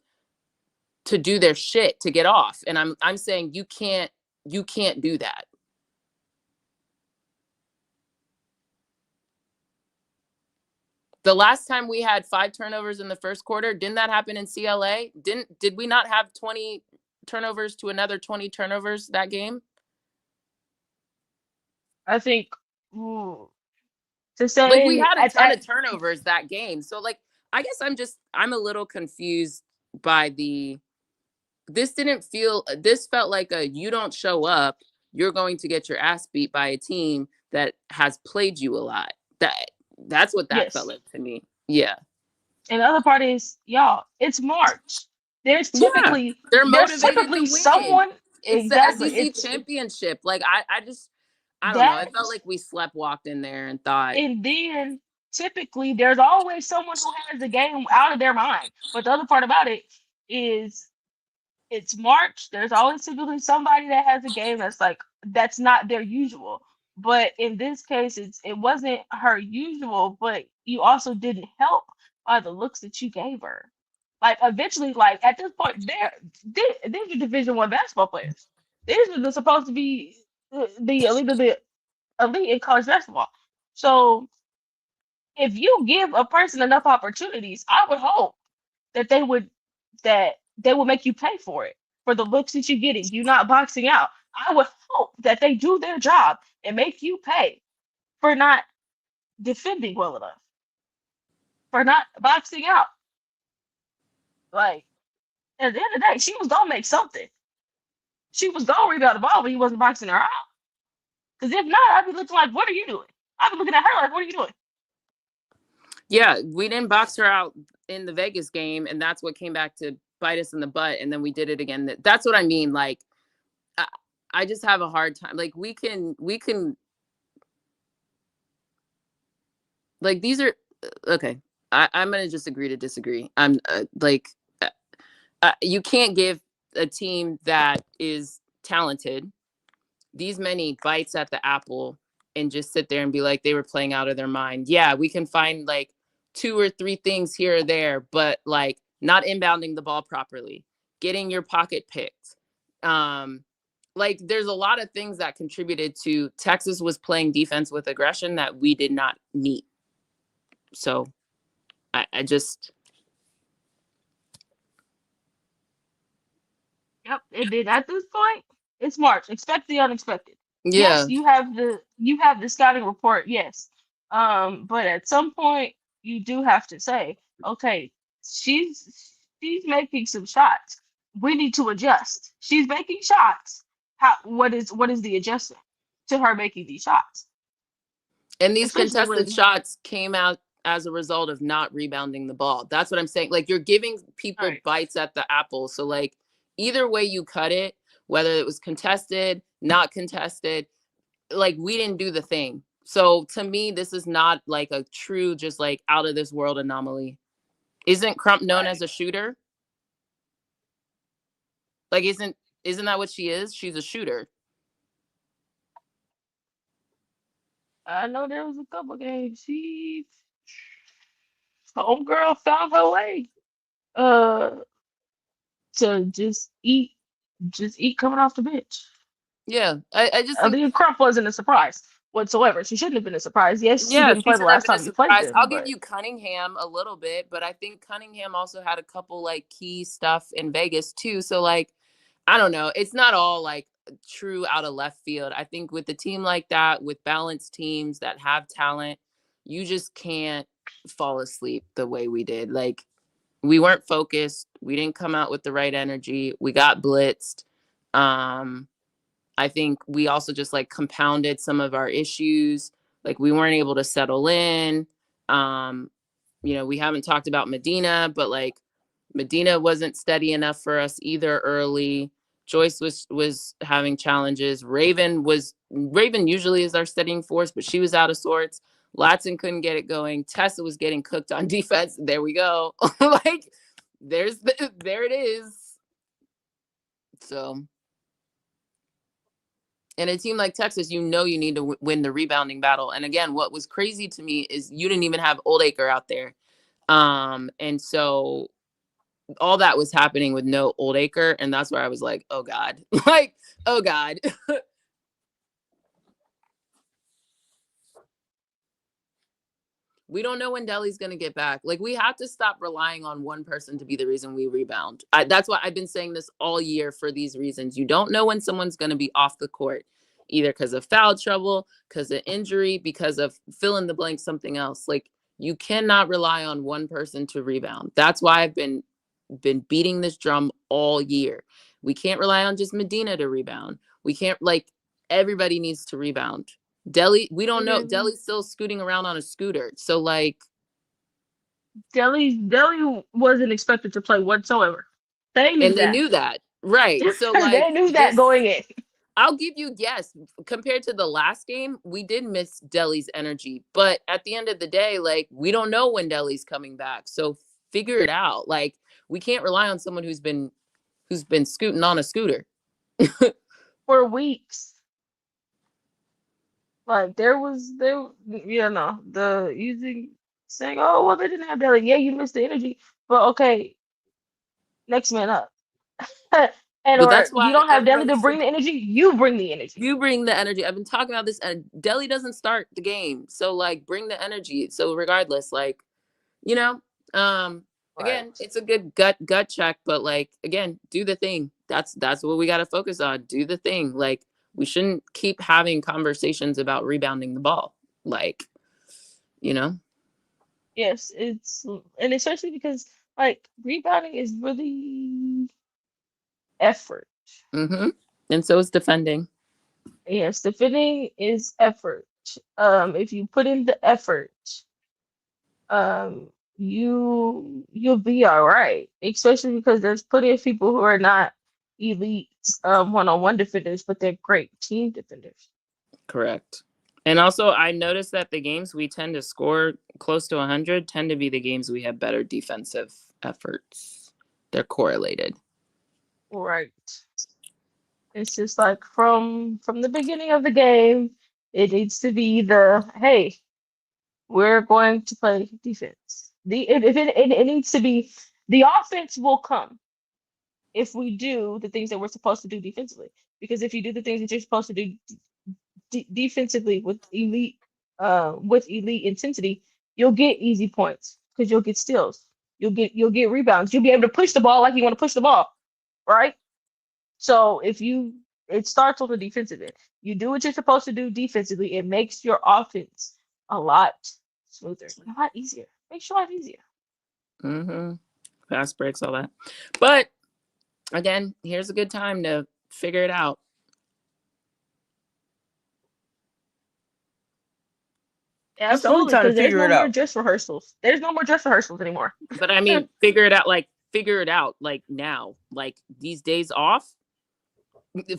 to do their shit to get off. And I'm saying you can't do that. The last time we had 5 turnovers in the first quarter, didn't that happen in CLA? Did we not have 20 turnovers to another 20 turnovers that game? I think to Like, we say had a ton of turnovers that game. So, like, I guess I'm a little confused by this felt like you don't show up, you're going to get your ass beat by a team that has played you a lot. That's what that felt yes. like to me. Yeah. And the other part is, y'all, it's March. There's Yeah. typically They're motivated to win. someone It's the exactly. SEC It's championship. Like, I don't know. that, It felt like we walked in there and thought, and then typically there's always someone who has the game out of their mind. But the other part about it is it's March. There's always typically somebody that has a game that's not their usual. But in this case, it wasn't her usual, but you also didn't help by the looks that you gave her. Like eventually, like at this point, these are Division 1 basketball players. These are supposed to be the elite of the elite in college basketball. So if you give a person enough opportunities, I would hope that they would make you pay for it, for the looks that you're getting, you not boxing out. I would hope that they do their job and make you pay for not defending well enough, for not boxing out. Like at the end of the day, she was gonna make something. She was gonna rebound the ball, but he wasn't boxing her out. Because if not, I'd be looking like, what are you doing? I'd be looking at her like, what are you doing? yeah, we didn't box her out in the Vegas game, and that's what came back to bite us in the butt, and then we did it again. That's what I mean. Like, I just have a hard time. Like, we can like, these are okay. I'm gonna just agree to disagree. I'm you can't give a team that is talented these many bites at the apple and just sit there and be like they were playing out of their mind. Yeah, we can find like 2 or 3 things here or there, but like not inbounding the ball properly, getting your pocket picked. Like, there's a lot of things that contributed to Texas was playing defense with aggression that we did not meet. So I just. Yep, it did. At this point, it's March. Expect the unexpected. Yeah. Yes, you have the scouting report. Yes, but at some point you do have to say, okay, she's making some shots. We need to adjust. She's making shots. What is the adjustment to her making these shots? And these Especially contested shots came out as a result of not rebounding the ball. That's what I'm saying. Like, you're giving people bites at the apple. So, like, either way you cut it, whether it was contested, not contested, like, we didn't do the thing. So to me, this is not like a true, just like out of this world anomaly. Isn't Crump known as a shooter? Like, isn't that what she is? She's a shooter. I know there was a couple games. Homegirl found her way to just eat coming off the bench. Yeah, I just think think Crump wasn't a surprise whatsoever. She shouldn't have been a surprise. Yes, she didn't play the last time you played them. I'll give you Cunningham a little bit, but I think Cunningham also had a couple like key stuff in Vegas too. So like, I don't know. It's not all like true out of left field. I think with a team like that, with balanced teams that have talent, you just can't fall asleep the way we did. Like, we weren't focused. We didn't come out with the right energy. We got blitzed. I think we also just like compounded some of our issues. Like, we weren't able to settle in. We haven't talked about Madina, but like Madina wasn't steady enough for us either early. Joyce was having challenges. Raven usually is our steadying force, but she was out of sorts. Latson couldn't get it going. Tessa was getting cooked on defense. There we go. Like, there it is. So, and a team like Texas, you need to win the rebounding battle. And again, what was crazy to me is you didn't even have Oldacre out there. And so all that was happening with no Oldacre. And that's where I was like, oh God, like, oh God. We don't know when Delhi's going to get back. Like, we have to stop relying on one person to be the reason we rebound. That's why I've been saying this all year for these reasons. You don't know when someone's going to be off the court, either because of foul trouble, because of injury, because of fill in the blank, something else. Like, you cannot rely on one person to rebound. That's why I've been beating this drum all year. We can't rely on just Madina to rebound. We can't, like, everybody needs to rebound. Delhi, we don't know. Delhi's still scooting around on a scooter. So, like, Delhi wasn't expected to play whatsoever. They knew that. Right. So, like, they knew that going in. I'll give you, yes, compared to the last game, we did miss Delhi's energy. But at the end of the day, like, we don't know when Delhi's coming back. So figure it out. Like, we can't rely on someone who's been scooting on a scooter for weeks. Like, the using saying, oh, well, they didn't have Delhi. Yeah, you missed the energy, but okay, next man up. And or that's why you don't have Delhi to bring the energy, you bring the energy. You bring the energy. I've been talking about this, and Delhi doesn't start the game. So, like, bring the energy. So regardless, like, you know, again, it's a good gut check, but, like, again, do the thing. That's what we got to focus on. Do the thing. Like, we shouldn't keep having conversations about rebounding the ball. Like, you know? Yes, and especially because, like, rebounding is really effort. Mm-hmm. And so is defending. Yes, defending is effort. If you put in the effort, you'll be all right. Especially because there's plenty of people who are not elite one-on-one defenders, but they're great team defenders. Correct. And also, I noticed that the games we tend to score close to 100 tend to be the games we have better defensive efforts. They're correlated. Right. It's just like from the beginning of the game, it needs to be hey, we're going to play defense. It needs to be, the offense will come if we do the things that we're supposed to do defensively. Because if you do the things that you're supposed to do defensively with elite intensity, you'll get easy points because you'll get steals. You'll get rebounds. You'll be able to push the ball like you want to push the ball, right? So it starts on the defensive end. You do what you're supposed to do defensively. It makes your offense a lot smoother, a lot easier. Makes your life easier. Mm-hmm. Fast breaks, all that. But again, here's a good time to figure it out. Absolutely, because there's no more dress rehearsals. There's no more dress rehearsals anymore. But I mean, figure it out like now. Like, these days off,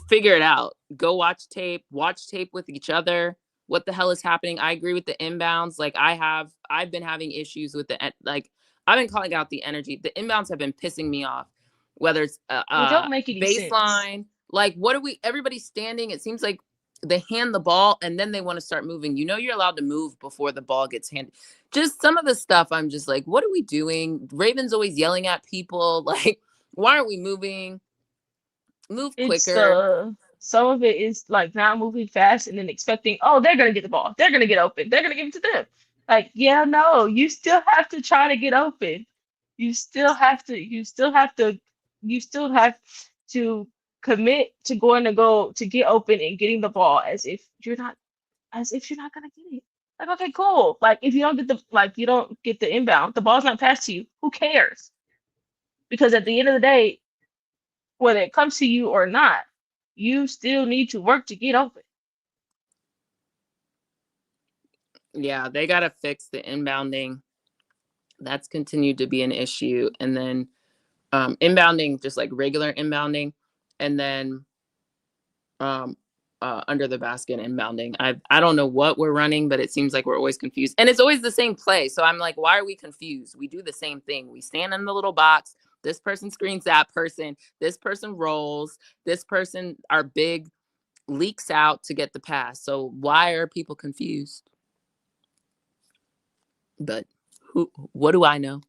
figure it out. Go watch tape with each other. What the hell is happening? I agree with the inbounds. Like, I've been having issues with I've been calling out the energy. The inbounds have been pissing me off. Whether it's don't make any baseline, sense. Like, everybody's standing. It seems like they hand the ball and then they want to start moving. You know, you're allowed to move before the ball gets handed. Just some of the stuff, I'm just like, what are we doing? Raven's always yelling at people. Like, why aren't we moving? Move quicker. Some of it is like not moving fast and then expecting, oh, they're gonna get the ball. They're gonna get open. They're gonna give it to them. Like, yeah, no, you still have to try to get open. You still have to commit to to get open and getting the ball as if you're not gonna get it. Like, okay, cool. Like, if you don't get the inbound, the ball's not passed to you, who cares? Because at the end of the day, whether it comes to you or not, you still need to work to get open. Yeah, they got to fix the inbounding. That's continued to be an issue. And then inbounding, just like regular inbounding, and then under the basket inbounding. I don't know what we're running, but it seems like we're always confused. And it's always the same play. So I'm like, why are we confused? We do the same thing. We stand in the little box. This person screens that person. This person rolls. This person, our big, leaks out to get the pass. So why are people confused? But what do I know?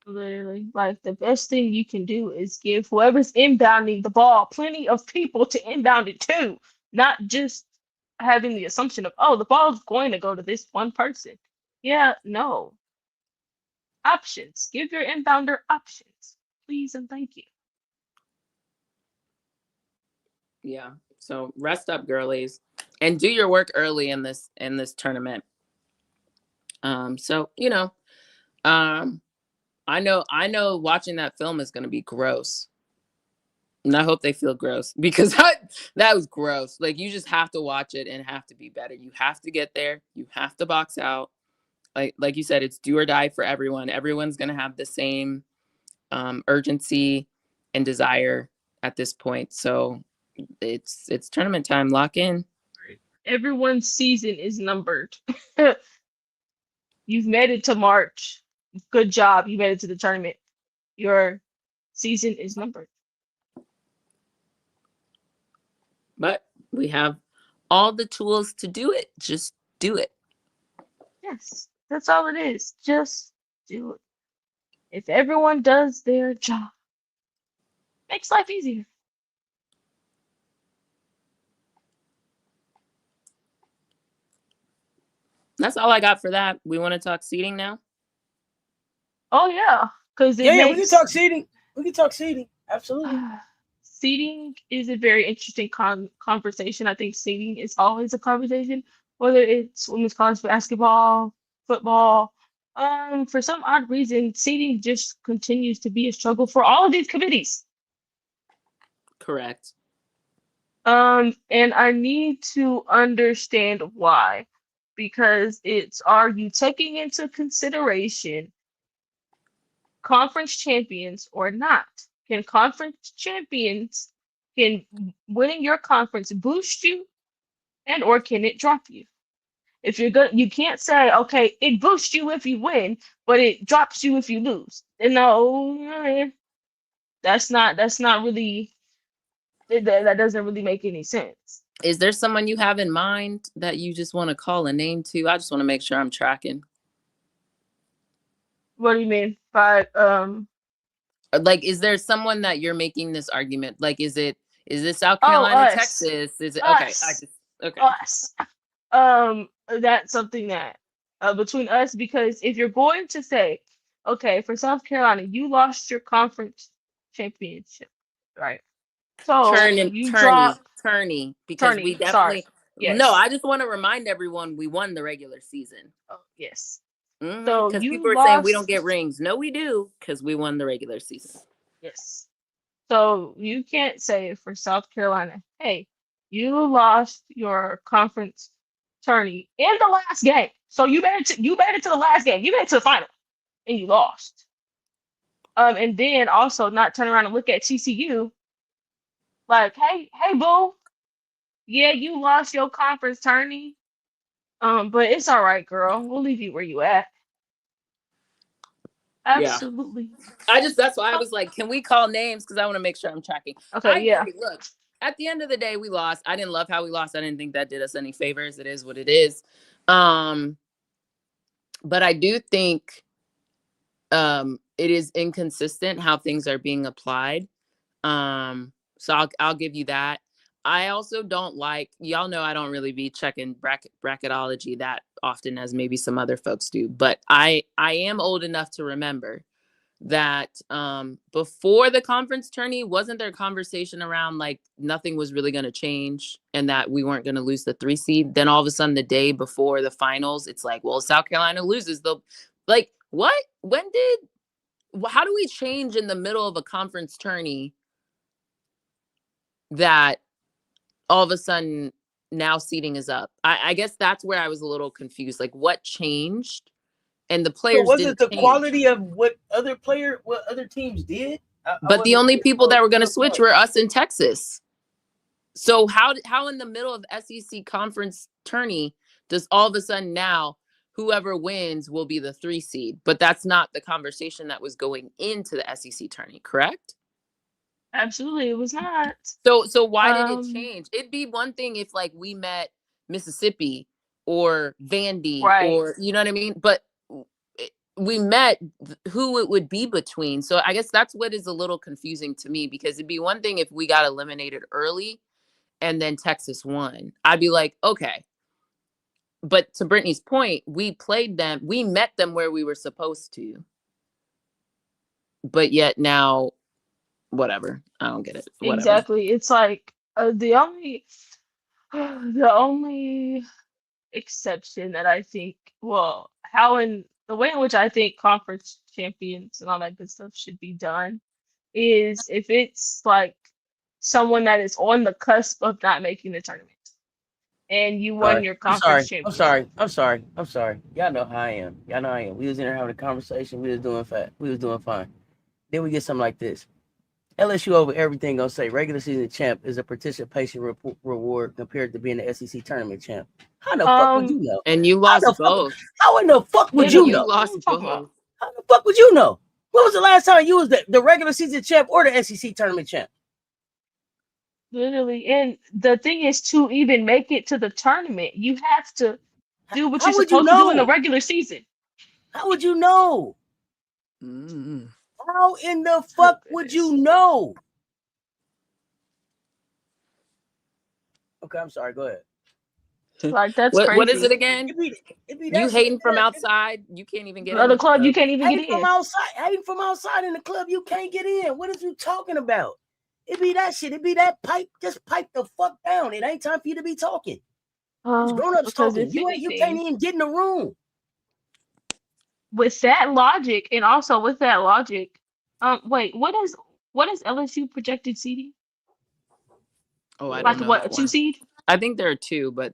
Literally, like, the best thing you can do is give whoever's inbounding the ball plenty of people to inbound it to, not just having the assumption of, oh, the ball's going to go to this one person. Yeah, no. Options. Give your inbounder options, please and thank you. Yeah. So rest up, girlies, and do your work early in this tournament. So I know watching that film is going to be gross. And I hope they feel gross because that was gross. Like, you just have to watch it and have to be better. You have to get there. You have to box out. Like you said, it's do or die for everyone. Everyone's going to have the same urgency and desire at this point. So it's tournament time. Lock in. Everyone's season is numbered. You've made it to March. Good job. You made it to the tournament. Your season is numbered. But we have all the tools to do it. Just do it. Yes, that's all it is. Just do it. If everyone does their job, makes life easier. That's all I got for that. We want to talk seating now? Oh yeah, because we can talk seating. We can talk seating. Absolutely. Seating is a very interesting conversation. I think seating is always a conversation, whether it's women's college basketball, football. For some odd reason, seating just continues to be a struggle for all of these committees. Correct. And I need to understand why, because are you taking into consideration conference champions or not? Can winning your conference boost you, and or can it drop you? If you can't say, okay, it boosts you if you win, but it drops you if you lose. No, that's not really, that doesn't really make any sense. Is there someone you have in mind that you just want to call a name to? I just want to make sure I'm tracking. What do you mean by like, is there someone that you're making this argument? Like, is this South Carolina, Texas? Is it us. Okay? Us. That's something that between us, because if you're going to say, okay, for South Carolina, you lost your conference championship, right? So Tourney, because we definitely yes. No, I just want to remind everyone we won the regular season. Oh, yes. So because people are saying we don't get rings. No, we do, because we won the regular season. Yes. So you can't say for South Carolina, hey, you lost your conference tourney in the last game. So you made it to the last game. You made it to the final, and you lost. And then also not turn around and look at TCU like, hey, boo, yeah, you lost your conference tourney. But it's all right, girl. We'll leave you where you at. Absolutely. Yeah. That's why I was like, can we call names? Because I want to make sure I'm tracking. Okay, yeah. Look, at the end of the day, we lost. I didn't love how we lost. I didn't think that did us any favors. It is what it is. But I do think it is inconsistent how things are being applied. So I'll give you that. I also don't like, y'all know I don't really be checking bracketology that often as maybe some other folks do, but I am old enough to remember that before the conference tourney, wasn't there conversation around like nothing was really going to change and that we weren't going to lose the 3 seed? Then all of a sudden the day before the finals, it's like, well, South Carolina loses. Like, what? How do we change in the middle of a conference tourney that all of a sudden now seeding is up? I guess that's where I was a little confused. Like, what changed? And the players was it the change. Quality of what other teams did? But the only people that were going to switch were us in Texas. So how in the middle of SEC conference tourney does all of a sudden now whoever wins will be the 3 seed? But that's not the conversation that was going into the SEC tourney, correct? Absolutely, it was not. So why did it change? It'd be one thing if like we met Mississippi or Vandy, right, or you know what I mean? But we met who it would be between. So I guess that's what is a little confusing to me, because it'd be one thing if we got eliminated early and then Texas won, I'd be like, okay. But to Brittany's point, we played them, we met them where we were supposed to. But now, whatever. I don't get it. Whatever. Exactly. It's like the only exception that I think, well, the way in which I think conference champions and all that good stuff should be done is if it's like someone that is on the cusp of not making the tournament and you won your conference championship. I'm sorry. Y'all know how I am. We was in there having a conversation. We was doing fine. Then we get something like this. LSU over everything gonna say regular season champ is a participation reward compared to being the SEC tournament champ. How the fuck would you know? And you lost both. How in the fuck would you know? You lost both. How the fuck would you know? When was the last time you was the regular season champ or the SEC tournament champ? Literally, and the thing is, to even make it to the tournament, you have to do what you're supposed to do in the regular season. How would you know? How in the fuck would you know? Okay, I'm sorry. Go ahead. Like, that's crazy. What is it again? You hating from outside? You can't even get in the club. You can't even get in. Hating from outside in the club, you can't get in. What is you talking about? It be that shit. It be that pipe. Just pipe the fuck down. It ain't time for you to be talking. It's grown-ups talking. You can't even get in the room. With that logic, and also with that logic, wait, what is LSU projected seeding? Oh, I like don't know. What, a 2 seed? I think there are 2, but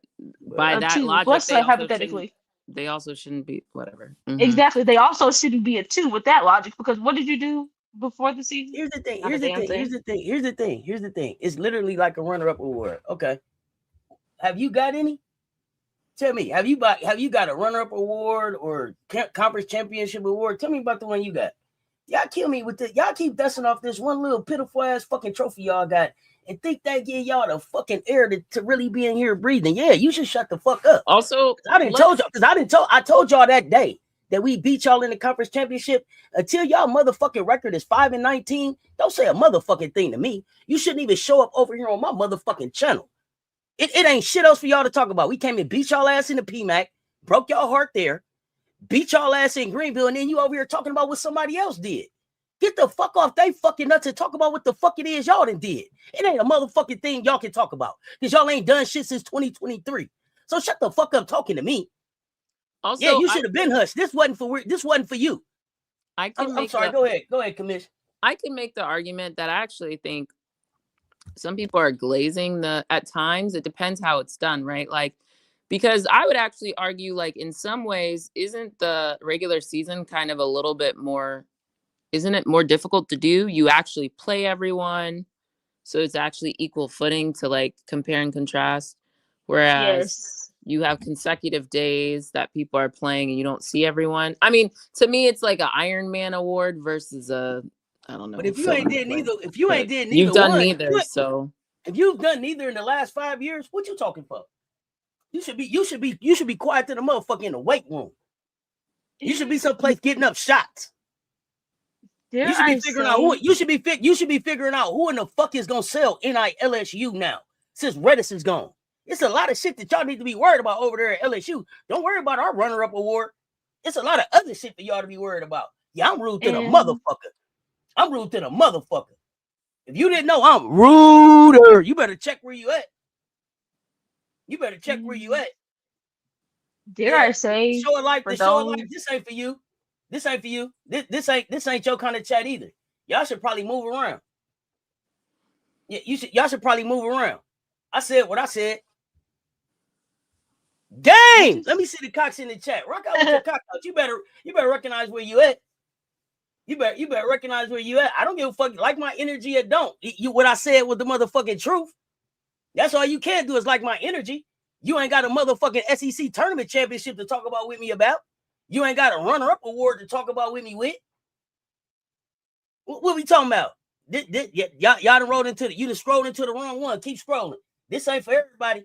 by that logic, let's say hypothetically, they also shouldn't be whatever. Exactly, they also shouldn't be a 2 with that logic, because what did you do before the season? Here's the thing. It's literally like a runner-up award. Okay, have you got any? Tell me, have you got a runner-up award or conference championship award? Tell me about the one you got. Y'all kill me with it. Y'all keep dusting off this one little pitiful ass fucking trophy y'all got and think that give y'all the fucking air to really be in here breathing. Yeah, you should shut the fuck up. Also, I told y'all that day that we beat y'all in the conference championship. Until y'all motherfucking record is 5-19, don't say a motherfucking thing to me. You shouldn't even show up over here on my motherfucking channel. It ain't shit else for y'all to talk about. We came and beat y'all ass in the PMAC, broke y'all heart there, beat y'all ass in Greenville, and then you over here talking about what somebody else did. Get the fuck off they fucking nuts and talk about what the fuck it is y'all done did. It ain't a motherfucking thing y'all can talk about because y'all ain't done shit since 2023. So shut the fuck up talking to me. Also, yeah, you should have been hushed. This wasn't for you. I'm sorry. Go ahead, Commish. I can make the argument that I actually think some people are glazing at times. It depends how it's done, right? Like, because I would actually argue, like, in some ways, isn't the regular season kind of a little bit more, isn't it more difficult to do? You actually play everyone, so it's actually equal footing to like compare and contrast. Whereas you have consecutive days that people are playing and you don't see everyone. I mean, to me, it's like an Iron Man award versus I don't know. But if you ain't did neither, you've done neither. So if you've done neither in the last 5 years, what you talking for? You should be quiet to the motherfucker in the weight room. You should be someplace getting up shots. You should be figuring out who. You should be figuring out who in the fuck is gonna sell NILSU now since Redis is gone. It's a lot of shit that y'all need to be worried about over there at LSU. Don't worry about our runner-up award. It's a lot of other shit for y'all to be worried about. Yeah, I'm rude to the motherfucker. If you didn't know, I'm ruder. You better check where you at. Dare I say, show of life, this ain't for you. This ain't your kind of chat either. Y'all should probably move around. Yeah, y'all should probably move around. I said what I said. Game. Let me see the cocks in the chat. Rock out with your cock out. You better recognize where you at. You better recognize where you at. I don't give a fuck. Like my energy or don't. What I said was the motherfucking truth. That's all you can do is like my energy. You ain't got a motherfucking SEC tournament championship to talk about with me about. You ain't got a runner-up award to talk about with me with. What we talking about? Y'all done rolled into you done scrolled into the wrong one. Keep scrolling. This ain't for everybody.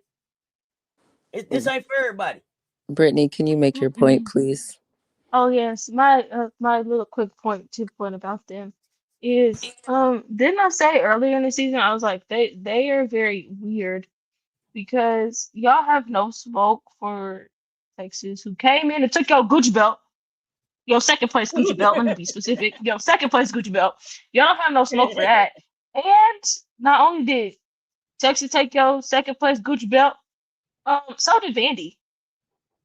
This ain't for everybody. Brittany, can you make your point, please? Oh yes, my little quick point about them is didn't I say earlier in the season I was like they are very weird because y'all have no smoke for Texas, who came in and took your Gucci belt. Your second place Gucci belt. Let me be specific. Your second place Gucci belt. Y'all don't have no smoke for that. And not only did Texas take your second place Gucci belt, so did Vandy.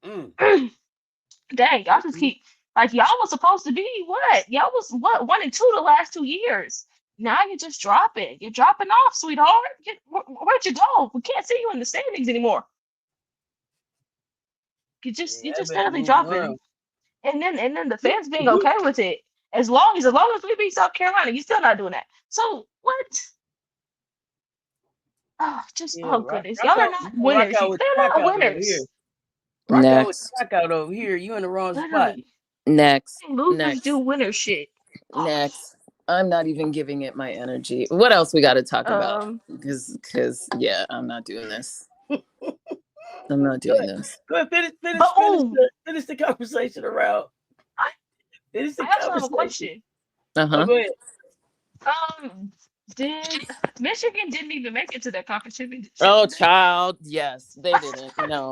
Dang, y'all just keep like y'all was supposed to be what? Y'all was what 1-2 the last 2 years. Now you're just dropping. You're dropping off, sweetheart. Where'd you go? We can't see you in the standings anymore. You're just steadily dropping. And then the fans being okay with it. As long as we beat South Carolina, you're still not doing that. So what? Oh goodness. Y'all are not winners. They're not winners. Rock out with Knockout over here. You in the wrong spot. Next. Losers do winner shit. Next. I'm not even giving it my energy. What else we got to talk about? Because yeah, I'm not doing this. I'm not doing this. Go ahead, finish the conversation around. I also have a question. Go ahead. Michigan didn't even make it to that conference championship? Oh, child, yes, they didn't. No,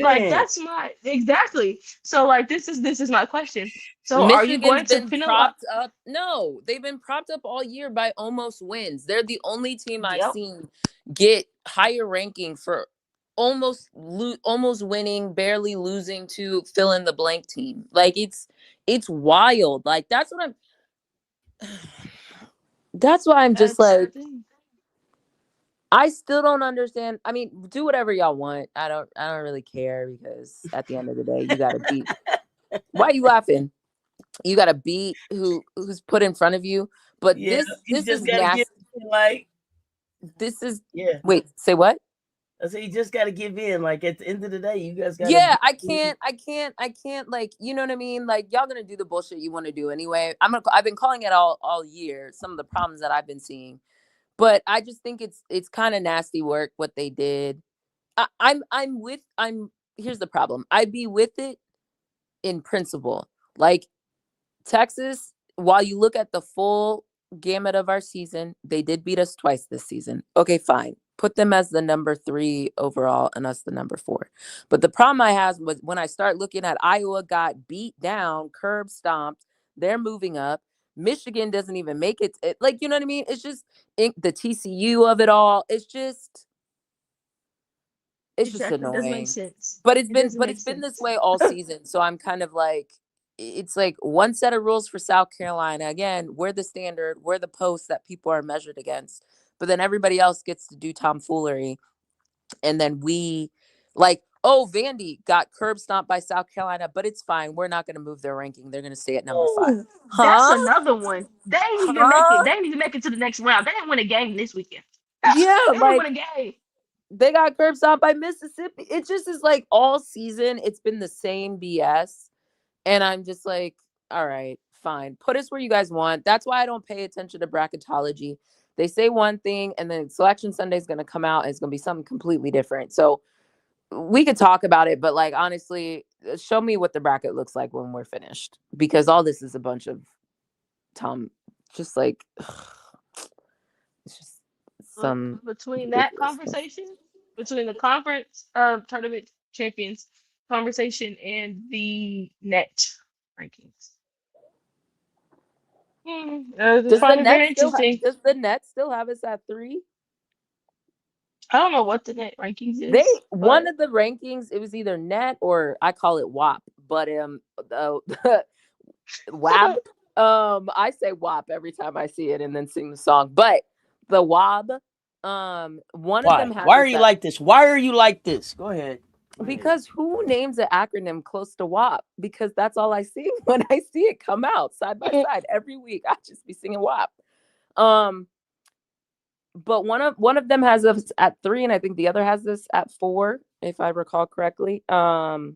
like that's my exactly. So like this is my question. So Michigan's are you going to been propped up? No, they've been propped up all year by almost wins. They're the only team I've seen get higher ranking for almost winning, barely losing to fill in the blank team. Like it's wild. Like that's why I'm just like, I still don't understand. I mean, do whatever y'all want. I don't really care, because at the end of the day, you gotta beat. Why are you laughing? You gotta beat who's put in front of you. But this is nasty. Wait, say what? I say you just gotta give in. Like at the end of the day, you guys gotta. Yeah, I can't. Like, you know what I mean? Like, y'all gonna do the bullshit you want to do anyway. I've been calling it all year. Some of the problems that I've been seeing, but I just think it's kind of nasty work what they did. Here's the problem. I'd be with it in principle. Like Texas, while you look at the full gamut of our season, they did beat us twice this season. Okay, fine. Put them as the number 3 overall and us the number 4. But the problem I have was when I start looking at Iowa got beat down, curb stomped, they're moving up. Michigan doesn't even make it. Like, you know what I mean? It's just the TCU of it all. It's just annoying. Doesn't make sense. But it's been this way all season. So I'm kind of like, it's like one set of rules for South Carolina. Again, we're the standard, we're the post that people are measured against. But then everybody else gets to do tomfoolery. And then we like, oh, Vandy got curb stomped by South Carolina, but it's fine. We're not going to move their ranking. They're going to stay at number 5. That's another one. They didn't even make it. They didn't even make it to the next round. They didn't win a game this weekend. Yeah, they didn't win a game. They got curb stomped by Mississippi. It just is like all season. It's been the same BS. And I'm just like, all right, fine. Put us where you guys want. That's why I don't pay attention to bracketology. They say one thing, and then Selection Sunday is going to come out, and it's going to be something completely different. So we could talk about it, but like, honestly, show me what the bracket looks like when we're finished, because all this is a bunch of just like, it's just some between that conversation, between the conference tournament champions conversation and the net rankings. Does the net still have us at 3? I don't know what the net rankings is. One of the rankings, it was either net or I call it WAP, but WAP. I say WAP every time I see it and then sing the song. But the WAB, one of them has. Why are you like this? Why are you like this? Go ahead. Because who names an acronym close to WAP? Because that's all I see when I see it come out side by side every week. I just be singing WAP. But one of them has us at 3, and I think the other has this at 4, if I recall correctly. So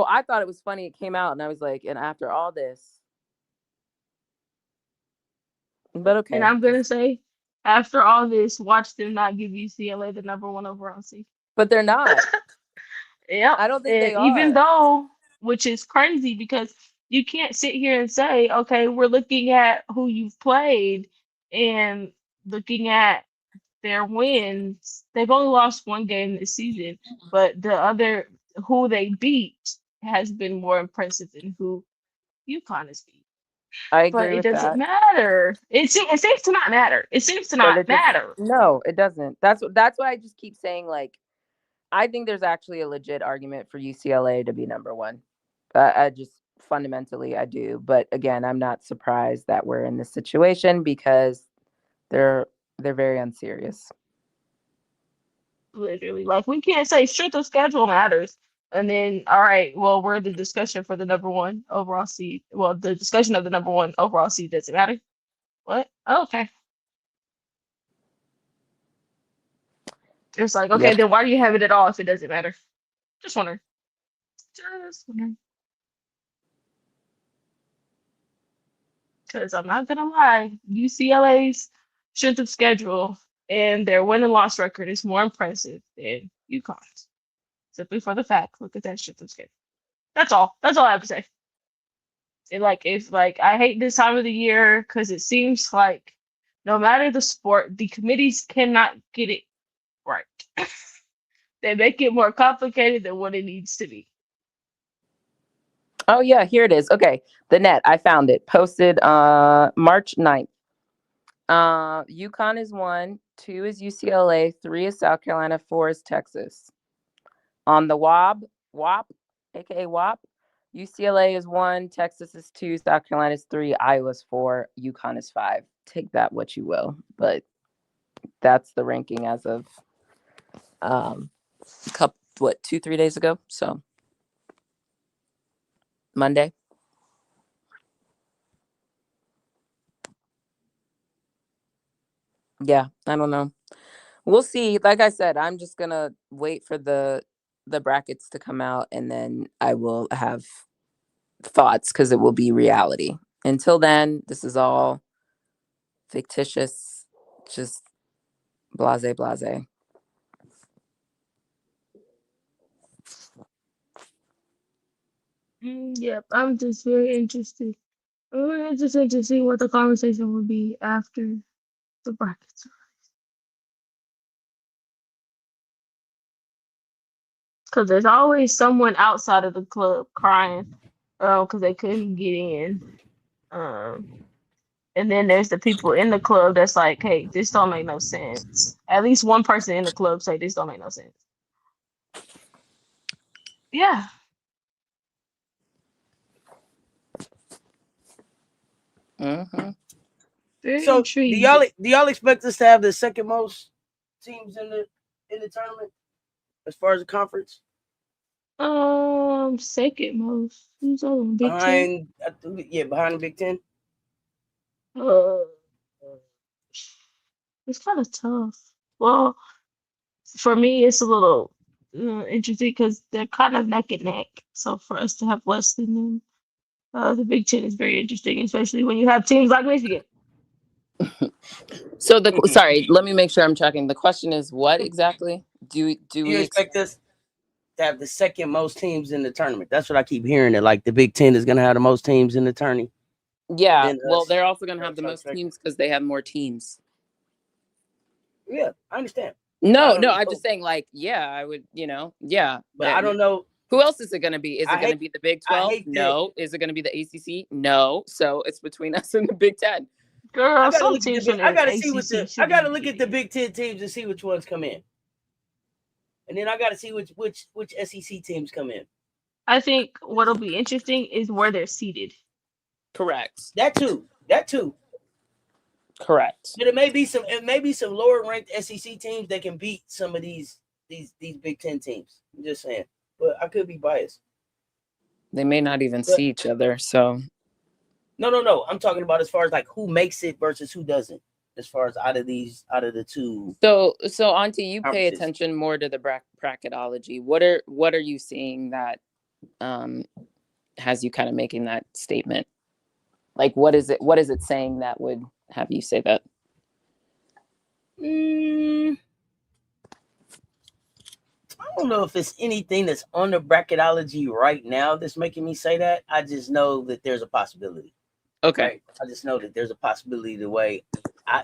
I thought it was funny. It came out, and I was like, and after all this, but okay. And I'm gonna say, after all this, watch them not give UCLA the number 1 overall seed. But they're not. Yeah, I don't think they are. Even though, which is crazy, because you can't sit here and say, okay, we're looking at who you've played and looking at their wins, they've only lost one game this season, but the other who they beat has been more impressive than who UConn has beat. I But agree it with doesn't that. matter. It seems to not matter. It seems to But not it doesn't. matter. No, it doesn't. That's why I just keep saying, like, I think there's actually a legit argument for UCLA to be number one. I just fundamentally I do. But again, I'm not surprised that we're in this situation because they're very unserious. Literally, like we can't say strength of schedule matters, and then all right, well, we're the discussion for the number one overall seed. Well, the discussion of the number one overall seed doesn't matter. What? Oh, okay. It's like, okay, Yep. then why do you have it at all if it doesn't matter? Just wondering. Just wondering. Because I'm not gonna lie, UCLA's strength of schedule and their win and loss record is more impressive than UConn's. Simply for the fact, look at that strength of schedule. That's all. That's all I have to say. And like, if like, I hate this time of the year because it seems like no matter the sport, the committees cannot get it right. They make it more complicated than what it needs to be. Oh yeah, here it is. Okay. The net. I found it. Posted March 9th. UConn is 1, 2 is UCLA, 3 is South Carolina, 4 is Texas. On the WAP, aka WAP, UCLA is 1, Texas is 2, South Carolina is 3, Iowa's 4, UConn is 5. Take that what you will, but that's the ranking as of 2-3 days ago. So Monday. Yeah, I don't know. We'll see. Like I said, I'm just gonna wait for the brackets to come out, and then I will have thoughts because it will be reality. Until then, this is all fictitious, just blase blase. Yep, I'm just very interested. I'm very interested to see what the conversation will be after the brackets. Because there's always someone outside of the club crying because they couldn't get in. Um, and then there's the people in the club that's like, hey, this don't make no sense. At least one person in the club say this don't make no sense. Yeah. Mm-hmm. Very So intrigued. do y'all expect us to have the second most teams in the tournament as far as the conference? Second most. Who's on Big Ten? Behind the Big Ten. Uh, it's kind of tough. Well, for me, it's a little interesting because they're kind of neck and neck. So for us to have less than them, the Big Ten is very interesting, especially when you have teams like Michigan. So sorry, let me make sure I'm checking. The question is, what exactly do we expect us to have the second most teams in the tournament? That's what I keep hearing. That like the Big Ten is going to have the most teams in the tourney. Yeah, well, they're also going to have the most teams because they have more teams. Yeah, I understand. No, I'm just saying, like, yeah, I would, yeah. But I don't know. Who else is it going to be? Is it going to be the Big 12? No. Is it going to be the ACC? No. So it's between us and the Big 10. Girl, some teams I gotta look at the Big 10 teams and see which ones come in. And then I gotta see which SEC teams come in. I think what'll be interesting is where they're seated. Correct. That too. Correct. But it may be some lower ranked SEC teams that can beat some of these Big 10 teams. I'm just saying. But I could be biased. They may not even see each other, so. No. I'm talking about as far as like who makes it versus who doesn't. As far as out of the two. So Auntie, you pay attention more to the bracketology. What are you seeing that has you kind of making that statement? Like, what is it saying that would have you say that? I don't know if it's anything that's on the bracketology right now that's making me say that. I just know that there's a possibility. Okay. Right? I just know that there's a possibility the way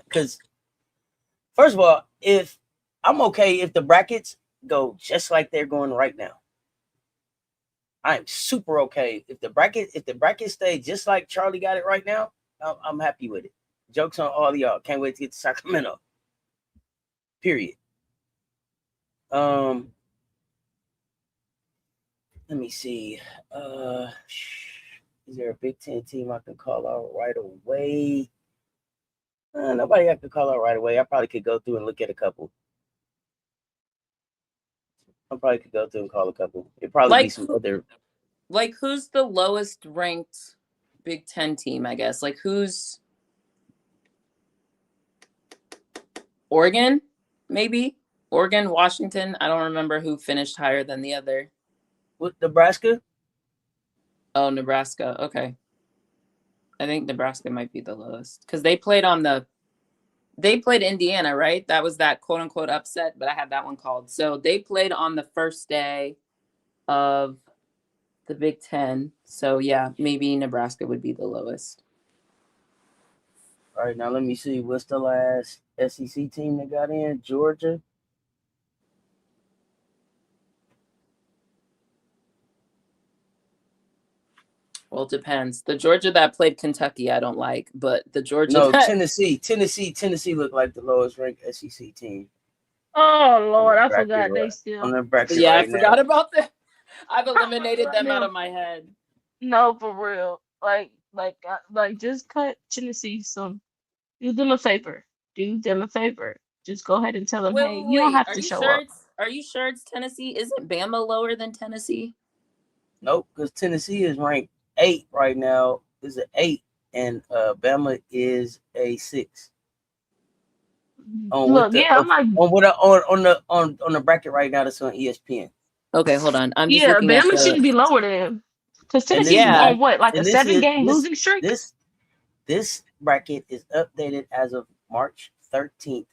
because First of all, if I'm okay if the brackets go just like they're going right now. I'm super okay if the bracket stay just like Charlie got it right now. I'm happy with it. Jokes on all of y'all. Can't wait to get to Sacramento. Period. Let me see. Is there a Big Ten team I can call out right away? Nobody I could call out right away. I probably could go through and look at a couple. I probably could go through and call a couple. It'd probably be some other. Like, who's the lowest ranked Big Ten team, I guess? Like, who's Oregon, maybe? Oregon, Washington. I don't remember who finished higher than the other. With Nebraska? Oh, Nebraska. Okay. I think Nebraska might be the lowest because they played Indiana, right? That was that quote unquote upset, but I had that one called. So they played on the first day of the Big Ten. So yeah, maybe Nebraska would be the lowest. All right, now let me see. What's the last SEC team that got in? Georgia? Well, it depends. The Georgia that played Kentucky, I don't like, but the Georgia Tennessee looked like the lowest ranked SEC team. Oh Lord, I forgot they still. On the bracket yeah, right I forgot now. about that. I've eliminated them out of my head. No, for real. Like, just cut Tennessee some. Do them a favor. Just go ahead and tell them, hey, you don't have to show up. Are you sure it's Tennessee? Isn't Bama lower than Tennessee? Nope, because Tennessee is ranked 8 right now. Is an 8, and Bama is a 6. On the bracket right now that's on ESPN. Okay, hold on. I'm just looking Bama shouldn't be lower than him. Because Tennessee's on what, like a 7-game losing streak? This bracket is updated as of March 13th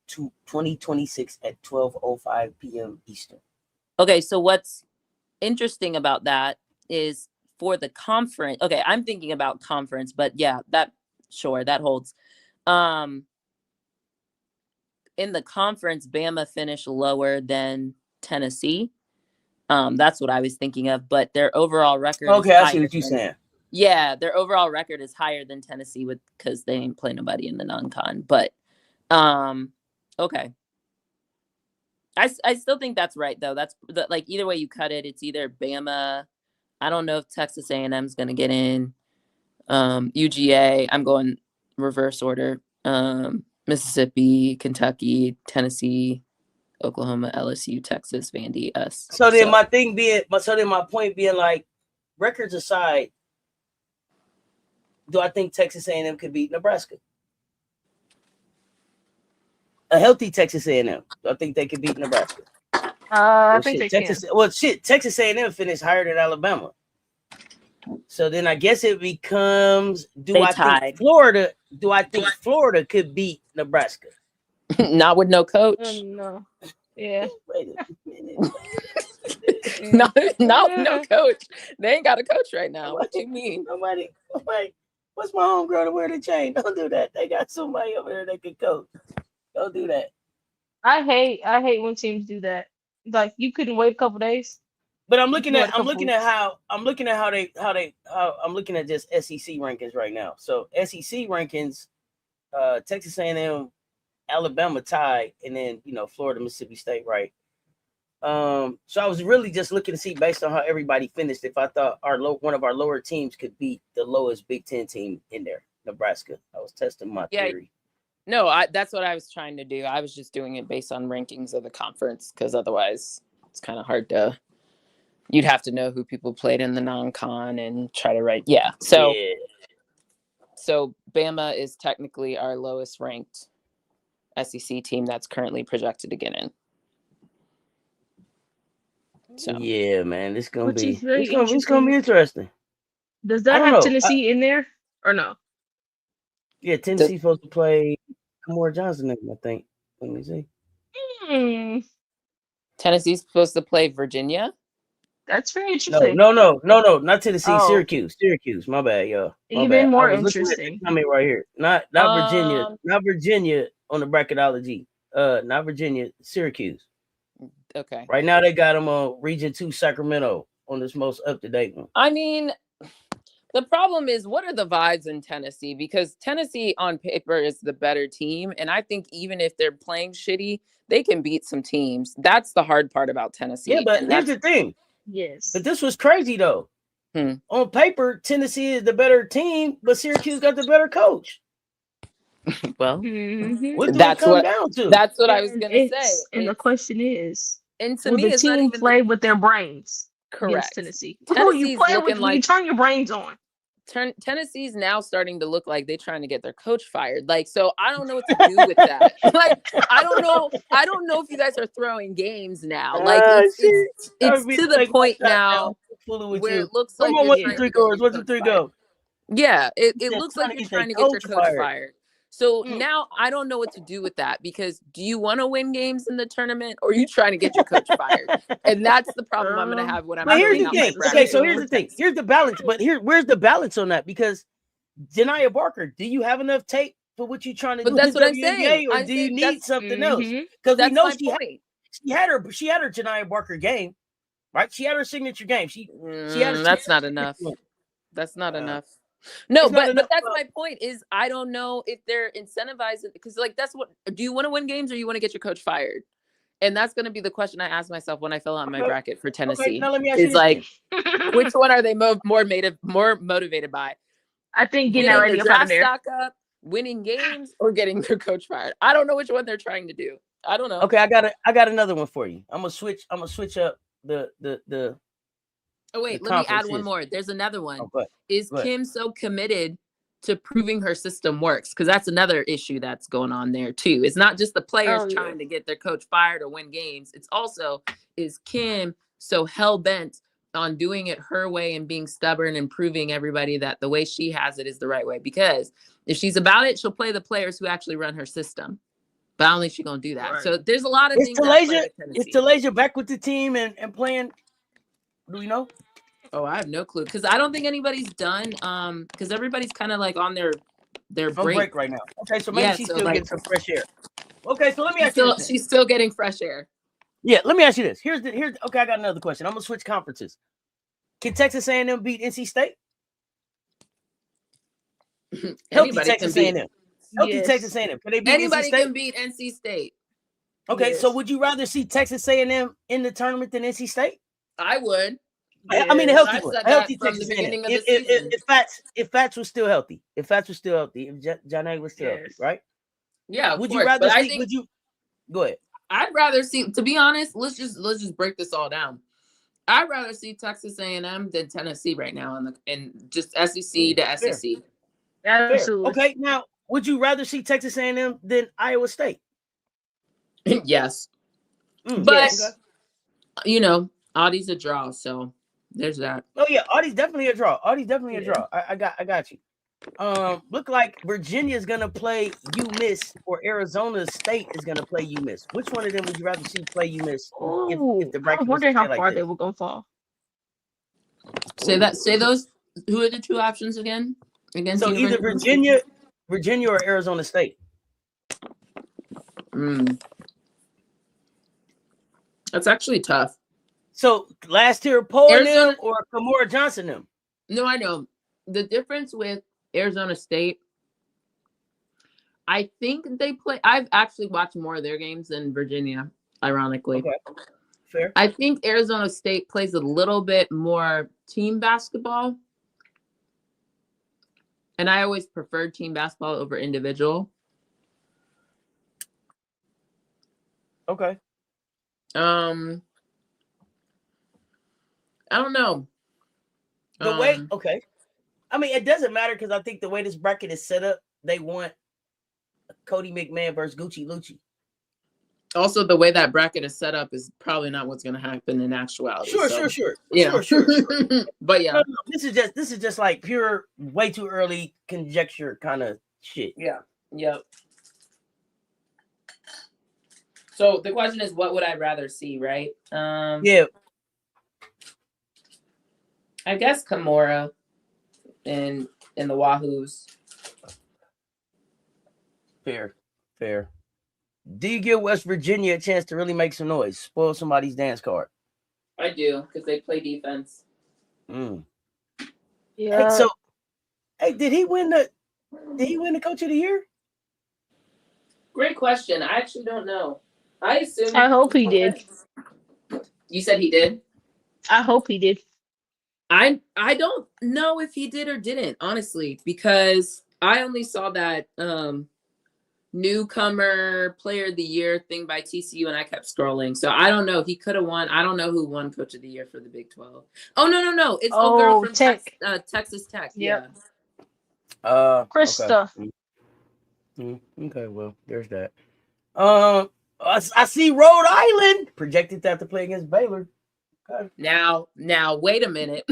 to 2026 at 12:05 p.m. Eastern. Okay, so what's interesting about that is for the conference. Okay, I'm thinking about conference, but yeah, that holds. In the conference, Bama finished lower than Tennessee. That's what I was thinking of, but their overall record. Okay, I see what you're saying. Yeah, their overall record is higher than Tennessee because they didn't play nobody in the non-con. But okay. I still think that's right though. That's like either way you cut it, it's either Bama. I don't know if Texas A&M is going to get in. UGA, I'm going reverse order. Mississippi, Kentucky, Tennessee, Oklahoma, LSU, Texas, Vandy, us. So then my point being like, records aside, do I think Texas A&M could beat Nebraska? A healthy Texas A&M. Do I think they could beat Nebraska? I think they can. Texas A&M finished higher than Alabama. So then I guess it becomes: Do I think Florida could beat Nebraska? Not with no coach. No. Yeah. Wait a minute. Not no coach. They ain't got a coach right now. What do you mean? Nobody. What's my homegirl to wear the chain? Don't do that. They got somebody over there that can coach. Don't do that. I hate when teams do that. Like you couldn't wait a couple days. But I'm looking at just SEC rankings right now. So SEC rankings, Texas A&M, Alabama tied, and then Florida, Mississippi State, right? So I was really just looking to see based on how everybody finished if I thought one of our lower teams could beat the lowest Big Ten team in there, Nebraska. I was testing my theory. No, that's what I was trying to do. I was just doing it based on rankings of the conference because otherwise it's kind of hard to. You'd have to know who people played in the non-con and try to write. Yeah. So Bama is technically our lowest ranked SEC team that's currently projected to get in. So yeah, man, it's gonna be interesting. Does that have Tennessee in there or no? Yeah, Tennessee's supposed to play Kamora Johnson, I think. Let me see. Tennessee's supposed to play Virginia. That's very interesting. No, not Tennessee. Syracuse. My bad, y'all. Even more interesting. Comment right here. Not Virginia. Not Virginia. on the bracketology. Not Virginia, Syracuse. Okay. Right now they got them on Region 2 Sacramento on this most up-to-date one. I mean, the problem is, what are the vibes in Tennessee? Because Tennessee on paper is the better team. And I think even if they're playing shitty, they can beat some teams. That's the hard part about Tennessee. Yeah, but and here's the thing. Yes. But this was crazy though. Hmm. On paper, Tennessee is the better team, but Syracuse got the better coach. Well, Mhm. What do That's it come what- down to? that's what I was And going to it's- say. And the question is, And to will me, the it's not team even play with their brains correct. against Tennessee? Who you Tennessee's play with looking when you like turn your brains on? Tennessee's now starting to look like they're trying to get their coach fired. Like, so I don't know what to do with that. Like, I don't know if you guys are throwing games now. Like, it's to the point now where it looks Come like on, you're what's trying the to three get your goers? What's the coach three fired. go? Yeah, it They're looks like you're trying trying to to get get your their coach coach fired. So Mm. now I don't know what to do with that, because do you want to win games in the tournament, or are you trying to get your coach fired? And that's the problem I'm going to have when I'm But here's filling the out my thing. bracket. Okay, so here's the thing. Here's the balance. But where's the balance on that? Because Janiah Barker, do you have enough tape for what you're trying to do? But that's in what I'm WNBA, saying. or I'm do you saying need that's- something else? Mhm. Because we That's know my point. she had her Janiah Barker game, right? She had her signature game. She had a That's not enough. That's not enough. No, it's not but enough, that's my point. Is I don't know if they're incentivizing, because like that's what, do you want to win games or you want to get your coach fired? And that's going to be the question I ask myself when I fill out my bracket for Tennessee. now let me ask you Is this like, Mhm. which one are they more motivated by? I think getting that Getting lady their up out of draft there. stock up, winning games, or getting their coach fired? I don't know which one they're trying to do. I don't know. Okay, I got another one for you. I'm gonna switch up the Oh wait, the let me add one conferences. more. There's another one. go ahead. Is Go ahead. Kim so committed to proving her system works? Because that's another issue that's going on there too. It's not just the players Oh, yeah. trying to get their coach fired or win games. It's also, is Kim so hell bent on doing it her way and being stubborn and proving everybody that the way she has it is the right way? Because if she's about it, she'll play the players who actually run her system. But I don't think she's gonna do that. Right. So there's a lot of Is things at play with Tennessee. Talasia back with the team and playing? Do we know? Oh, I have no clue, because I don't think anybody's done. Because everybody's kind of like on their On break. break right now. Okay, so maybe Yeah, she's so, still like, getting some fresh air. Okay, so let me ask you this. She's still getting fresh air. Yeah, let me ask you this. Here's okay, I got another question. I'm gonna switch conferences. Can Texas A&M beat NC State? Healthy Anybody Texas can beat. A&M. Healthy Yes. Texas A&M. Can they beat Anybody NC State? can beat NC State. Okay, so Yes. would you rather see Texas A&M in the tournament than NC State? I would. I mean, a Yes. healthy I've one. said A healthy that from Texas the beginning A&M. of the season. If Fats was still healthy, if Janae was still healthy, Yes. right? Yeah, of Would course. you rather But I see? think Would you go ahead? I'd rather see. To be honest, let's just break this all down. I'd rather see Texas A&M than Tennessee right now, in just SEC to Fair. SEC. Fair. Absolutely. Okay, now would you rather see Texas A&M than Iowa State? Yes, Mm, but Yes. okay. you know, Audie's a draw, so there's that. Oh yeah, Audie's definitely a draw. Audie's definitely a Yeah. draw. I got you. Look like Virginia's gonna play UMiss or Arizona State is gonna play UMiss. Which one of them would you rather see play UMiss Ooh, if the I bracket was was wondering how like far this? they were gonna fall. Say those. Who are the two options again? Against So either Virginia or Arizona State. That's actually tough. So last year, Poe and Arizona- them or Kamora Johnson them. No, I know. The difference with Arizona State, I think they play. I've actually watched more of their games than Virginia, ironically. Okay. Fair. I think Arizona State plays a little bit more team basketball. And I always preferred team basketball over individual. Okay. I don't know. The way, okay. I mean, it doesn't matter because I think the way this bracket is set up, they want Cody McMahon versus Gucci Lucci. Also, the way that bracket is set up is probably not what's going to happen in actuality. Sure. Yeah. Sure. But yeah. No, this is just like pure, way too early conjecture kind of shit. Yeah. Yep. So the question is, what would I rather see, right? Yeah. I guess Kamora in the Wahoos. Fair. Do you give West Virginia a chance to really make some noise? Spoil somebody's dance card. I do, because they play defense. Mm. Yeah. Hey, so, did he win the coach of the year? Great question. I actually don't know. I assume. I hope he did. You said he did? I hope he did. I don't know if he did or didn't, honestly, because I only saw that newcomer player of the year thing by TCU and I kept scrolling. So I don't know. He could have won. I don't know who won coach of the year for the Big 12. Oh, no. It's old girl from Tech. Texas Tech. Yep. Yeah. Krista. Okay. Okay, well, there's that. I see Rhode Island projected to have to play against Baylor. Okay. Now, wait a minute.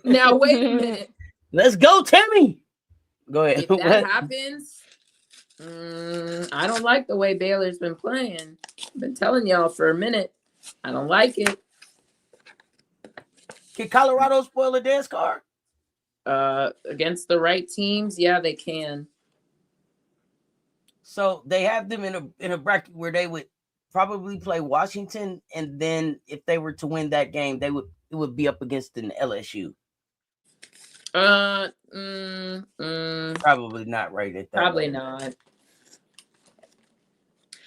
Now, wait a minute. Let's go, Timmy. Go ahead. If that happens, I don't like the way Baylor's been playing. I've been telling y'all for a minute. I don't like it. Can Colorado spoil a dance card? Against the right teams, yeah, they can. So they have them in a bracket where they would probably play Washington, and then if they were to win that game, it would be up against an LSU. Probably not right at that. Probably not.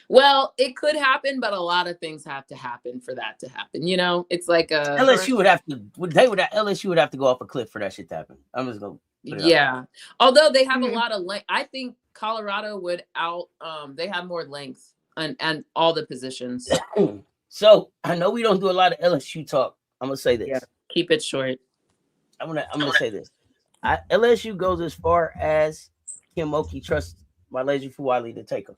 Well, it could happen, but a lot of things have to happen for that to happen. You know, it's like LSU would have to. LSU would have to go off a cliff for that shit to happen. I'm just gonna. Yeah. Although they have a lot of length, I think Colorado would they have more length and all the positions. So I know we don't do a lot of LSU talk. I'm gonna say this. Yeah. Keep it short. I'm gonna say this. LSU goes as far as Kim Mulkey trusts Milaje Fuwali to take him.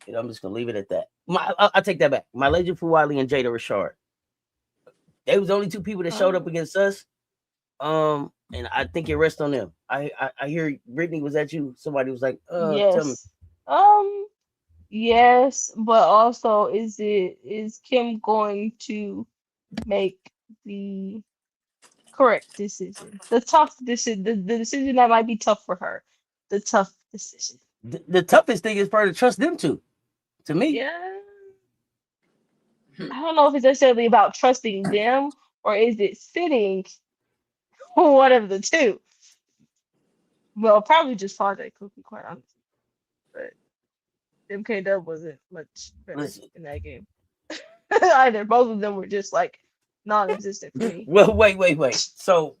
And I'm just gonna leave it at that. I'll take that back. Milaje Fuwali and Jada Rashard. They was the only two people that showed up against us. And I think it rests on them. I hear Brittany, was that you? Somebody was like, yes. Tell me. Yes, but also is Kim going to make the correct decision? The tough decision, the decision that might be tough for her. The tough decision. The toughest thing is for her to trust them to me. Yeah. I don't know if it's necessarily about trusting them or is it sitting one of the two. Well, probably just Project Cookie, quite honestly. But MK wasn't much better in that game. Either. Both of them were just like non-existent for me. Well, wait. So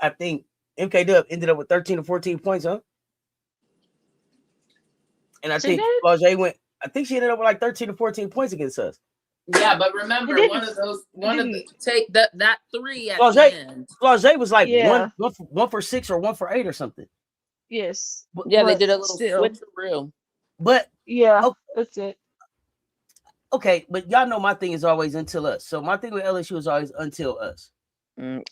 I think MK ended up with 13 or 14 points, huh? And I think Flau'jae went. I think she ended up with like 13 or 14 points against us. Yeah, but remember that three at the end. Flau'jae was like 1 for 6 or 1 for 8 or something. Yes. They did a little switcheroo. But that's it. Okay, but y'all know my thing is always until us. So my thing with LSU is always until us.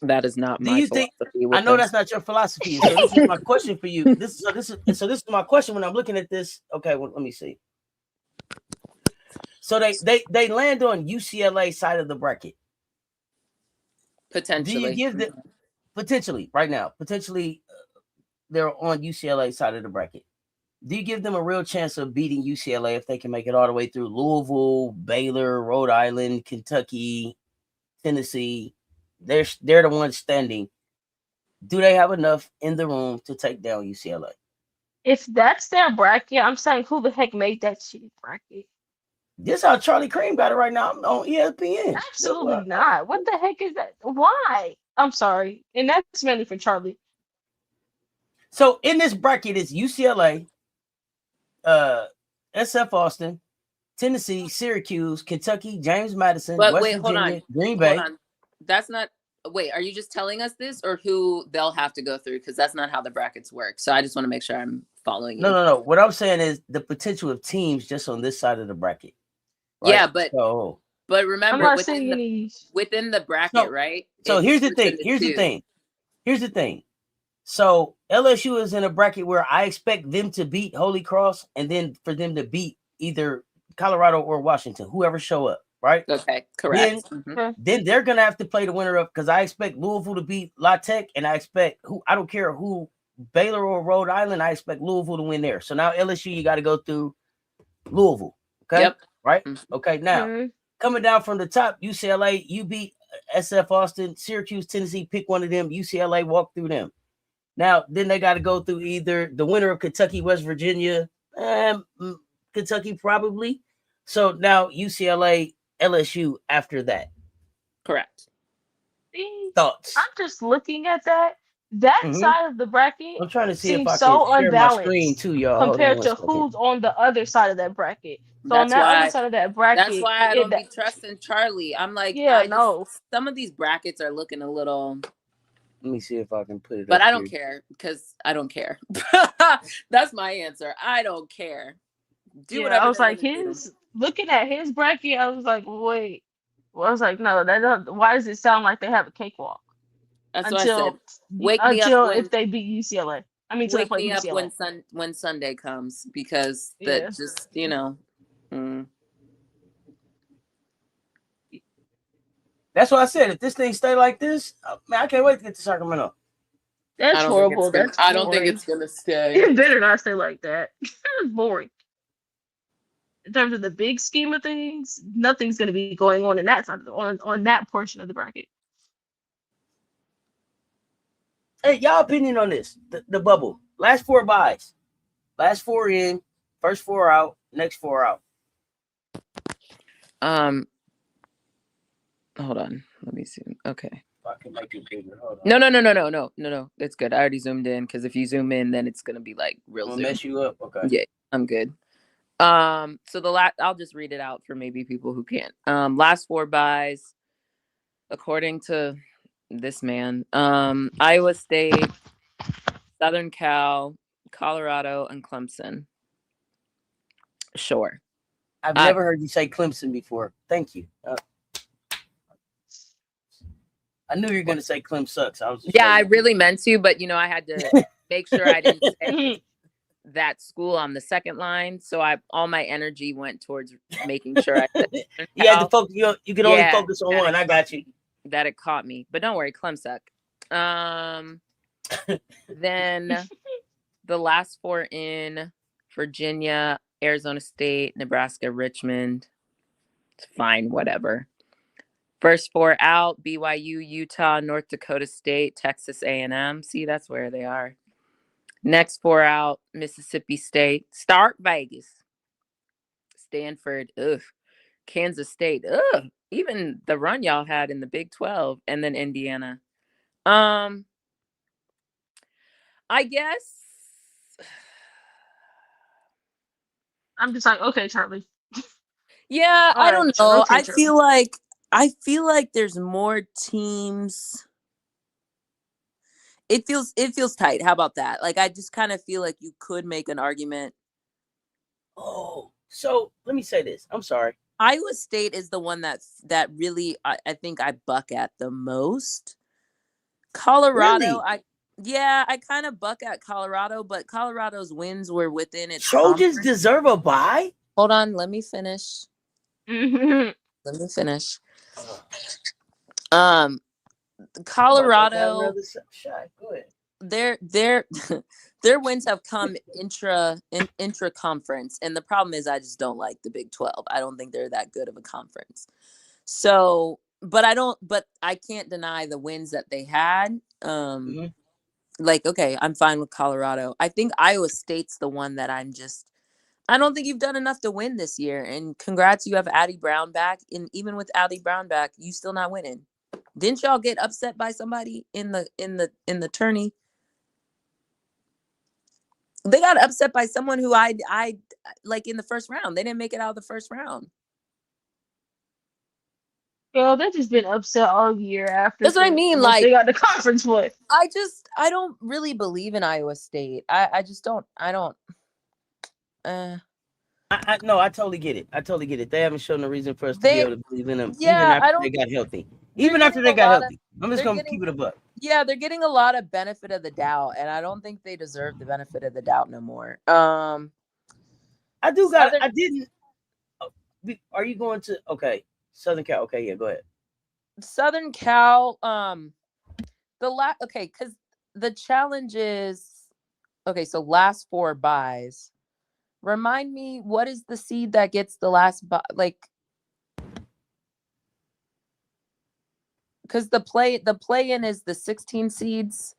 That is not my philosophy. I know that's not your philosophy. So this is my question for you. This is my question when I'm looking at this. Okay, well, let me see. So they land on UCLA side of the bracket. Potentially. Do you give them potentially right now? Potentially, they're on UCLA side of the bracket. Do you give them a real chance of beating UCLA if they can make it all the way through Louisville, Baylor, Rhode Island, Kentucky, Tennessee? They're the ones standing. Do they have enough in the room to take down UCLA? If that's their bracket, I'm saying who the heck made that shitty bracket? This is how Charlie Cream got it right now. I'm on ESPN. Absolutely not. What the heck is that? Why? I'm sorry. And that's mainly for Charlie. So in this bracket is UCLA, SF Austin, Tennessee, Syracuse, Kentucky, James Madison, but West wait, Virginia, hold on. Green Bay. Hold on. That's not. Wait, are you just telling us this or who they'll have to go through? Because that's not how the brackets work. So I just want to make sure I'm following you. No. What I'm saying is the potential of teams just on this side of the bracket. Right? Yeah, but remember within the bracket, right? So here's the thing. So LSU is in a bracket where I expect them to beat Holy Cross and then for them to beat either Colorado or Washington, whoever show up, right? Okay, correct. Then they're gonna have to play the winner of, because I expect Louisville to beat La Tech, and I expect I don't care who, Baylor or Rhode Island, I expect Louisville to win there. So now LSU, you got to go through Louisville. Okay, Yep. right? Mhm. Okay, now Mhm. coming down from the top, UCLA, you beat SF Austin, Syracuse, Tennessee. Pick one of them. UCLA, walk through them. Now, then they got to go through either the winner of Kentucky, West Virginia, Kentucky probably. So now UCLA, LSU after that. See, Correct. I'm Thoughts? just looking at that. That Mhm. side of the bracket I'm trying to see if seems I can so share my screen unbalanced too, y'all. Hold on compared one to second. who's on the other side of that bracket. So on That's that other why. side of that That's bracket, why I don't be trusting Charlie. I'm like, yeah, no. some of these brackets are looking a little, Let me see if I can put it but up I don't here. care because I don't care. That's my answer. I don't care. Do Yeah, whatever I was they like, want to do. looking at his bracket, I was like, wait. Well, I was like, no, that doesn't, why does it sound like they have a cakewalk That's what I said. until Wake me up until if when they beat UCLA? I mean, till they wake play me up UCLA. when Sunday comes because Yeah. that just That's why I said if this thing stay like this, man, I can't wait to get to Sacramento. That's I don't think horrible. it's gonna. That's I don't think boring. it's gonna stay. It better not stay like that. That's boring. In terms of the big scheme of things, nothing's going to be going on in that side of on that portion of the bracket. Hey, y'all opinion on this? The bubble. Last four buys. Last four in, first four out, next four out. Hold on. Let me see. Okay. I can make it bigger. Hold on. No. It's good. I already zoomed in because if you zoom in, then it's gonna be like real I'll zoom. mess you up. Okay. Yeah, I'm good. So I'll just read it out for maybe people who can't. Last four buys, according to this man, Iowa State, Southern Cal, Colorado, and Clemson. Sure. I've never heard you say Clemson before. Thank you. I knew you were going to say Clem sucks. I really meant to, but I had to make sure I didn't say that school on the second line. So all my energy went towards making sure I said you had to focus. You could only focus on one. I got you. That it caught me, but don't worry, Clem suck. Then the last four in: Virginia, Arizona State, Nebraska, Richmond. It's fine, whatever. First four out: BYU, Utah, North Dakota State, Texas A&M. See, that's where they are. Next four out: Mississippi State, Start Vegas, Stanford, Kansas State, even the run y'all had in the Big 12, and then Indiana. I guess I'm just like, okay, Charlie. Yeah, All I right, don't know. okay, I feel like there's more teams. It feels tight. How about that? Like I just kind of feel like you could make an argument. Oh, so let me say this. I'm sorry. Iowa State is the one that really I think I buck at the most. Colorado, Really? I kind of buck at Colorado, but Colorado's wins were within its Trojans deserve a bye? Hold on, let me finish. Mhm. Let me finish. Colorado, Go ahead. their wins have come intra conference, and the problem is I just don't like the Big 12. I don't think they're that good of a conference. So, but I can't deny the wins that they had. Like, okay, I'm fine with Colorado. I think Iowa State's the one that I don't think you've done enough to win this year. And congrats, you have Addie Brown back. And even with Addie Brown back, you still not winning. Didn't y'all get upset by somebody in the tourney? They got upset by someone who I like in the first round. They didn't make it out of the first round. Girl, they've just been upset all year after. That's what I mean. Once Like they got the conference play. I don't really believe in Iowa State. I just don't. I don't. No, I totally get it. They haven't shown no reason for us to be able to believe in them, even after they got healthy. I'm just gonna keep it a buck. Yeah, they're getting a lot of benefit of the doubt, and I don't think they deserve the benefit of the doubt no more. I didn't. Are you going to? Okay, Southern Cal. Okay, yeah, go ahead. Southern Cal. Because the challenge is okay. So last four buys. Remind me, what is the seed that gets the last like? Because the play-in is the 16 seeds,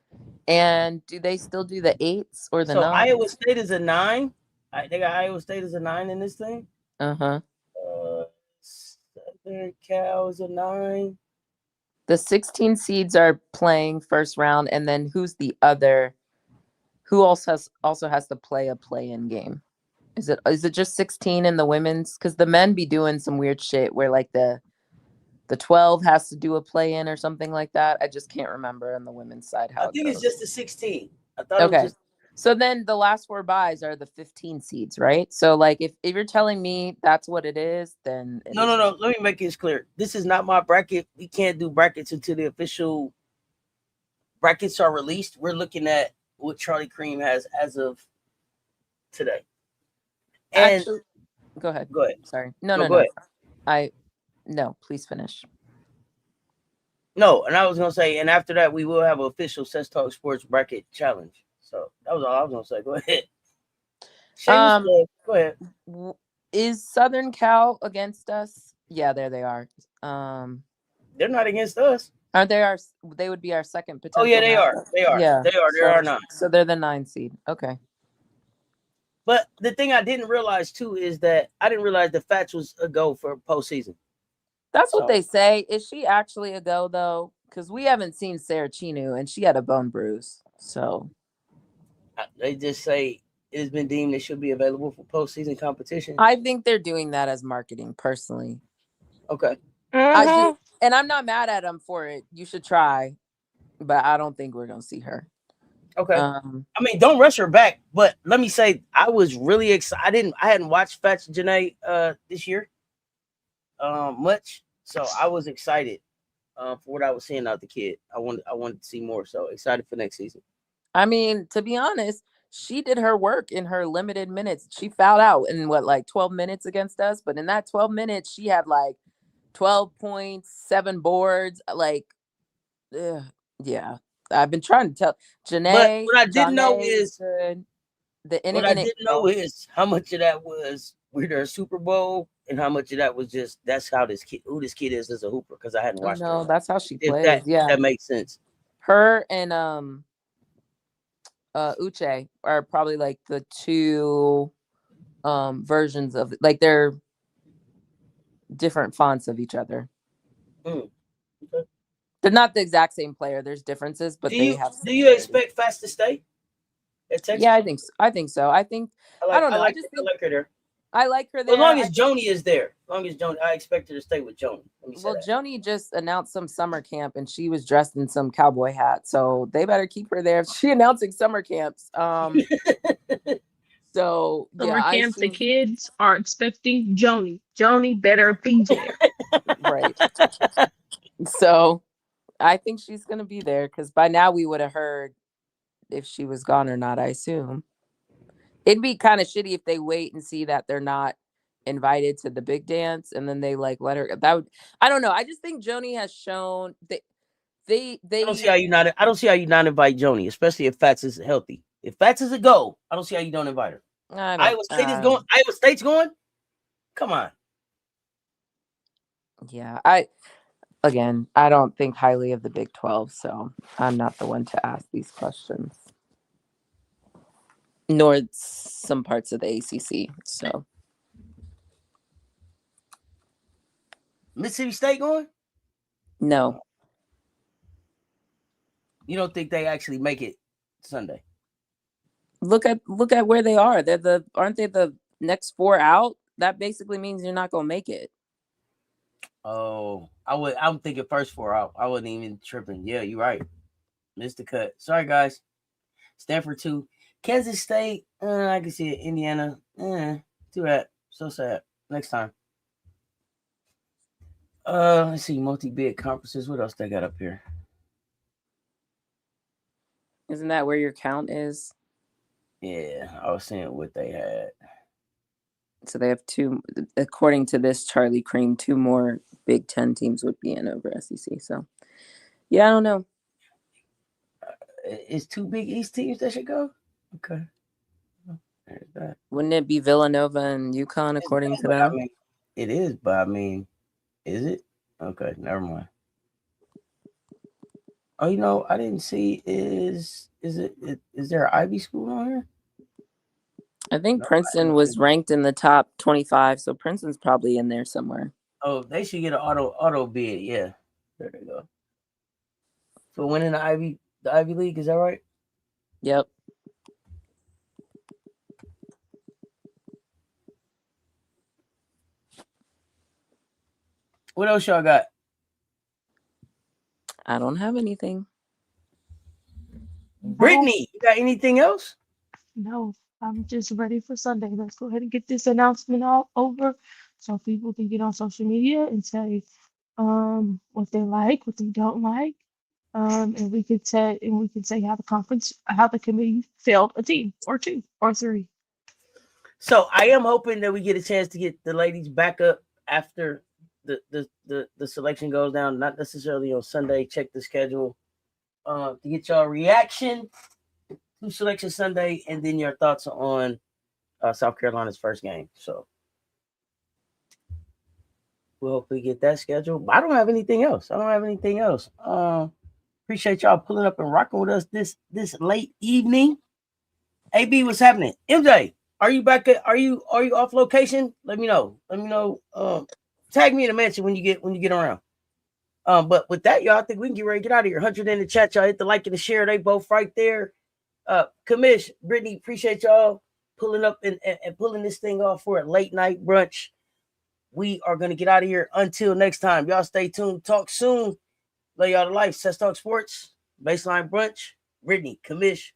and do they still do the 8s or the So 9s? Iowa State is a 9. They got Iowa State as a 9 in this thing. Uh-huh. Southern Cal is a 9. The 16 seeds are playing first round, and then who's the other? Who also has to play a play-in game? Is it just 16 in the women's? Because the men be doing some weird shit where like the 12 has to do a play-in or something like that. I just can't remember on the women's side how I think it it's goes. just the 16. I thought it was Okay. just. So then the last 4 buys are the 15 seeds, right? So like if you're telling me that's what it is, then No. Let me make this clear. This is not my bracket. We can't do brackets until the official brackets are released. We're looking at what Charlie Cream has as of today. And actually, go ahead. Go ahead. Sorry. No. Go ahead. No, please finish. No, and I was gonna say, and after that, we will have an official Cess Talk Sports bracket challenge. So that was all I was gonna say. Go ahead. Go ahead. Is Southern Cal against us? Yeah, there they are. They're not against us. Aren't they? They would be our second potential. Oh yeah, they are. They are. Yeah, they are 9. So they're the 9 seed. Okay. But the thing I didn't realize too is that I didn't realize the Fats was a go for postseason. That's what they say. Is she actually a go though? Because we haven't seen Sarah Chinu, and she had a bone bruise. So they just say it has been deemed it should be available for postseason competition. I think they're doing that as marketing, personally. Okay. And I'm not mad at them for it. You should try, but I don't think we're gonna see her. Okay. I mean, don't rush her back. But let me say, I was really excited. I hadn't watched Fats Janae this year much, so I was excited for what I was seeing out the kid. I wanted to see more. So excited for next season. I mean, to be honest, she did her work in her limited minutes. She fouled out in 12 minutes against us, but in that 12 minutes, she had 12 points, 7 boards. Yeah. I've been trying to tell Janae. But what I didn't know is how much of that was with her Super Bowl and how much of that was just that's how who this kid is as a hooper, because I hadn't watched her. No, that's how she plays. If that makes sense. Her and Uche are probably the 2 versions of they're different fonts of each other. Okay. They're not the exact same player. There's differences, but do you expect Fast to stay at Texas? Yeah, I think so. I don't know. I like her there. I like her there. As long as Joni is there. I expect her to stay with Joni. Well, Joni just announced some summer camp, and she was dressed in some cowboy hat, so they better keep her there. She announcing summer camps. So summer camp, the kids are expecting Joni. Joni better be there. Right. So I think she's gonna be there, because by now we would have heard if she was gone or not, I assume. It'd be kind of shitty if they wait and see that they're not invited to the big dance and then they let her. I don't know. I just think Joni has shown that they I don't see how you not invite Joni, especially if Fats is healthy. If Fats is a go, I don't see how you don't invite her. Iowa State's going. Come on. Yeah, I don't think highly of the Big 12, so I'm not the one to ask these questions. Nor some parts of the ACC. So, Mississippi State going? No. You don't think they actually make it Sunday? Look at where they are. Aren't they the next 4 out? That basically means you're not gonna make it. Oh, I'm thinking first 4 out. I wasn't even tripping. Yeah, you're right. Missed the cut. Sorry, guys. Stanford 2. Kansas State, I can see it. Indiana, too bad. So sad. Next time. Let's see. Multi-bid conferences. What else they got up here? Isn't that where your count is? Yeah, I was seeing what they had. So they have 2, according to this Charlie Cream, 2 more Big 10 teams would be in over SEC. So, yeah, I don't know. It's 2 Big East teams that should go? Okay. There's that. Wouldn't it be Villanova and UConn according to But I them? mean, it is, but I mean, is it? Okay, never mind. Oh, you know, I didn't see is there an Ivy school on here? I think No, Princeton was ranked in the top 25, so Princeton's probably in there somewhere. Oh, they should get an auto bid. Yeah, there they go. For winning the Ivy League, is that right? Yep. What else y'all got? I don't have anything. Brittany, you got anything else? No, I'm just ready for Sunday. Let's go ahead and get this announcement all over so people can get on social media and say what they like, what they don't like. And we could say how the committee failed a team or two or three. So I am hoping that we get a chance to get the ladies back up after the selection goes down, not necessarily on Sunday. Check the schedule to get y'all reaction to Selection Sunday and then your thoughts on South Carolina's first game. So we'll hopefully get that scheduled. But I don't have anything else. Appreciate y'all pulling up and rocking with us this late evening. AB, what's happening? MJ, are you back? Are you off location? Let me know. Tag me in the mention when you get around. But with that, y'all, I think we can get ready to get out of here. 100 in the chat, y'all. Hit the like and the share. They both right there. Commish, Brittany, appreciate y'all pulling up and pulling this thing off for a late night brunch. We are gonna get out of here until next time. Y'all stay tuned. Talk soon. Love y'all to life. Cess Talk Sports, Baseline Brunch, Brittany, Commish,